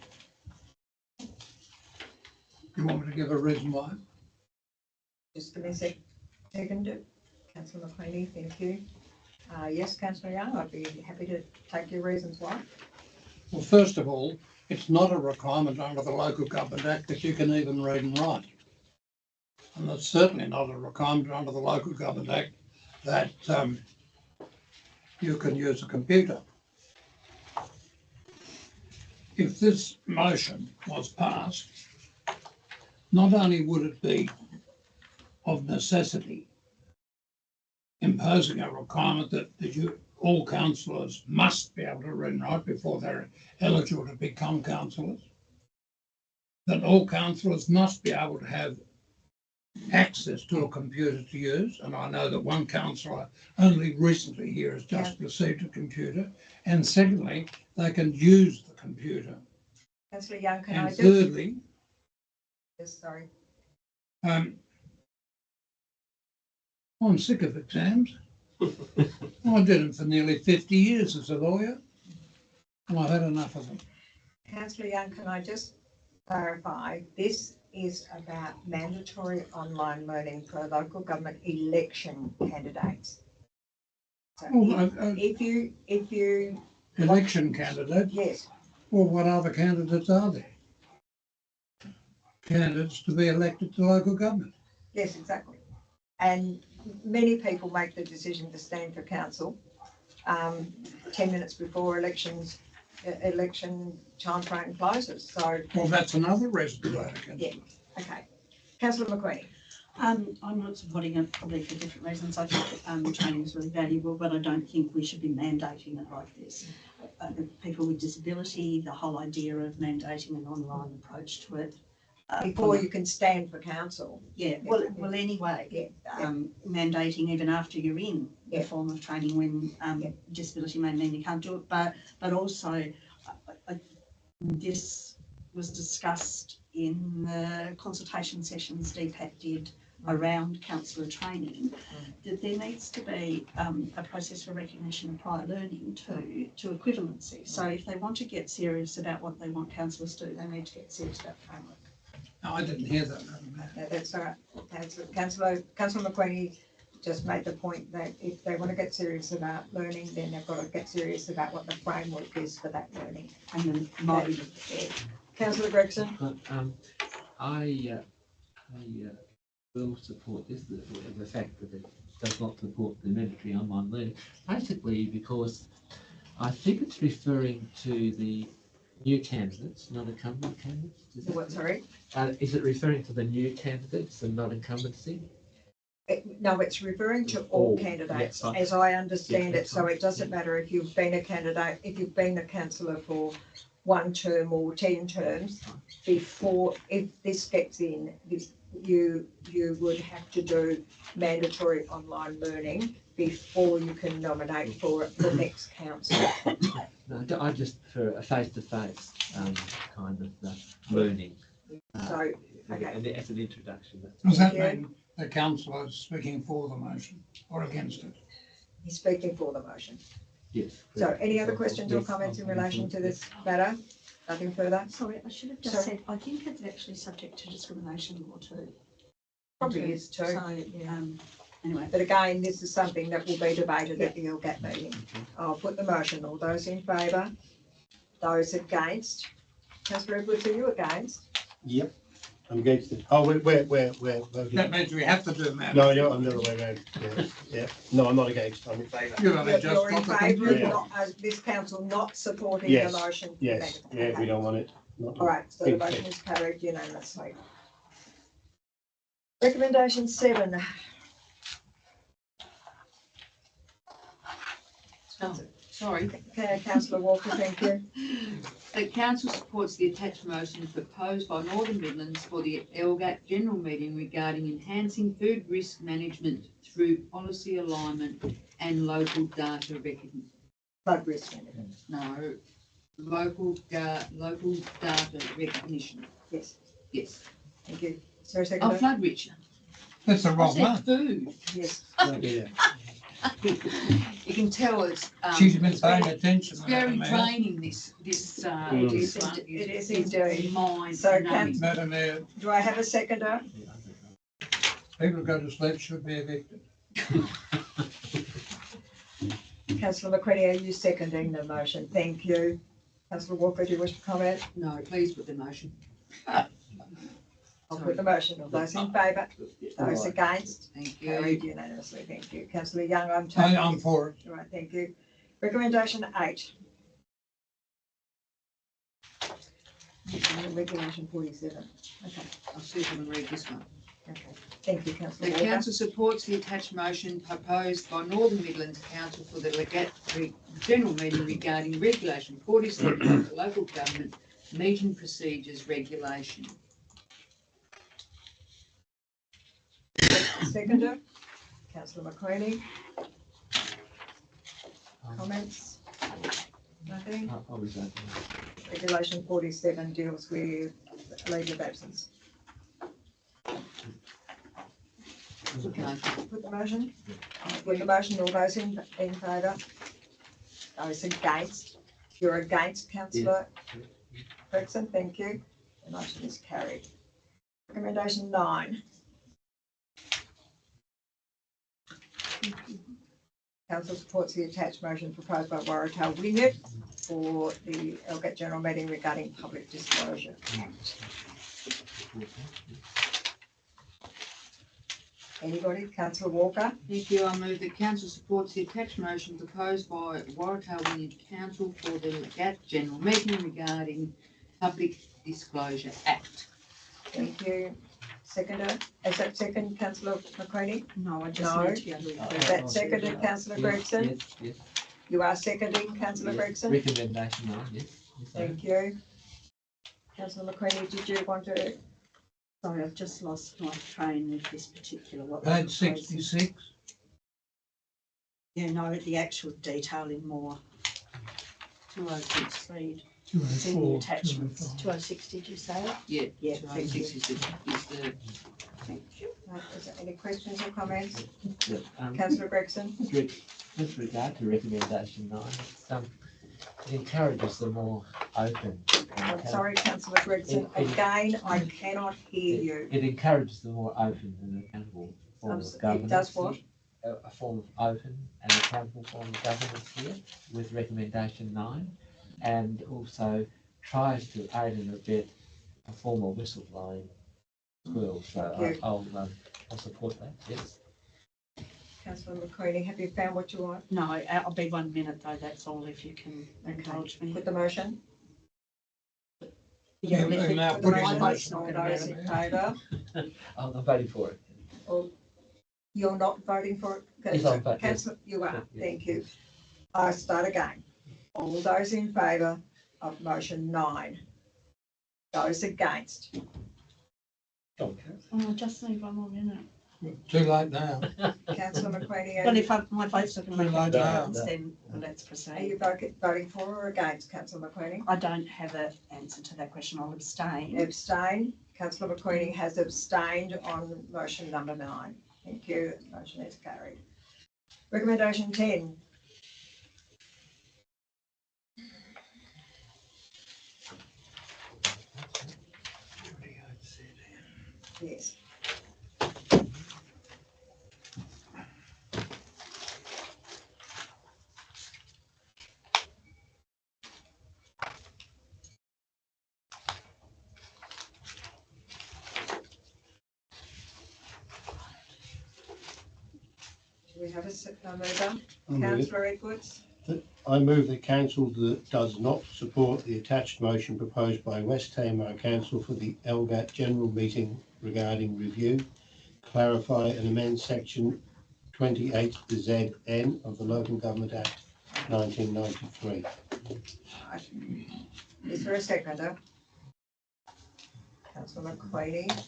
[SPEAKER 5] You want me to give a reason why?
[SPEAKER 2] Just give me a second. Councillor McQueenie, thank you. Yes, Councillor Young, I'd be happy to take your reasons why.
[SPEAKER 5] Well, first of all, it's not a requirement under the Local Government Act that you can even read and write. And it's certainly not a requirement under the Local Government Act that you can use a computer. If this motion was passed, not only would it be of necessity imposing a requirement that all councillors must be able to read and write before they're eligible to become councillors, that all councillors must be able to have access to a computer to use, and I know that one councillor only recently here has just received a computer, and secondly, they can use the computer.
[SPEAKER 2] Councillor Young, can I
[SPEAKER 5] And
[SPEAKER 2] just...
[SPEAKER 5] thirdly,
[SPEAKER 2] Yes, sorry.
[SPEAKER 5] I'm sick of exams. I did them for nearly 50 years as a lawyer, and I've had enough of them.
[SPEAKER 2] Councillor Young, can I just clarify, this is about mandatory online learning for local government election candidates. So
[SPEAKER 5] Oh,
[SPEAKER 2] if you,
[SPEAKER 5] election candidate.
[SPEAKER 2] yes,
[SPEAKER 5] Well, what other candidates are there? Candidates to be elected to local government.
[SPEAKER 2] yes, exactly. And many people make the decision to stand for council 10 minutes before election timeframe closes. So,
[SPEAKER 5] Well, that's another reason to vote against
[SPEAKER 2] yeah.
[SPEAKER 5] it.
[SPEAKER 2] okay. Councillor McQueen.
[SPEAKER 3] I'm not supporting it probably for different reasons. I think training is really valuable, but I don't think we should be mandating it like this. People with disability, the whole idea of mandating an online approach to it.
[SPEAKER 2] Before you can stand for council.
[SPEAKER 3] Yeah, well, anyway,
[SPEAKER 2] Yeah.
[SPEAKER 3] mandating even after you're in the
[SPEAKER 2] Yeah.
[SPEAKER 3] form of training when disability may mean you can't do it, but also this was discussed in the consultation sessions DPAC did around councillor training, that there needs to be a process for recognition of prior learning to equivalency. So if they want to get serious about what they want councillors to do, they need to get serious about framework.
[SPEAKER 5] No, I didn't hear that, Madam Mayor.
[SPEAKER 2] No, that's all right. Councillor McQueen just made the point that if they want to get serious about learning, then they've got to get serious about what the framework is for that learning.
[SPEAKER 3] And then mode.
[SPEAKER 2] Councillor Gregson.
[SPEAKER 1] I will support this, the fact that it does not support the mandatory online learning, basically because I think it's referring to the new candidates, not incumbent candidates.
[SPEAKER 2] What, sorry?
[SPEAKER 1] Is it referring to the new candidates and not incumbency?
[SPEAKER 2] No, it's referring to all
[SPEAKER 1] All,
[SPEAKER 2] candidates,
[SPEAKER 1] yeah,
[SPEAKER 2] as I understand
[SPEAKER 1] yeah,
[SPEAKER 2] it. So it doesn't matter if you've been a candidate, if you've been a councillor for 1 term or 10 terms, before, if this gets in, you would have to do mandatory online learning before you can nominate for the next council.
[SPEAKER 1] No, I just prefer a face-to-face kind of learning.
[SPEAKER 2] So, okay.
[SPEAKER 1] And as an introduction.
[SPEAKER 5] Does that
[SPEAKER 2] Yeah.
[SPEAKER 5] mean the councillor is speaking for the motion or against it?
[SPEAKER 2] He's speaking for the motion.
[SPEAKER 1] Yes.
[SPEAKER 2] So any other questions or
[SPEAKER 1] Yes,
[SPEAKER 2] comments in
[SPEAKER 1] I'll-
[SPEAKER 2] relation to this matter? Nothing further?
[SPEAKER 3] Sorry, I should have just
[SPEAKER 2] Sorry.
[SPEAKER 3] said, I think it's actually subject to discrimination law too.
[SPEAKER 2] Probably is too.
[SPEAKER 3] So, anyway.
[SPEAKER 2] But again, this is something that will be debated at the LGAT meeting. I'll put the motion. All those in favour? Those against? Councillor Edwards, are you against?
[SPEAKER 10] Yep, I'm against it. Oh, we're voting.
[SPEAKER 5] That means we have to do that.
[SPEAKER 10] No, yeah, I'm the other way around. Yeah. No, I'm not against, I'm in favour.
[SPEAKER 5] You've only just
[SPEAKER 2] You're in
[SPEAKER 5] got the
[SPEAKER 2] favour of
[SPEAKER 5] conclusion.
[SPEAKER 2] not, this council not supporting the
[SPEAKER 10] Yes,
[SPEAKER 2] motion?
[SPEAKER 10] Yes,
[SPEAKER 2] Okay.
[SPEAKER 10] yeah, we don't want it. Not-
[SPEAKER 2] All right, so the motion is carried unanimously. Recommendation 7.
[SPEAKER 4] Sorry.
[SPEAKER 2] Okay, Councillor Walker, thank you.
[SPEAKER 4] The council supports the attached motion proposed by Northern Midlands for the LGAT general meeting regarding enhancing food risk management through policy alignment and local data recognition.
[SPEAKER 2] Flood risk management.
[SPEAKER 4] No, local data recognition.
[SPEAKER 2] Yes,
[SPEAKER 4] Yes.
[SPEAKER 2] thank you. Is there a
[SPEAKER 4] Oh,
[SPEAKER 2] second?
[SPEAKER 4] flood Richard.
[SPEAKER 5] That's the
[SPEAKER 4] I
[SPEAKER 5] wrong
[SPEAKER 4] said
[SPEAKER 5] one.
[SPEAKER 4] food.
[SPEAKER 2] Yes.
[SPEAKER 10] Yeah.
[SPEAKER 4] You can tell it's.
[SPEAKER 5] She's been paying attention.
[SPEAKER 4] It's very
[SPEAKER 5] Madam Mayor.
[SPEAKER 4] draining, this
[SPEAKER 2] It is
[SPEAKER 4] one.
[SPEAKER 2] it is
[SPEAKER 4] It's
[SPEAKER 2] indeed.
[SPEAKER 4] mind
[SPEAKER 2] So
[SPEAKER 4] numbing.
[SPEAKER 5] Madam Mayor,
[SPEAKER 2] Do I have a seconder?
[SPEAKER 5] people who go to sleep should be evicted.
[SPEAKER 2] Councillor McCready, are you seconding the motion? Thank you. Councillor Walker, do you wish to comment?
[SPEAKER 4] No, please put the motion.
[SPEAKER 2] I'll put the motion. All those in favour? Those against?
[SPEAKER 4] Thank
[SPEAKER 2] Carried
[SPEAKER 4] you.
[SPEAKER 2] unanimously. Thank you. Councillor Young, I'm taking.
[SPEAKER 5] I'm for it.
[SPEAKER 2] All right, thank you. Recommendation 8. Regulation 47. Okay,
[SPEAKER 4] I'll see if I can read this one.
[SPEAKER 2] okay. Thank you, councillor
[SPEAKER 4] The
[SPEAKER 2] Walker.
[SPEAKER 4] council supports the attached motion proposed by Northern Midlands Council for the general meeting regarding regulation 47 of the local government meeting procedures regulation.
[SPEAKER 2] Seconder, councillor McCready. Comments? Nothing?
[SPEAKER 1] I was open.
[SPEAKER 2] Regulation 47 deals with leave of absence.
[SPEAKER 4] No.
[SPEAKER 2] Put the motion? Put the motion, all those in favour? Those against? You're against, councillor Gregson, thank you. The motion is carried. Recommendation 9. Council supports the attached motion proposed by Waratah Wynyard for the Elgate General Meeting regarding Public Disclosure Act. Anybody? Councillor Walker?
[SPEAKER 4] Thank you. I move that council supports the attached motion proposed by Waratah Wynyard Council for the Elgate General Meeting regarding Public Disclosure Act.
[SPEAKER 2] Thank you. Seconder, is that second, councillor McQueenie?
[SPEAKER 3] No, I just
[SPEAKER 2] No.
[SPEAKER 3] need to be able to
[SPEAKER 2] Is
[SPEAKER 3] refer.
[SPEAKER 2] that seconded, councillor Gregson?
[SPEAKER 1] Yes, yes.
[SPEAKER 2] You are seconding, councillor
[SPEAKER 1] Yes.
[SPEAKER 2] Gregson?
[SPEAKER 1] Recommendation 9, yes. Yes, I am.
[SPEAKER 2] Thank you. Councillor McQueenie, did you want to?
[SPEAKER 3] Sorry, I've just lost my train with this particular what.
[SPEAKER 5] Page
[SPEAKER 3] they're proposing.
[SPEAKER 5] 66.
[SPEAKER 3] Yeah, no, the actual detail in more. 2063, it's in the
[SPEAKER 5] 204,
[SPEAKER 3] attachments.
[SPEAKER 5] 205.
[SPEAKER 3] 206, did you say?
[SPEAKER 4] Yeah,
[SPEAKER 3] Yeah,
[SPEAKER 4] so
[SPEAKER 3] thank you.
[SPEAKER 4] 6 is the
[SPEAKER 3] Thank you.
[SPEAKER 2] Right, is there any questions or comments?
[SPEAKER 1] Yeah,
[SPEAKER 2] Councillor Gregson?
[SPEAKER 1] with regard to recommendation 9, it encourages the more open.
[SPEAKER 2] I'm sorry, councillor Gregson, again, I cannot hear you.
[SPEAKER 1] It encourages the more open and accountable form of governance.
[SPEAKER 2] It does what?
[SPEAKER 1] A form of open and accountable form of governance here with recommendation 9, and also tries to aid and abet a formal whistleblowing as well. So
[SPEAKER 2] Thank you.
[SPEAKER 1] I'll support that, yes.
[SPEAKER 2] Councillor McQueenie, have you found what you want?
[SPEAKER 3] No, I'll be 1 minute though, that's all, if you can
[SPEAKER 2] Okay.
[SPEAKER 3] indulge me.
[SPEAKER 2] Put the motion?
[SPEAKER 5] Yeah,
[SPEAKER 3] if it-
[SPEAKER 5] now
[SPEAKER 2] Put
[SPEAKER 5] put
[SPEAKER 2] the
[SPEAKER 5] it in
[SPEAKER 3] my
[SPEAKER 5] the
[SPEAKER 2] motion.
[SPEAKER 3] vote's not
[SPEAKER 5] motion.
[SPEAKER 3] gonna
[SPEAKER 2] Those in favour?
[SPEAKER 1] I'm voting for it.
[SPEAKER 2] Or you're not voting for it?
[SPEAKER 1] Yes, I'm voting, yes.
[SPEAKER 2] Councillor, you are,
[SPEAKER 1] Yeah.
[SPEAKER 2] thank you. I start again. All those in favour of motion 9? Those against?
[SPEAKER 1] Okay.
[SPEAKER 3] Oh, just need 1 more minute.
[SPEAKER 5] Too late now.
[SPEAKER 2] Councillor McQueenie,
[SPEAKER 3] Well, if my vote's not going to
[SPEAKER 5] Too
[SPEAKER 3] make
[SPEAKER 5] late
[SPEAKER 3] a
[SPEAKER 5] now.
[SPEAKER 3] difference, then let's
[SPEAKER 2] are
[SPEAKER 3] proceed.
[SPEAKER 2] you voting for or against, councillor McQueenie?
[SPEAKER 3] I don't have an answer to that question. I'll abstain.
[SPEAKER 2] Abstain. Councillor McQueenie has abstained on motion number 9. Thank you. Motion is carried. Recommendation 10. Yes. Do we have a mover? Councillor Edwards?
[SPEAKER 10] I move that council that does not support the attached motion proposed by West Tamar Council for the Elgate General Meeting regarding review, clarify and amend section 28ZN of the Local Government Act 1993.
[SPEAKER 2] Is there a seconder? Councillor McQueenie?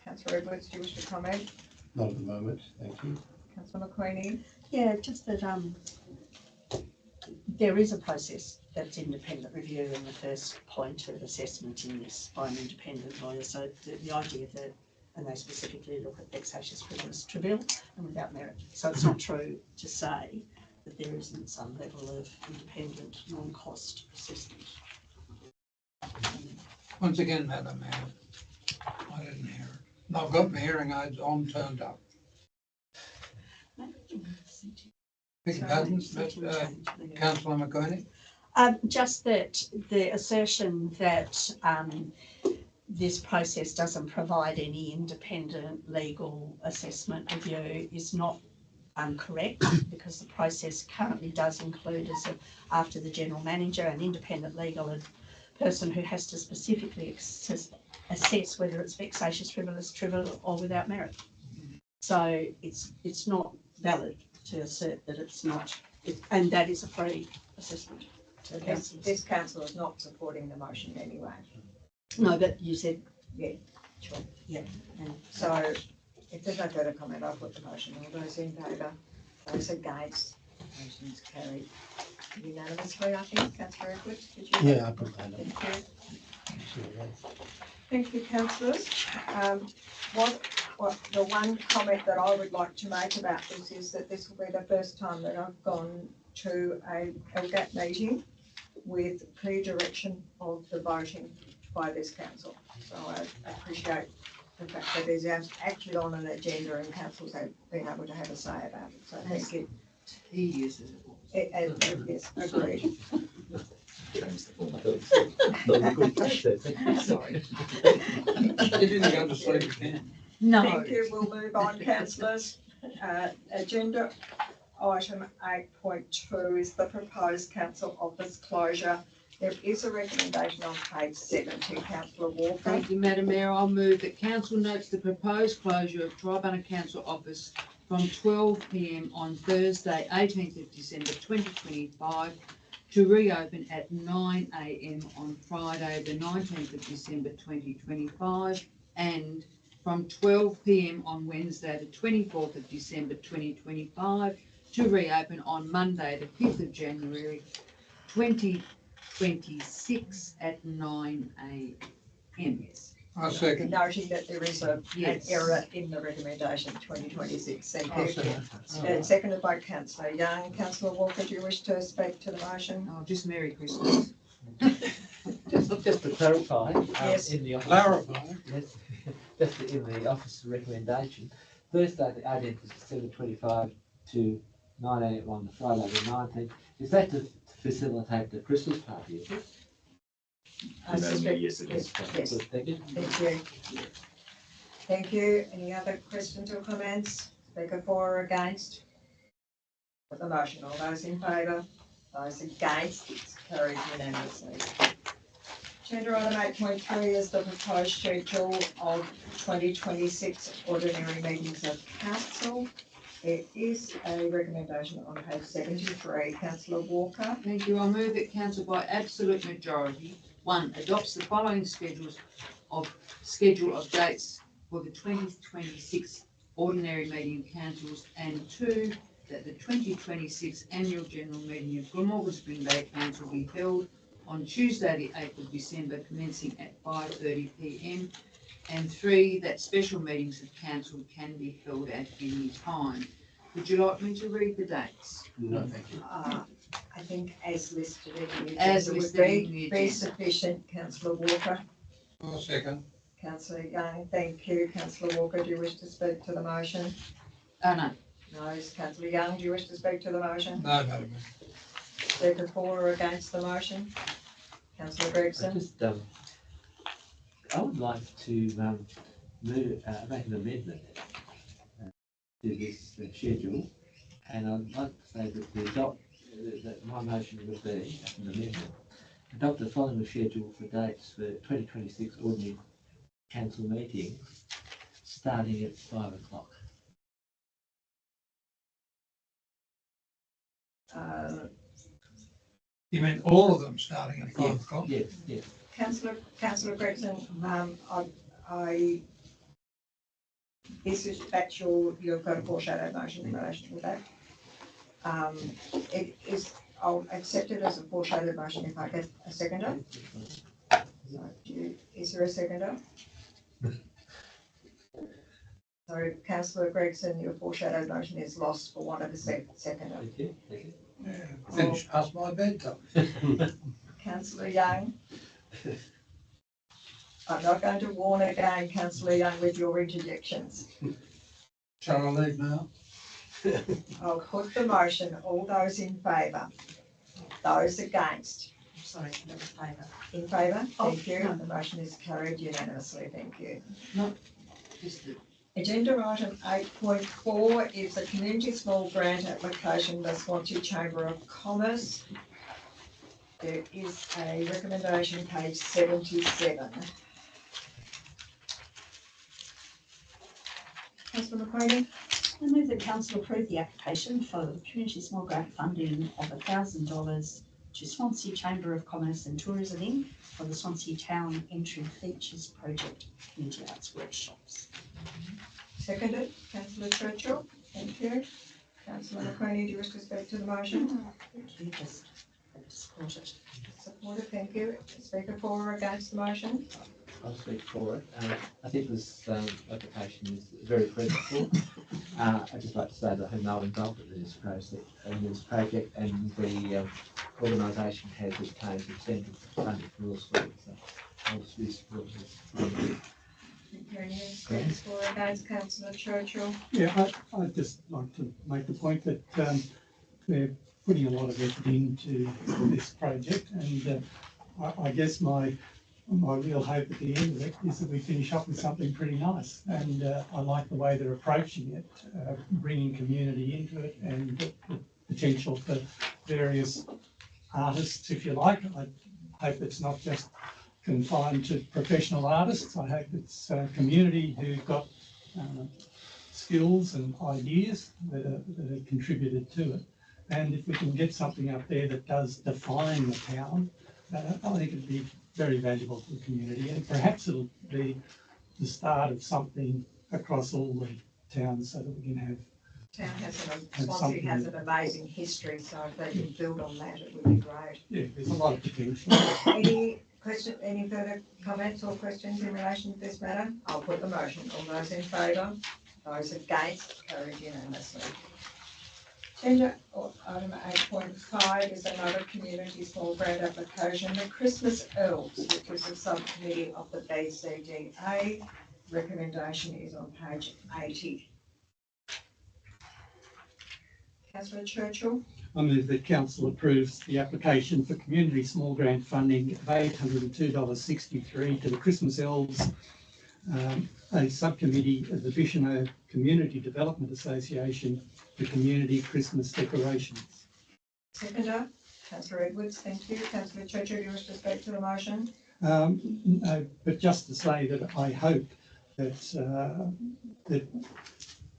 [SPEAKER 2] Councillor Edwards, do you wish to comment?
[SPEAKER 10] Not at the moment, thank you.
[SPEAKER 2] Councillor McQueenie?
[SPEAKER 3] Yeah, just that there is a process that's independent review in the first point of assessment in this by an independent lawyer. So the idea that, and they specifically look at vexatious, frivolous, trivial and without merit. So it's not true to say that there isn't some level of independent non-cost assessment.
[SPEAKER 5] Once again, Madam Mayor, I didn't hear it. I've got my hearing aids on, turned up. Big pardon, councillor McGurney?
[SPEAKER 3] Just that the assertion that this process doesn't provide any independent legal assessment review is not correct, because the process currently does include, after the general manager, an independent legal person who has to specifically assess whether it's vexatious, frivolous, trivial or without merit. So it's not valid to assert that it's not, and that is a free assessment to the councillors.
[SPEAKER 2] This council is not supporting the motion anyway.
[SPEAKER 3] No, but you said,
[SPEAKER 2] Yeah,
[SPEAKER 3] sure, yeah. And
[SPEAKER 2] so if there's no further comment, I'll put the motion. All those in favour? Those against? Motion is carried unanimously, I think. Councillor Edwards, did you?
[SPEAKER 10] Yeah, I put that up.
[SPEAKER 2] Thank you. Thank you, councillors. What Well, the one comment that I would like to make about this is that this will be the first time that I've gone to a LGAT meeting with clear direction of the voting by this council. So I appreciate the fact that it is actually on an agenda and councils have been able to have a say about it. So thank you.
[SPEAKER 4] Tedious as it was.
[SPEAKER 2] Yes, agreed.
[SPEAKER 4] Sorry.
[SPEAKER 5] You didn't go to sleep again.
[SPEAKER 4] No.
[SPEAKER 2] Thank you. We'll move on, councillors. Agenda item 8.2 is the proposed council office closure. There is a recommendation on page 70, councillor Walker.
[SPEAKER 4] Thank you, Madam Mayor. I'll move that council notes the proposed closure of Tribunna Council office from 12 p.m. on Thursday, 18th of December 2025 to reopen at 9 a.m. on Friday, the 19th of December 2025 and from 12 p.m. on Wednesday, the 24th of December 2025 to reopen on Monday, the 5th of January 2026 at 9 a.m.
[SPEAKER 5] I second.
[SPEAKER 2] Noting that there is an
[SPEAKER 4] Yes.
[SPEAKER 2] error in the recommendation 2026. Thank
[SPEAKER 5] I
[SPEAKER 2] you.
[SPEAKER 5] second.
[SPEAKER 2] And seconded by councillor Young. Councillor Walker, do you wish to speak to the motion?
[SPEAKER 4] Oh, just Merry Christmas.
[SPEAKER 1] Just to clarify,
[SPEAKER 2] Yes.
[SPEAKER 1] in the office.
[SPEAKER 5] Clarify.
[SPEAKER 1] Yes, just in the office recommendation, Thursday the 18th of December 25 to 9 a.m. on the Friday the 19th, is that to facilitate the Christmas party, is it?
[SPEAKER 2] I suspect-
[SPEAKER 11] Yes, it is.
[SPEAKER 2] Yes,
[SPEAKER 1] Good, thank you.
[SPEAKER 2] thank you. Thank you. Any other questions or comments? Speaker for or against? The motion, all those in favour? Those against, it's carried unanimously. Agenda item 8.3 is the proposed schedule of 2026 ordinary meetings of council. There is a recommendation on page 73. Councillor Walker.
[SPEAKER 4] Thank you. I move that council by absolute majority, 1, adopts the following schedule of dates for the 2026 ordinary meeting of councils, and 2, that the 2026 annual general meeting of Glamorgan Spring Bay Council be held on Tuesday the 8th of December commencing at 5:30 p.m. and 3, that special meetings of council can be held at any time. Would you like me to read the dates?
[SPEAKER 10] No, thank you.
[SPEAKER 2] I think as listed in the
[SPEAKER 4] As
[SPEAKER 2] agenda would
[SPEAKER 4] listed in the
[SPEAKER 2] be
[SPEAKER 4] agenda.
[SPEAKER 2] sufficient. Councillor Walker.
[SPEAKER 5] I second.
[SPEAKER 2] Councillor Young, thank you. Councillor Walker, do you wish to speak to the motion?
[SPEAKER 4] Oh, no.
[SPEAKER 2] No. Councillor Young, do you wish to speak to the motion?
[SPEAKER 5] No, Madam Mayor.
[SPEAKER 2] Speaker for or against the motion? Councillor
[SPEAKER 1] I
[SPEAKER 2] Gregson.
[SPEAKER 1] just, I would like to move, make an amendment to this schedule, and I'd like to say that that my motion would be as an amendment, adopt the following schedule for dates for 2026 ordinary council meetings, starting at 5 o'clock.
[SPEAKER 5] You mean all of them starting at 5 o'clock?
[SPEAKER 1] Yes, yes.
[SPEAKER 2] Councillor Gregson, that's you've got a foreshadowed motion in relation to that. I'll accept it as a foreshadowed motion if I get a seconder. So, is there a seconder? So councillor Gregson, your foreshadowed motion is lost for want of a seconder.
[SPEAKER 1] Thank you, thank you.
[SPEAKER 5] Yeah, finished past my bedtime.
[SPEAKER 2] Councillor Young. I'm not going to warn again, Councillor Young, with your interjections.
[SPEAKER 5] Shall I leave now?
[SPEAKER 2] I'll put the motion. All those in favour? Those against?
[SPEAKER 3] Sorry, no favour.
[SPEAKER 2] In favour?
[SPEAKER 3] Oh,
[SPEAKER 2] Thank you.
[SPEAKER 3] no.
[SPEAKER 2] The motion is carried unanimously. Thank you.
[SPEAKER 4] Just the
[SPEAKER 2] Agenda item 8.4 is a community small grant application by Swansea Chamber of Commerce. There is a recommendation, page 77. Councillor McQueen.
[SPEAKER 3] I move that council approve the application for the community small grant funding of $1,000 to Swansea Chamber of Commerce and Tourism Inc. for the Swansea Town Entry Features Project Community Arts Workshops.
[SPEAKER 2] Seconded, councillor Churchill. Thank you. Councillor McQueen, do you wish to speak to the motion?
[SPEAKER 3] Thank you, just support it.
[SPEAKER 2] Supported, thank you. Speaker for or against the motion?
[SPEAKER 1] I'll speak for it. I think this application is very presentable. I'd just like to say that I'm now involved in this process, in this project, and the organisation has obtained substantial funding for all schools. So I'll be supporting this.
[SPEAKER 2] Any comments for or against, councillor Churchill?
[SPEAKER 6] Yeah, I'd just like to make the point that they're putting a lot of effort into this project, and I guess my real hope at the end of it is that we finish up with something pretty nice. And I like the way they're approaching it, bringing community into it, and the potential for various artists, if you like. I hope it's not just confined to professional artists. I hope it's a community who've got skills and ideas that are contributed to it. And if we can get something up there that does define the town, I think it'd be very valuable to the community, and perhaps it'll be the start of something across all the towns so that we can have.
[SPEAKER 2] Town Swansea has an amazing history, so if they can build on that, it would be great.
[SPEAKER 6] Yeah, there's a lot of potential.
[SPEAKER 2] Any further comments or questions in relation to this matter? I'll put the motion. All those in favour? Those against? Carried unanimously. Agenda item 8.5 is another community small grant application, the Christmas Elves, which is a subcommittee of the BCDA. Recommendation is on page 80. Councillor Churchill.
[SPEAKER 6] I move that council approves the application for community small grant funding of $802.63 to the Christmas Elves, a subcommittee of the Bicheno Community Development Association for community Christmas decorations.
[SPEAKER 2] Seconder, councillor Edwards, thank you. Councillor Churchill, do you wish to speak to the motion?
[SPEAKER 6] No, but just to say that I hope that that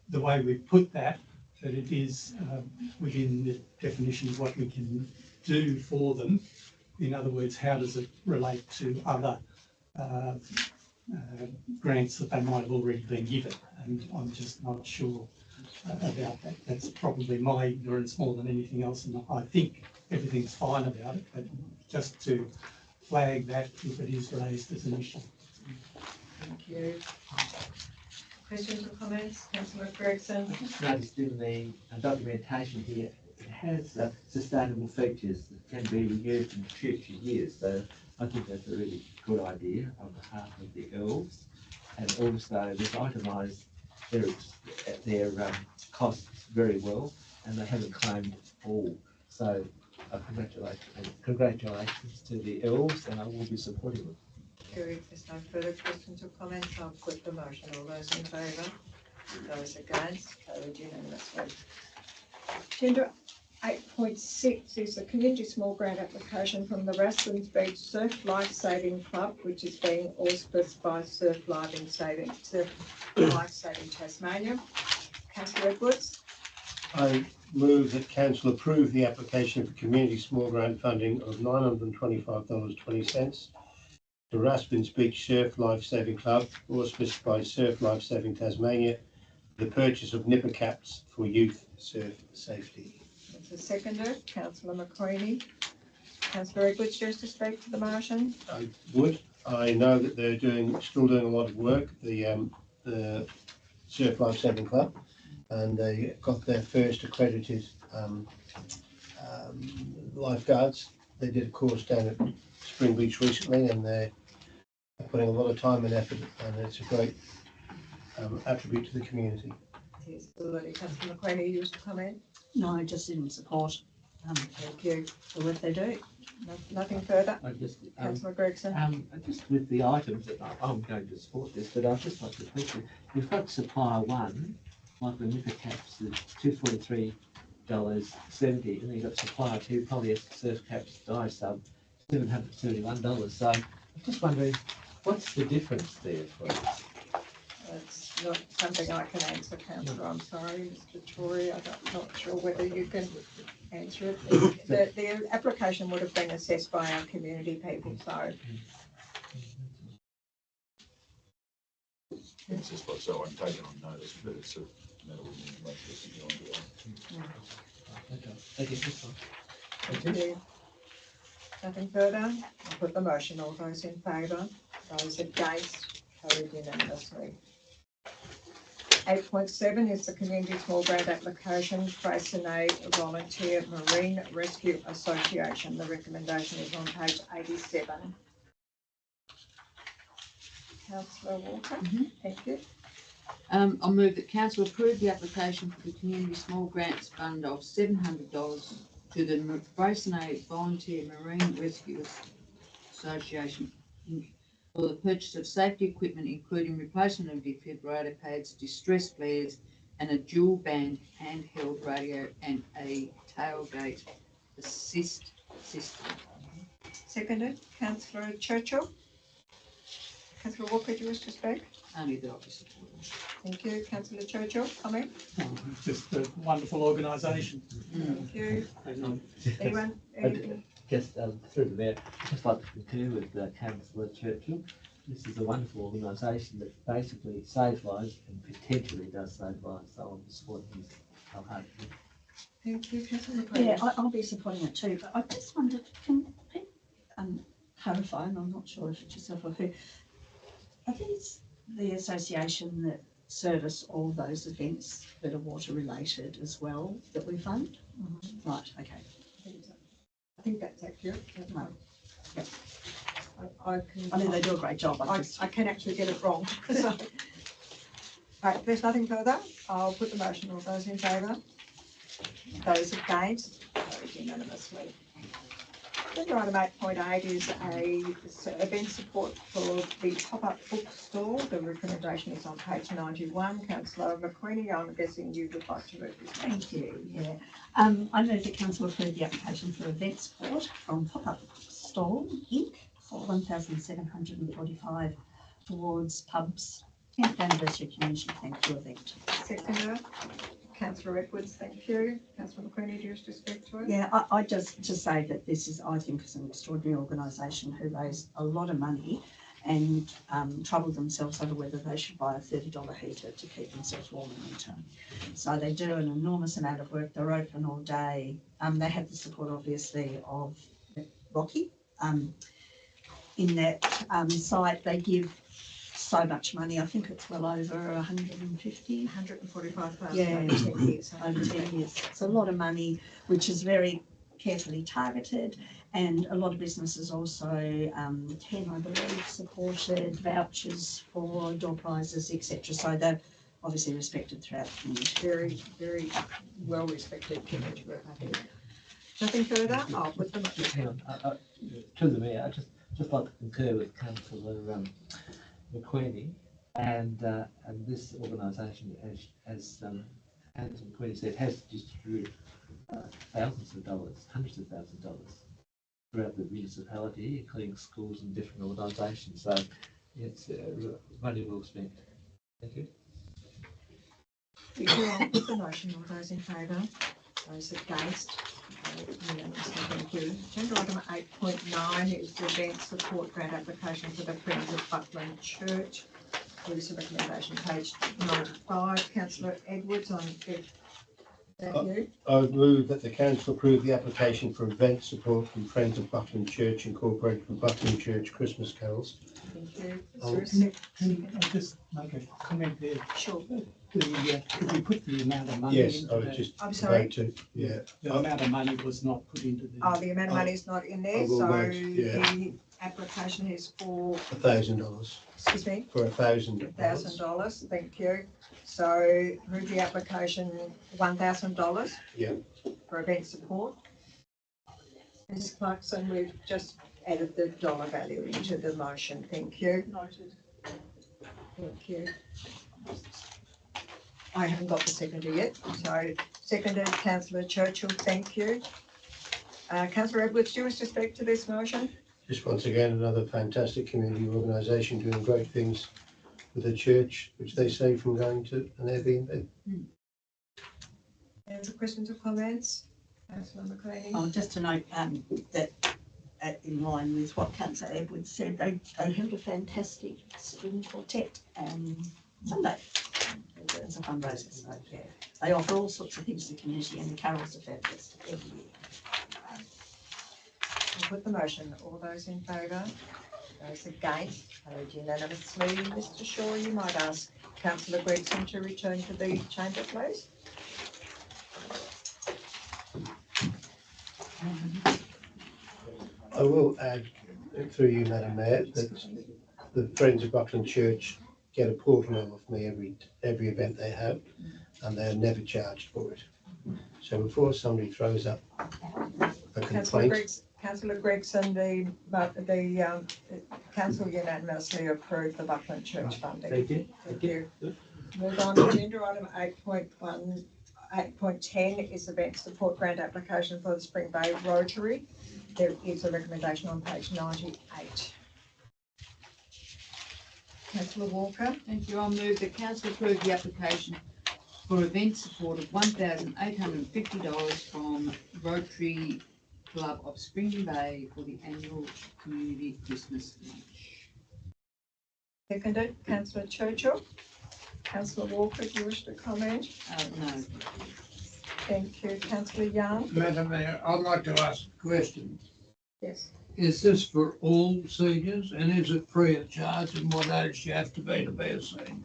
[SPEAKER 6] the way we put that it is within the definition of what we can do for them. In other words, how does it relate to other grants that they might have already been given? And I'm just not sure about that. That's probably my ignorance more than anything else, and I think everything's fine about it, but just to flag that if it is raised as an issue.
[SPEAKER 2] Thank you. Questions or comments? Councillor Gregson.
[SPEAKER 1] I just noticed in the documentation here, it has sustainable features that can be reused in future years. So I think that's a really good idea on behalf of the Elves. And also they've itemised their costs very well, and they haven't claimed all. So congratulations to the Elves, and I will be supporting them.
[SPEAKER 2] If there's no further questions or comments, I'll put the motion. All those in favour? Those against? Carried unanimously. Agenda 8.6 is a community small grant application from the Rathbone Beach Surf Life Saving Club, which is being auspiced by Surf Life Saving Tasmania. Councillor Edwards.
[SPEAKER 10] I move that council approve the application for community small grant funding of $925.20 to Rathbones Beach Surf Life Saving Club, auspiced by Surf Life Saving Tasmania, the purchase of nipper caps for youth surf safety.
[SPEAKER 2] That's a seconder, councillor McCready. Councillor Edwards, do you wish to speak to the motion?
[SPEAKER 10] I would. I know that they're still doing a lot of work, the Surf Life Saving Club, and they got their first accredited lifeguards. They did a course down at Spring Beach recently, and they're putting a lot of time and effort, and it's a great attribute to the community.
[SPEAKER 2] Yes, councillor McCready, you wish to comment?
[SPEAKER 3] No, just in support.
[SPEAKER 2] Thank you for what they do. Nothing further.
[SPEAKER 1] I just
[SPEAKER 2] Councillor Gregson.
[SPEAKER 1] just with the items that I'm going to support this, but I'd just like to question. You've got supplier one, like the nipper caps, is $243.70, and then you've got supplier two, polyester surf caps, dye sub, $771. So I'm just wondering, what's the difference there for us?
[SPEAKER 2] That's not something I can answer, councillor. I'm sorry, Mr. Tory. I'm not sure whether you can answer it. The application would have been assessed by our community people, so.
[SPEAKER 7] It's just like, so I'm taking on notice, but it's a matter of information that you want to do.
[SPEAKER 1] Okay, thank you. That's fine.
[SPEAKER 2] Thank you. Nothing further? I'll put the motion. All those in favour? Those against? Carried unanimously. 8.7 is the Community Small Grant Application, Freycinet Volunteer Marine Rescue Association. The recommendation is on page 87. Councillor Walker, thank you.
[SPEAKER 4] I'll move that council approve the application for the Community Small Grants Fund of $700 to the Freycinet Volunteer Marine Rescue Association Inc. for the purchase of safety equipment, including replacement of defibrillator pads, distress flares, and a dual band handheld radio and a tailgate assist system.
[SPEAKER 2] Seconded, Councillor Churchill. Councillor Walker, do you wish to speak?
[SPEAKER 4] Only that I'll be supporting.
[SPEAKER 2] Thank you. Councillor Churchill, comment?
[SPEAKER 6] Oh, it's just a wonderful organisation.
[SPEAKER 2] Thank you.
[SPEAKER 6] And
[SPEAKER 2] Anyone? Anything?
[SPEAKER 1] Just through the mayor, I'd just like to concur with Councillor Churchill. This is a wonderful organisation that basically saves lives and potentially does save lives. So I'm supporting this wholeheartedly.
[SPEAKER 2] Thank you, Councillor
[SPEAKER 3] Yeah,
[SPEAKER 2] McLean.
[SPEAKER 3] I'll be supporting it too, but I just wondered, can people clarify, and I'm not sure if it's yourself or who, are these the association that service all those events that are water related as well that we fund? Right, okay.
[SPEAKER 2] I think that's accurate.
[SPEAKER 3] No. Yep.
[SPEAKER 2] I can.
[SPEAKER 3] I mean, they do a great job.
[SPEAKER 2] I can actually get it wrong. So, right, if there's nothing further, I'll put the motion. All those in favour? Those against? Carried unanimously. Agenda item 8.8 is a event support for the pop-up bookstore. The recommendation is on page 91. Councillor McQueenie, I'm guessing you would like to move this.
[SPEAKER 3] Thank you, yeah. I move that council approve the application for event support from Pop-Up Stall Inc. for $1,745 towards pub's 10th anniversary community thank you event.
[SPEAKER 2] Seconder, Councillor Edwards, thank you. Councillor McQueenie, do you wish to speak to it?
[SPEAKER 3] Yeah, I just to say that this is, I think, is an extraordinary organisation who raised a lot of money and troubled themselves over whether they should buy a $30 heater to keep themselves warm in winter. So they do an enormous amount of work. They're open all day. They have the support, obviously, of Rocky. In that site, they give so much money. I think it's well over 150.
[SPEAKER 2] 145,000
[SPEAKER 3] Yeah.
[SPEAKER 2] over 10 years.
[SPEAKER 3] Over 10 years. It's a lot of money, which is very carefully targeted, and a lot of businesses also, 10, I believe, supported vouchers for door prizes, etc. So they're obviously respected throughout the community.
[SPEAKER 2] Very, very well respected community group, I think. Nothing further? I'll put them.
[SPEAKER 1] Hang on, to the mayor, I just like to concur with Councillor McQueenie, and this organisation, as Councillor McQueenie said, has distributed thousands of dollars, hundreds of thousands of dollars throughout the municipality, including schools and different organisations. So it's money well spent. Thank you.
[SPEAKER 2] Thank you. I'll put the motion. All those in favour? Those against? Unanimously, thank you. Agenda item 8.9 is the event support grant application for the Friends of Buckland Church. There is a recommendation, page 95. Councillor Edwards, on is that you?
[SPEAKER 10] I move that the council approve the application for event support from Friends of Buckland Church Incorporated for Buckland Church Christmas carols.
[SPEAKER 2] Thank you.
[SPEAKER 10] Oh.
[SPEAKER 2] Is there a
[SPEAKER 6] can I just make a comment there?
[SPEAKER 2] Sure.
[SPEAKER 6] Could you put the amount of money
[SPEAKER 10] Yes,
[SPEAKER 6] into
[SPEAKER 10] I was
[SPEAKER 6] that?
[SPEAKER 10] just
[SPEAKER 2] I'm sorry?
[SPEAKER 10] about to, yeah.
[SPEAKER 6] The amount of money was not put into the.
[SPEAKER 2] Oh, the amount of money is not in there,
[SPEAKER 10] I will
[SPEAKER 2] so
[SPEAKER 10] note, yeah.
[SPEAKER 2] the application is for,
[SPEAKER 10] $1,000
[SPEAKER 2] excuse me,
[SPEAKER 10] for $1,000.
[SPEAKER 2] $1,000, thank you. So move the application $1,000.
[SPEAKER 10] Yeah.
[SPEAKER 2] For event support. Ms Clarkson, we've just added the dollar value into the motion, thank you. Noted. Thank you. I haven't got the seconder yet, so seconded, Councillor Churchill, thank you. Councillor Edwards, do you wish to speak to this motion?
[SPEAKER 10] Just once again, another fantastic community organisation doing great things with the church, which they save from going to an Airbnb.
[SPEAKER 2] Any other questions or comments? Councillor McLean?
[SPEAKER 3] Oh, just to note that in line with what Councillor Edwards said, they held a fantastic string quartet Sunday as a fundraiser. So yeah, they offer all sorts of things to the community, and the carols are fabulous every year.
[SPEAKER 2] I'll put the motion. All those in favour? Those against? Carried unanimously. Mr Shaw, you might ask councillor Gregson to return to the chamber, please.
[SPEAKER 10] I will add, through you, Madam Mayor, that the Friends of Buckland Church get a portal of me every event they have, and they're never charged for it. So before somebody throws up a complaint,
[SPEAKER 2] Councillor Gregson, the council unanimously approved the Buckland Church funding.
[SPEAKER 1] Thank you.
[SPEAKER 2] Thank you. Move on to agenda item 8.1. 8.10 is event support grant application for the Spring Bay Rotary. There is a recommendation on page 98. Councillor Walker.
[SPEAKER 4] Thank you. I'll move that council approve the application for event support of $1,850 from Rotary Club of Spring Bay for the annual community Christmas lunch.
[SPEAKER 2] Seconded, councillor Churchill. Councillor Walker, do you wish to comment?
[SPEAKER 4] No.
[SPEAKER 2] Thank you. Councillor Young?
[SPEAKER 5] Madam Mayor, I'd like to ask a question.
[SPEAKER 2] Yes.
[SPEAKER 5] Is this for all seniors and is it free of charge, and what age do you have to be a senior?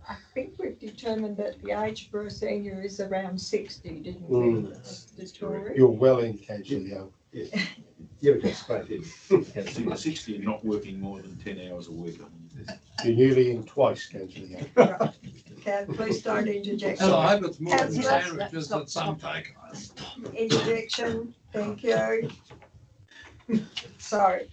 [SPEAKER 2] I think we've determined that the age for a senior is around 60, didn't we? Mr. Tory?
[SPEAKER 10] you're well in, councillor Young.
[SPEAKER 11] Yeah, that's straight in.
[SPEAKER 7] So you're 60 and not working more than 10 hours a week.
[SPEAKER 10] You're nearly in twice, councillor Young.
[SPEAKER 2] Right. Please don't interject.
[SPEAKER 5] And I hope it's more than
[SPEAKER 2] Councillor,
[SPEAKER 5] sandwiches that some take.
[SPEAKER 2] Interjection, thank you. Sorry.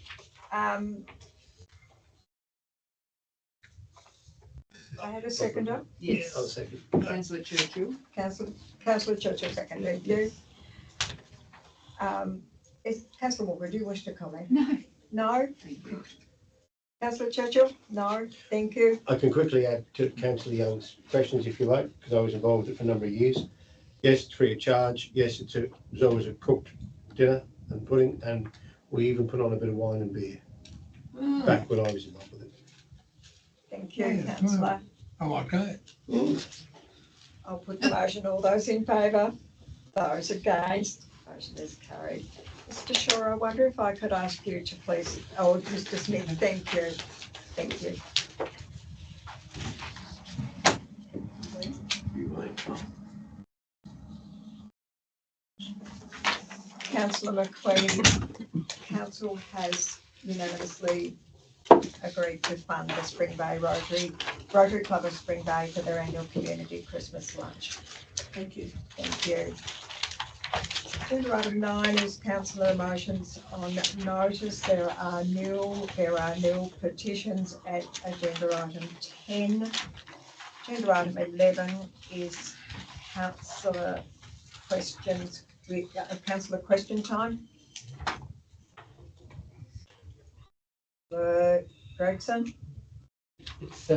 [SPEAKER 2] I had a seconder.
[SPEAKER 4] Yes.
[SPEAKER 10] I'll second.
[SPEAKER 4] Councillor Churchill.
[SPEAKER 2] Councillor Churchill, second, thank you. Is Councillor Walker, do you wish to comment?
[SPEAKER 4] No.
[SPEAKER 2] No? Councillor Churchill? No, thank you.
[SPEAKER 10] I can quickly add to councillor Young's questions if you like, because I was involved with it for a number of years. Yes, it's free of charge. Yes, it's always a cooked dinner and pudding, and we even put on a bit of wine and beer back when I was involved with it.
[SPEAKER 2] Thank you,
[SPEAKER 5] Yeah,
[SPEAKER 2] councillor.
[SPEAKER 5] Oh, okay.
[SPEAKER 2] I'll put the motion. All those in favour? Those against? Motion is carried. Mr. Shaw, I wonder if I could ask you to please, oh, Mr. Smith, thank you. Thank you. Councillor McQueen, council has unanimously agreed to fund the Spring Bay Rotary Club of Spring Bay for their annual community Christmas lunch. Thank you. Thank you. Agenda item 9 is councillor motions on notice. There are nil petitions at agenda item 10. Agenda item 11 is councillor questions with councillor question time. Gregson?
[SPEAKER 1] It's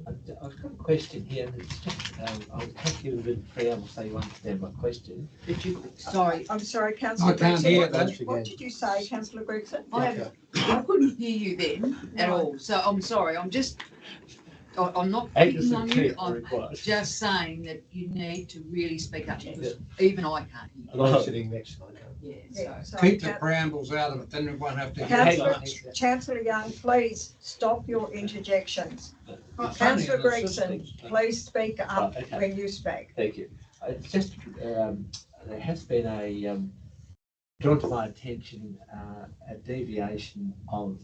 [SPEAKER 1] I've got a question here, and it's just I'll take you a bit preamble so you understand my question.
[SPEAKER 4] Did you, sorry,
[SPEAKER 2] I'm sorry, councillor
[SPEAKER 5] I can't
[SPEAKER 2] Gregson.
[SPEAKER 5] hear
[SPEAKER 2] What-
[SPEAKER 5] that.
[SPEAKER 2] What did you say, councillor Gregson?
[SPEAKER 4] I couldn't hear you then at all, so I'm sorry, I'm not picking on you, I'm just saying that you need to really speak up, because even I can't hear
[SPEAKER 10] And I'm sitting next to my
[SPEAKER 4] you.
[SPEAKER 2] Yeah,
[SPEAKER 4] Yeah, so,
[SPEAKER 2] sorry,
[SPEAKER 5] Keep the preambles out of it, then we won't have to.
[SPEAKER 2] Councillor, Councillor Young, please stop your interjections. Councillor Gregson, please speak up
[SPEAKER 1] Right, okay.
[SPEAKER 2] when you speak.
[SPEAKER 1] Thank you. It's just there has been a drawn to my attention a deviation of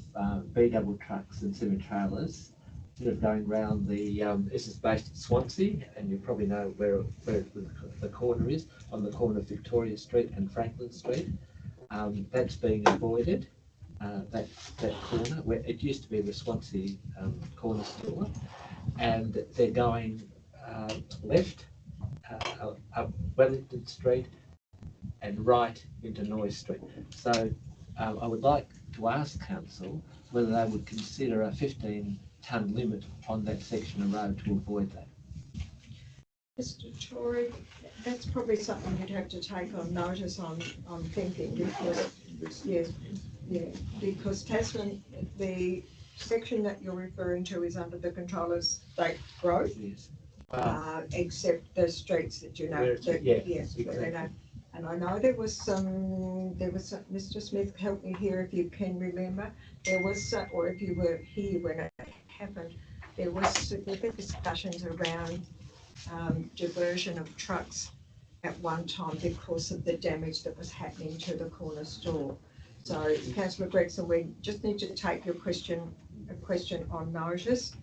[SPEAKER 1] B double trucks and semi-trailers sort of going round the, this is based in Swansea, and you probably know where the corner is, on the corner of Victoria Street and Franklin Street. That's being avoided, that corner, where it used to be the Swansea corner store, and they're going left up Wellington Street and right into Noyes Street. So I would like to ask council whether they would consider a 15-tonne limit on that section of road to avoid that.
[SPEAKER 2] Mr. Tory, that's probably something you'd have to take on notice on thinking, because, yes, yeah, because Tasman, the section that you're referring to is under the control of state road,
[SPEAKER 1] Yes.
[SPEAKER 2] except the streets that you know.
[SPEAKER 1] Where-
[SPEAKER 2] that-
[SPEAKER 1] yeah,
[SPEAKER 2] Yes, where they know. And I know there was some, Mr. Smith, help me here if you can remember, there was, or if you were here when it happened, there was significant discussions around diversion of trucks at one time because of the damage that was happening to the corner store. So councillor Gregson, we just need to take your question on notice.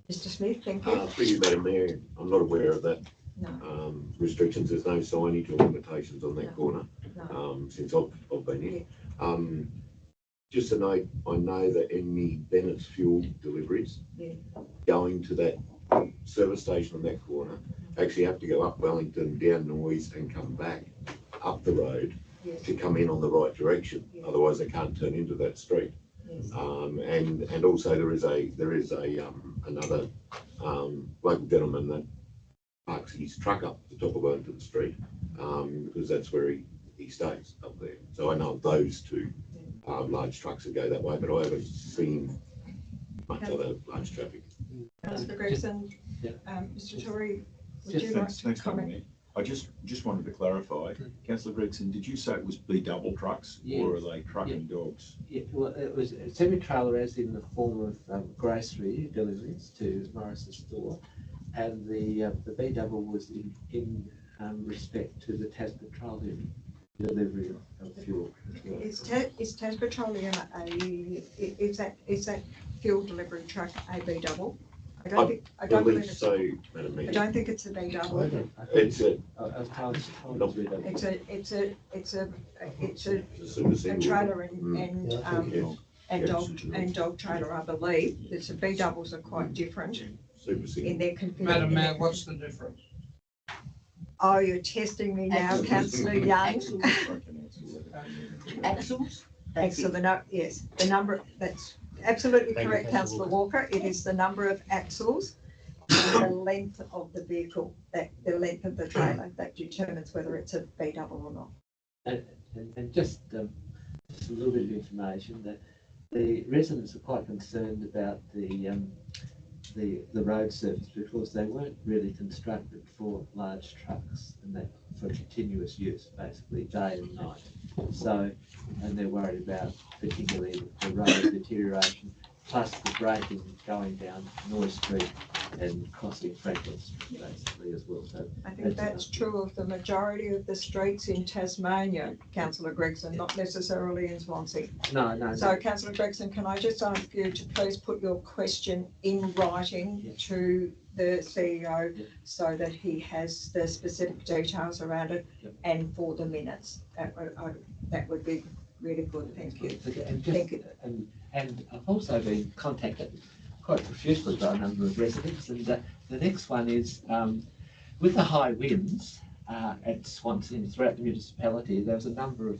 [SPEAKER 2] Mr. Smith, thank you.
[SPEAKER 11] Through you, Madam Mayor, I'm not aware of that.
[SPEAKER 2] No.
[SPEAKER 11] Restrictions, there's no signage or limitations on that corner,
[SPEAKER 2] No.
[SPEAKER 11] since I've been here. Just a note, I know that any Bennett's fuel deliveries
[SPEAKER 2] Yeah.
[SPEAKER 11] going to that service station on that corner actually have to go up Wellington, down Noise and come back up the road
[SPEAKER 2] Yes.
[SPEAKER 11] to come in on the right direction.
[SPEAKER 2] Yeah.
[SPEAKER 11] Otherwise they can't turn into that street.
[SPEAKER 2] Yes.
[SPEAKER 11] And also there is another local gentleman that parks his truck up the top of Wellington Street, because that's where he stays up there. So I know of those two large trucks that go that way, but I haven't seen much other large traffic.
[SPEAKER 2] Councillor Gregson,
[SPEAKER 1] Yeah.
[SPEAKER 2] Mr. Tory, would
[SPEAKER 1] Just
[SPEAKER 2] you like
[SPEAKER 7] Thanks,
[SPEAKER 2] to
[SPEAKER 7] Madam
[SPEAKER 2] comment?
[SPEAKER 7] Mayor. I just wanted to clarify, councillor Gregson, did you say it was B-double trucks or are they trucking dogs?
[SPEAKER 1] Yeah, well, it was a semi-trailer as in the form of grocery deliveries to Morris's store, and the B-double was in respect to the Tasman Petroleum delivery of fuel. as well.
[SPEAKER 2] Is Tasman Petroleum is that fuel delivery truck a B double? I don't believe it's,
[SPEAKER 11] so, Madam
[SPEAKER 2] I
[SPEAKER 11] Mayor.
[SPEAKER 2] don't think it's a B double.
[SPEAKER 1] I think
[SPEAKER 11] It's a
[SPEAKER 1] I was told
[SPEAKER 11] No.
[SPEAKER 1] to do that.
[SPEAKER 2] It's a
[SPEAKER 11] super single.
[SPEAKER 2] trailer and
[SPEAKER 11] Yeah.
[SPEAKER 2] dog trailer, I believe. The B doubles are quite different
[SPEAKER 11] Super single.
[SPEAKER 2] in their
[SPEAKER 5] Madam
[SPEAKER 2] configuration.
[SPEAKER 5] Mayor, what's the difference?
[SPEAKER 2] Oh, you're testing me now,
[SPEAKER 4] Axles.
[SPEAKER 2] councillor Young.
[SPEAKER 4] Axles. Axles?
[SPEAKER 2] Thanks for the yes, the number, that's absolutely
[SPEAKER 10] Thank you,
[SPEAKER 2] correct,
[SPEAKER 10] Councillor
[SPEAKER 2] councillor Walker. It is the number of axles and the length of the vehicle, the length of the trailer that determines whether it's a B double or not.
[SPEAKER 1] And just a little bit of information that the residents are quite concerned about the road surface because they weren't really constructed for large trucks and that for continuous use, basically day and night. So, and they're worried about particularly the road deterioration, plus the braking going down Noise Street and crossing Franklin Street basically as well. So
[SPEAKER 2] I think that's true of the majority of the streets in Tasmania, councillor Gregson, not necessarily in Swansea.
[SPEAKER 1] no.
[SPEAKER 2] So councillor Gregson, can I just ask you to please put your question in writing
[SPEAKER 1] Yes.
[SPEAKER 2] to the CEO
[SPEAKER 1] Yes.
[SPEAKER 2] so that he has the specific details around it
[SPEAKER 1] Yep.
[SPEAKER 2] and for the minutes. That would be really good, thank you.
[SPEAKER 1] And
[SPEAKER 2] Thank
[SPEAKER 1] just,
[SPEAKER 2] you.
[SPEAKER 1] and I've also been contacted quite profusely by a number of residents, and the next one is, with the high winds at Swansea and throughout the municipality, there was a number of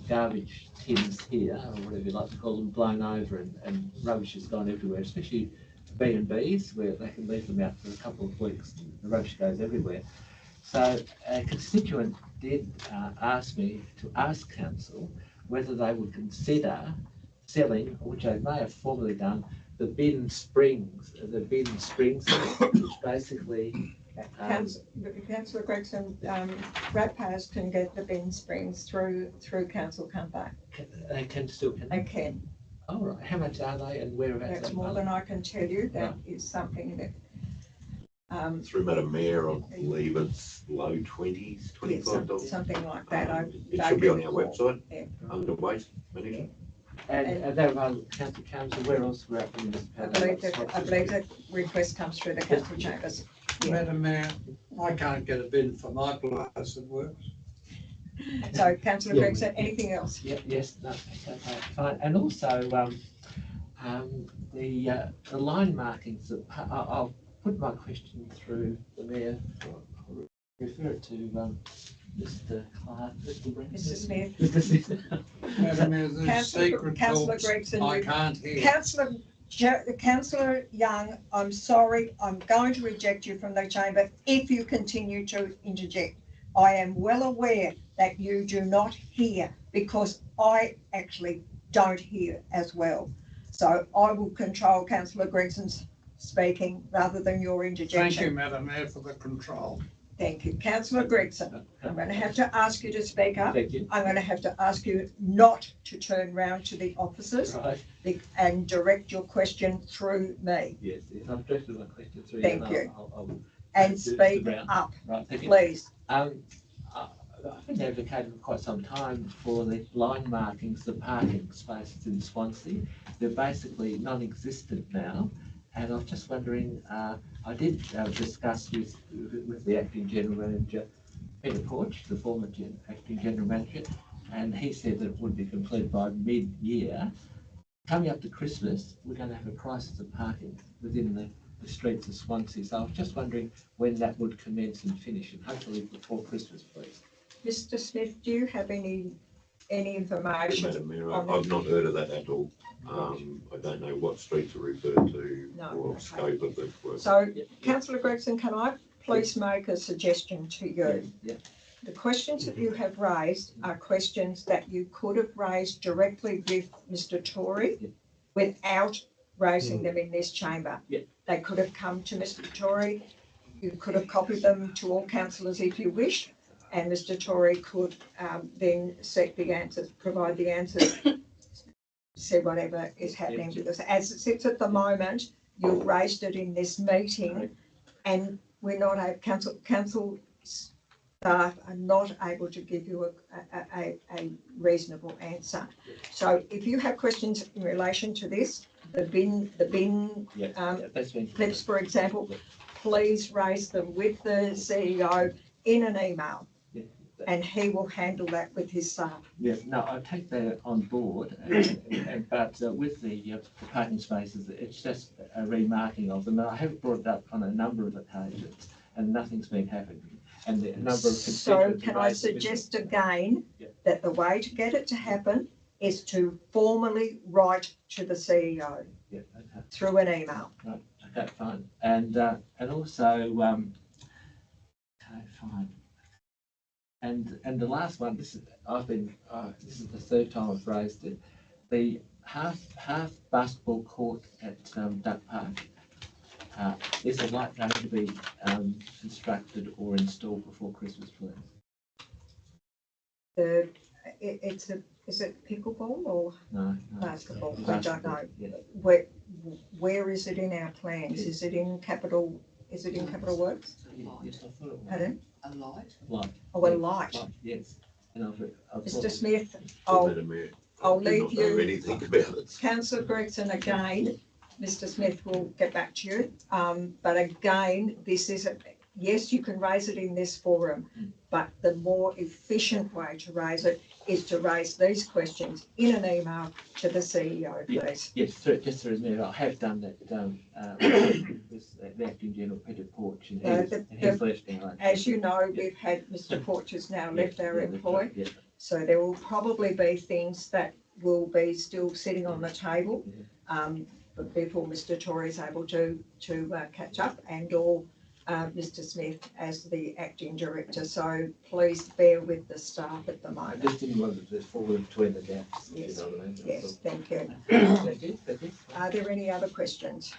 [SPEAKER 1] garbage tins here, or whatever you like to call them, blown over and rubbish has gone everywhere, especially B&Bs where they can leave them out for a couple of weeks and the rubbish goes everywhere. So a constituent did ask me to ask council whether they would consider selling, which they may have formerly done, the bin springs, which basically
[SPEAKER 2] Councillor Gregson, ratepayers can get the bin springs through council company.
[SPEAKER 1] they can still.
[SPEAKER 2] They can.
[SPEAKER 1] Oh, right. How much are they and whereabouts?
[SPEAKER 2] That's more than I can tell you. That is something that,
[SPEAKER 11] Through Madam Mayor, I believe it's low 20s,
[SPEAKER 2] yeah,
[SPEAKER 11] $25.
[SPEAKER 2] something like that.
[SPEAKER 11] It should be on our website,
[SPEAKER 2] Yeah.
[SPEAKER 11] under waste management.
[SPEAKER 1] And there are council, where else we're at the
[SPEAKER 2] I
[SPEAKER 1] municipality?
[SPEAKER 2] believe that request comes through the council chambers. Yeah.
[SPEAKER 5] Madam Mayor, I can't get a bin for my place that works.
[SPEAKER 2] So councillor
[SPEAKER 1] Yeah.
[SPEAKER 2] Gregson, anything else?
[SPEAKER 1] Yes, no, okay, fine. And also, the line markings, I'll put my question through the mayor. I'll refer it to Mr. Clark, Mr. Brent.
[SPEAKER 2] Mr. Smith.
[SPEAKER 1] Mr. Smith.
[SPEAKER 5] Madam Mayor, there's
[SPEAKER 2] Councillor
[SPEAKER 5] secret
[SPEAKER 2] Councillor
[SPEAKER 5] talks
[SPEAKER 2] Gregson,
[SPEAKER 5] I can't hear.
[SPEAKER 2] Councillor Young, I'm sorry, I'm going to reject you from the chamber if you continue to interject. I am well aware that you do not hear because I actually don't hear as well. So I will control councillor Gregson's speaking rather than your interjection.
[SPEAKER 5] Thank you, Madam Mayor, for the control.
[SPEAKER 2] Thank you. Councillor Gregson, I'm going to have to ask you to speak up.
[SPEAKER 1] Thank you.
[SPEAKER 2] I'm going to have to ask you not to turn round to the officers
[SPEAKER 1] Right,
[SPEAKER 2] and direct your question through me
[SPEAKER 1] yes, yes, I've directed my question through.
[SPEAKER 2] Thank
[SPEAKER 1] and
[SPEAKER 2] you.
[SPEAKER 1] I'll
[SPEAKER 2] and
[SPEAKER 1] do
[SPEAKER 2] speak
[SPEAKER 1] the round.
[SPEAKER 2] up,
[SPEAKER 1] Right, thank you.
[SPEAKER 2] please.
[SPEAKER 1] I've been advocating for quite some time for the line markings, the parking spaces in Swansea. They're basically non-existent now. And I'm just wondering, I did discuss with the acting general manager, Peter Porch, the former acting general manager, and he said that it would be completed by mid-year. Coming up to Christmas, we're going to have a crisis of parking within the streets of Swansea. So I was just wondering when that would commence and finish, and hopefully before Christmas, please.
[SPEAKER 2] Mr. Smith, do you have any information?
[SPEAKER 11] Madam Mayor,
[SPEAKER 2] on
[SPEAKER 11] I've not heard of that at all. I don't know what streets are referred to
[SPEAKER 2] No,
[SPEAKER 11] or
[SPEAKER 2] okay.
[SPEAKER 11] scope of the work.
[SPEAKER 2] So, Councillor Gregson, can I please make a suggestion to you?
[SPEAKER 1] Yeah.
[SPEAKER 2] The questions that you have raised are questions that you could have raised directly with Mr. Tory
[SPEAKER 1] Yeah.
[SPEAKER 2] without raising them in this chamber.
[SPEAKER 1] Yeah.
[SPEAKER 2] They could have come to Mr. Tory. You could have copied them to all councillors if you wished, and Mr. Tory could then set the answers, provide the answers, say whatever is happening. Because as it sits at the moment, you've raised it in this meeting, and we're not council staff are not able to give you a reasonable answer. So if you have questions in relation to this, the bin
[SPEAKER 1] Yeah, that's been.
[SPEAKER 2] clips, for example, please raise them with the CEO in an email,
[SPEAKER 1] Yeah.
[SPEAKER 2] and he will handle that with his staff.
[SPEAKER 1] Yeah, no, I take that on board, but with the parking spaces, it's just a remarking of them. And I have brought it up on a number of occasions, and nothing's been happening. And the number of
[SPEAKER 2] So
[SPEAKER 1] constituents.
[SPEAKER 2] can I suggest again
[SPEAKER 1] Yeah.
[SPEAKER 2] that the way to get it to happen is to formally write to the CEO
[SPEAKER 1] Yeah, okay,
[SPEAKER 2] through an email.
[SPEAKER 1] okay, fine. And also, okay, fine. And the last one, this is the third time I've raised it. The half basketball court at Duck Park. Is the light going to be constructed or installed before Christmas, please?
[SPEAKER 2] Is it pickleball or
[SPEAKER 1] No.
[SPEAKER 2] basketball?
[SPEAKER 1] It's
[SPEAKER 2] I don't know.
[SPEAKER 1] Yeah.
[SPEAKER 2] Where is it in our plans? Is it in capital works?
[SPEAKER 1] Yes, I thought it was.
[SPEAKER 2] Pardon?
[SPEAKER 4] A light?
[SPEAKER 1] Light.
[SPEAKER 2] Oh, a
[SPEAKER 1] Yeah,
[SPEAKER 2] light.
[SPEAKER 1] yes. And I've
[SPEAKER 2] Mr. Smith,
[SPEAKER 11] Madam Mayor,
[SPEAKER 2] I'll
[SPEAKER 11] I do
[SPEAKER 2] leave
[SPEAKER 11] not know
[SPEAKER 2] you.
[SPEAKER 11] anything about it.
[SPEAKER 2] Councillor Gregson, again, Mr. Smith will get back to you. But again, this is, yes, you can raise it in this forum, but the more efficient way to raise it is to raise these questions in an email to the CEO, please.
[SPEAKER 1] Yes, just through me, I have done that with the acting general Peter Porch, and he's left now.
[SPEAKER 2] As you know, we've had Mr. Porch has now left our employ,
[SPEAKER 1] Yeah,
[SPEAKER 2] so there will probably be things that will be still sitting on the table. But before Mr. Tory is able to catch up, and or Mr. Smith as the acting director. So please bear with the staff at the
[SPEAKER 1] I
[SPEAKER 2] moment.
[SPEAKER 1] just didn't want to fall in between the gaps. if
[SPEAKER 2] Yes,
[SPEAKER 1] you know what I mean.
[SPEAKER 2] yes, thank you.
[SPEAKER 1] Thank you, thank you.
[SPEAKER 2] Are there any other questions?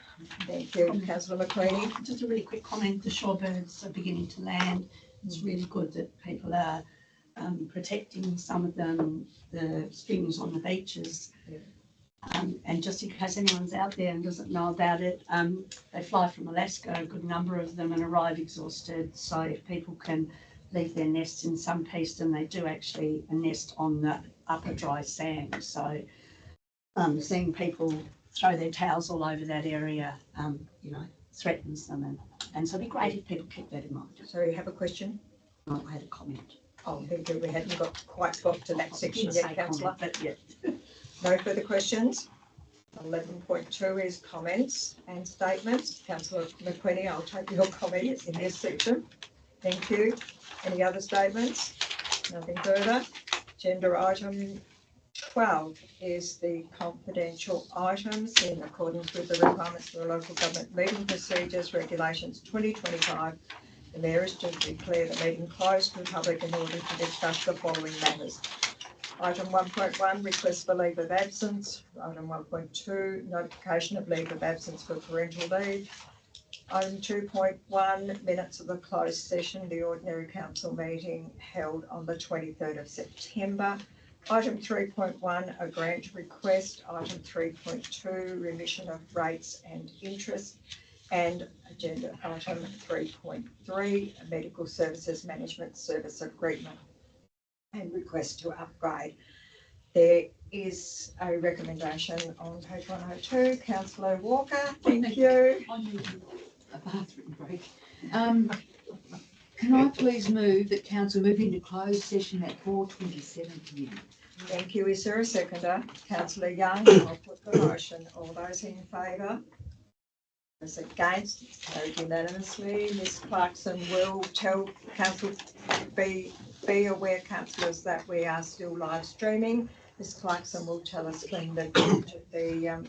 [SPEAKER 2] Thank you, councillor McQueenie.
[SPEAKER 3] Just a really quick comment, the shorebirds are beginning to land. It's really good that people are protecting some of them, the streams on the beaches.
[SPEAKER 2] Yeah.
[SPEAKER 3] And just in case anyone's out there and doesn't know about it, they fly from Alaska, a good number of them, and arrive exhausted. So if people can leave their nests in some peace, then they do actually a nest on the upper dry sand. So seeing people throw their towels all over that area, threatens them. And so it'd be great if people keep that in mind.
[SPEAKER 2] So you have a question?
[SPEAKER 3] I had a comment.
[SPEAKER 2] Oh, thank you. We hadn't quite got to that section yet, councillor.
[SPEAKER 3] But yeah.
[SPEAKER 2] No further questions? 11.2 is comments and statements. Councillor McQueenie, I'll take your comments in this section. Thank you. Any other statements? Nothing further. Agenda item 12 is the confidential items in accordance with the requirements for the local government meeting procedures regulations 2025. The mayor is to declare the meeting closed to the public in order to discuss the following matters. Item 1.1, request for leave of absence. Item 1.2, notification of leave of absence for parental leave. Item 2.1, minutes of the closed session, the ordinary council meeting held on the 23rd of September. Item 3.1, a grant request. Item 3.2, remission of rates and interest. And agenda item 3.3, a medical services management service agreement and request to upgrade. There is a recommendation on page 102. Councillor Walker, thank you.
[SPEAKER 4] I need a bathroom break. Can I please move that council move into closed session at 4:27 p.m?
[SPEAKER 2] Thank you. Is there a seconder? Councillor Young, I'll put the motion. All those in favour? Those against? It's carried unanimously. Ms Clarkson will tell council, be aware, councillors, that we are still live streaming. Ms Clarkson will tell us when the